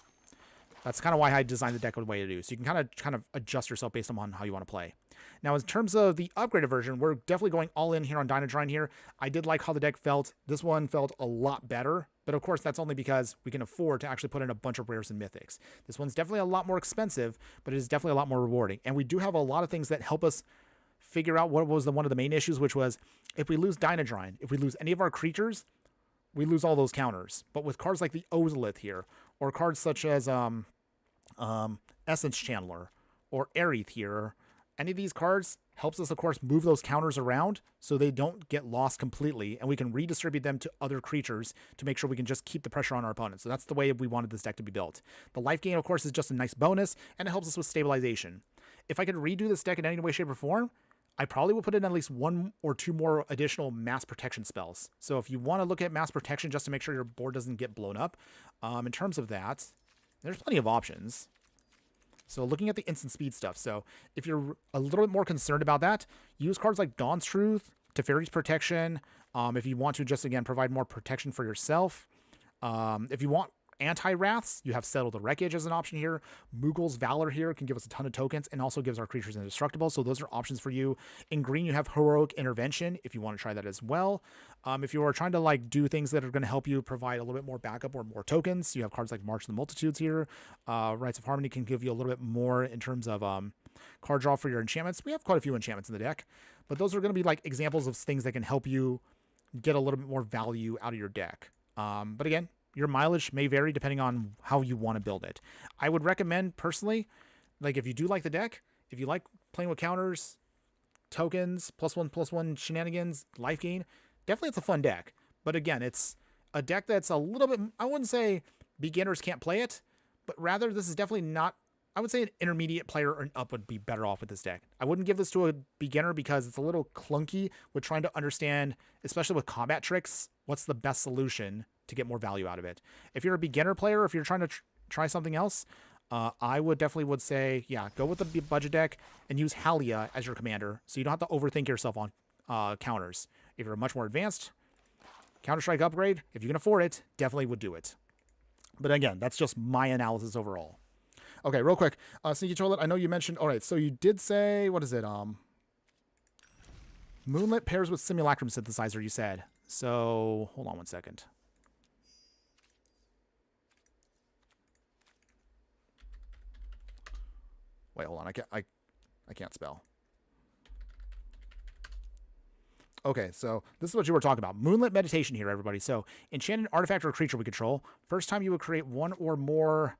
That's kind of why I designed the deck the way to do, so you can kind of adjust yourself based on how you want to play. Now, in terms of the upgraded version, we're definitely going all in here on Dyadrine here. I did like how the deck felt. This one felt a lot better, but of course, that's only because we can afford to actually put in a bunch of rares and mythics. This one's definitely a lot more expensive, but it is definitely a lot more rewarding. And we do have a lot of things that help us figure out what was one of the main issues, which was if we lose Dyadrine, if we lose any of our creatures, we lose all those counters. But with cards like the Ozolith here, or cards such as Essence Channeler or Aerith here, any of these cards helps us, of course, move those counters around so they don't get lost completely, and we can redistribute them to other creatures to make sure we can just keep the pressure on our opponents. So that's the way we wanted this deck to be built. The life gain, of course, is just a nice bonus, and it helps us with stabilization. If I could redo this deck in any way, shape, or form, I probably would put in at least 1 or 2 more additional mass protection spells. So if you want to look at mass protection just to make sure your board doesn't get blown up, in terms of that, there's plenty of options. So looking at the instant speed stuff. So if you're a little bit more concerned about that, use cards like Dawn's Truth, Teferi's Protection. If you want to just, again, provide more protection for yourself. If you want anti-wraths, you have Settle the Wreckage as an option here. Moogle's Valor here can give us a ton of tokens and also gives our creatures indestructible. So those are options for you. In green, you have Heroic Intervention if you want to try that as well. If you are trying to do things that are going to help you provide a little bit more backup or more tokens, you have cards like March of the Multitudes here. Rites of Harmony can give you a little bit more in terms of card draw for your enchantments. We have quite a few enchantments in the deck, but those are going to be examples of things that can help you get a little bit more value out of your deck. But again, your mileage may vary depending on how you want to build it. I would recommend, personally, if you do like the deck, if you like playing with counters, tokens, +1/+1 shenanigans, life gain, definitely it's a fun deck. But again, it's a deck that's a little bit, I wouldn't say beginners can't play it, but rather this is definitely not, I would say an intermediate player or up would be better off with this deck. I wouldn't give this to a beginner because it's a little clunky with trying to understand, especially with combat tricks, what's the best solution to get more value out of it. If you're a beginner player, if you're trying to try something else, I would definitely say, yeah, go with the budget deck and use Halia as your commander so you don't have to overthink yourself on counters. If you're much more advanced, Counter-Strike upgrade, if you can afford it, definitely would do it. But again, that's just my analysis overall. Okay, real quick, Sneaky Toilet, I know you mentioned, all right, so you did say, what is it? Moonlit pairs with Simulacrum Synthesizer, you said. So, hold on one second. Wait, hold on. I can't spell. Okay, so this is what you were talking about. Moonlit Meditation here, everybody. So, enchanted artifact or creature we control. First time you would create one or more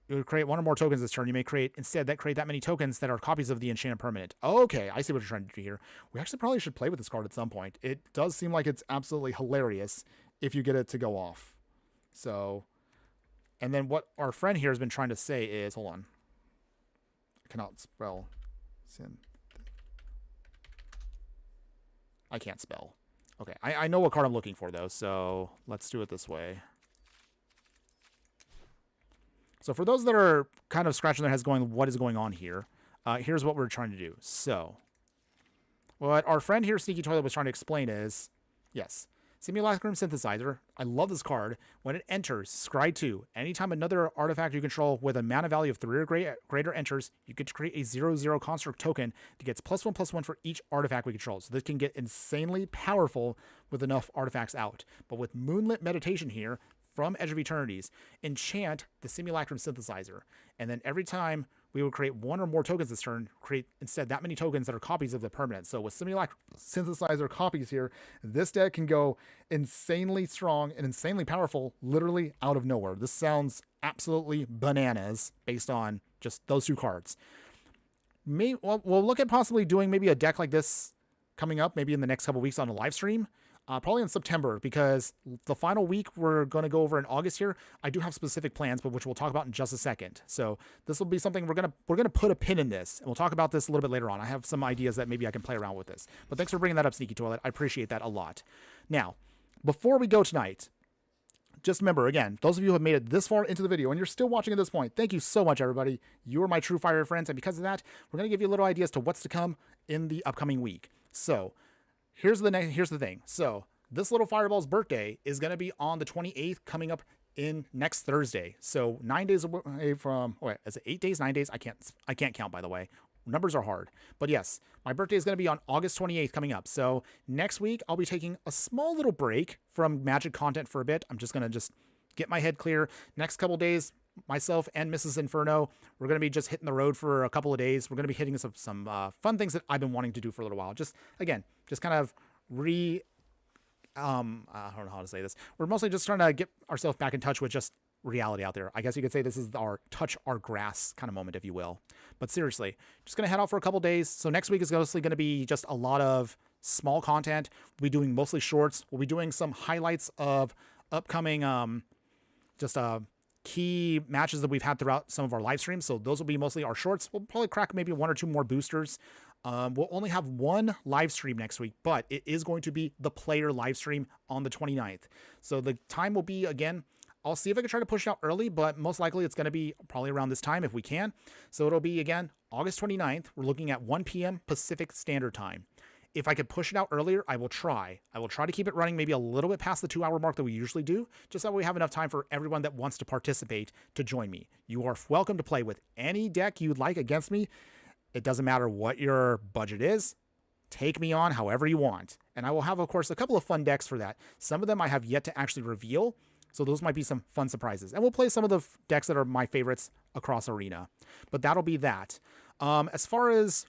tokens this turn. You may create that many tokens that are copies of the enchanted permanent. Okay, I see what you're trying to do here. We actually probably should play with this card at some point. It does seem like it's absolutely hilarious if you get it to go off. So, and then what our friend here has been trying to say is, hold on. I cannot spell sin. I can't spell. Okay, I know what card I'm looking for, though, so let's do it this way. So for those that are kind of scratching their heads going, what is going on here? Here's what we're trying to do. So what our friend here, Sneaky Toilet, was trying to explain is, yes, Simulacrum Synthesizer. I love this card. When it enters, scry 2. Anytime another artifact you control with a mana value of 3 or greater enters, you get to create a 0/0 construct token that gets +1/+1 for each artifact we control. So this can get insanely powerful with enough artifacts out. But with Moonlit Meditation here, from Edge of Eternities, enchant the Simulacrum Synthesizer. And then every time we would create 1 or more tokens this turn, create instead that many tokens that are copies of the permanent. So with Simulacrum Synthesizer copies here, this deck can go insanely strong and insanely powerful literally out of nowhere. This sounds absolutely bananas based on just those 2 cards. We'll look at possibly doing maybe a deck like this coming up, maybe in the next couple weeks on a live stream. Probably in September, because the final week we're going to go over in August here. I do have specific plans, but which we'll talk about in just a second. So this will be something we're gonna put a pin in this, and we'll talk about this a little bit later on. I have some ideas that maybe I can play around with this. But thanks for bringing that up, Sneaky Toilet. I appreciate that a lot. Now, before we go tonight, Just remember, again, those of you who have made it this far into the video and you're still watching at this point, thank you so much, everybody. You are my true fire friends, and because of that, we're going to give you a little idea as to what's to come in the upcoming week. So here's the thing. So this little fireball's birthday is going to be on the 28th, coming up in next Thursday. So 9 days away from, wait, is it 8 days, 9 days? I can't count, by the way. Numbers are hard. But yes, my birthday is going to be on August 28th coming up. So next week, I'll be taking a small little break from Magic content for a bit. I'm just going to get my head clear. Next couple days, myself and Mrs. Inferno, we're going to be just hitting the road for a couple of days. We're going to be hitting some fun things that I've been wanting to do for a little while. Just kind of I don't know how to say this. We're mostly just trying to get ourselves back in touch with just reality out there. I guess you could say this is our touch our grass kind of moment, if you will. But seriously, just going to head out for a couple days. So next week is mostly going to be just a lot of small content. We'll be doing mostly shorts. We'll be doing some highlights of upcoming key matches that we've had throughout some of our live streams. So those will be mostly our shorts. We'll probably crack maybe 1 or 2 more boosters. We'll only have 1 live stream next week, but it is going to be the player live stream on the 29th. So the time will be, again, I'll see if I can try to push it out early, but most likely it's going to be probably around this time if we can. So it'll be, again, August 29th. We're looking at 1 p.m. Pacific Standard Time. If I could push it out earlier, I will try. I will try to keep it running maybe a little bit past the 2-hour mark that we usually do, just so we have enough time for everyone that wants to participate to join me. You are welcome to play with any deck you'd like against me. It doesn't matter what your budget is. Take me on however you want. And I will have, of course, a couple of fun decks for that. Some of them I have yet to actually reveal, so those might be some fun surprises. And we'll play some of the decks that are my favorites across Arena. But that'll be that. As far as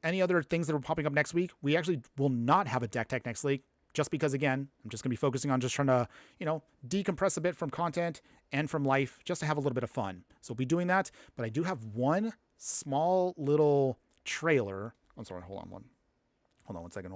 any other things that are popping up next week, we actually will not have a deck tech next week, just because, again, I'm just going to be focusing on just trying to, decompress a bit from content and from life, just to have a little bit of fun. So we'll be doing that. But I do have one small little trailer. I'm sorry, hold on one second.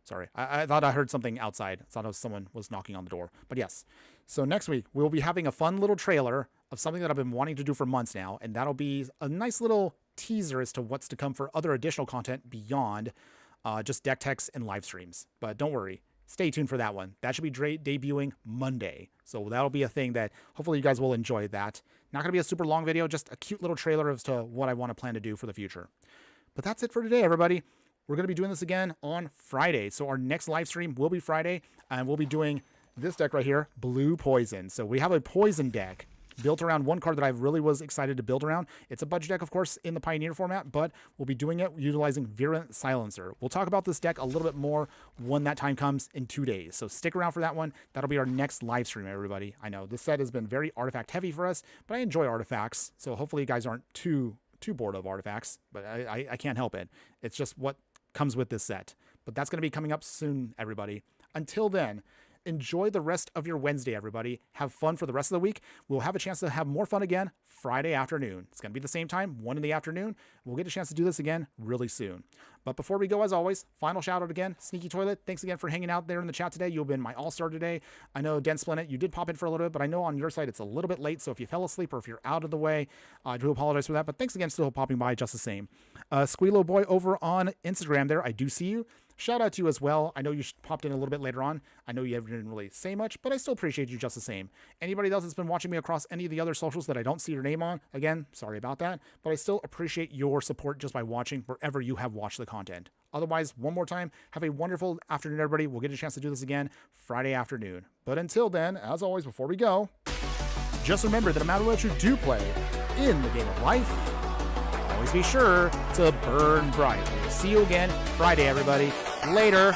Sorry, I thought I heard something outside. I thought someone was knocking on the door. But yes, so next week we'll be having a fun little trailer of something that I've been wanting to do for months now, and that'll be a nice little teaser as to what's to come for other additional content beyond just deck techs and live streams. But don't worry, stay tuned for that one. That should be debuting Monday, so that'll be a thing that hopefully you guys will enjoy. That not going to be a super long video, just a cute little trailer as to what I want to plan to do for the future. But that's it for today, everybody. We're going to be doing this again on Friday. So our next live stream will be Friday, and we'll be doing this deck right here, Blue Poison. So we have a Poison deck built around one card that I really was excited to build around. It's a budget deck, of course, in the Pioneer format, but we'll be doing it utilizing Virulent Silencer. We'll talk about this deck a little bit more when that time comes in 2 days. So stick around for that one. That'll be our next live stream, everybody. I know this set has been very artifact heavy for us, but I enjoy artifacts. So hopefully you guys aren't too bored of artifacts, but I can't help it. It's just what comes with this set. But that's going to be coming up soon, everybody. Until then, enjoy the rest of your Wednesday, everybody. Have fun for the rest of the week. We'll have a chance to have more fun again Friday afternoon. It's going to be the same time, 1 in the afternoon. We'll get a chance to do this again really soon. But before we go, as always, final shout out again, Sneaky Toilet. Thanks again for hanging out there in the chat today. You've been my all-star today. I know Dense Planet, you did pop in for a little bit, but I know on your side it's a little bit late. So if you fell asleep or if you're out of the way, I do apologize for that. But thanks again, still popping by just the same. Squealo Boy over on Instagram there, I do see you. Shout out to you as well. I know you popped in a little bit later on. I know you didn't really say much, but I still appreciate you just the same. Anybody else that's been watching me across any of the other socials that I don't see your name on, again, sorry about that, but I still appreciate your support just by watching wherever you have watched the content. Otherwise, one more time, have a wonderful afternoon, everybody. We'll get a chance to do this again Friday afternoon. But until then, as always, before we go, just remember that no matter what you do play in the game of life, always be sure to burn bright. We'll see you again Friday, everybody. Later.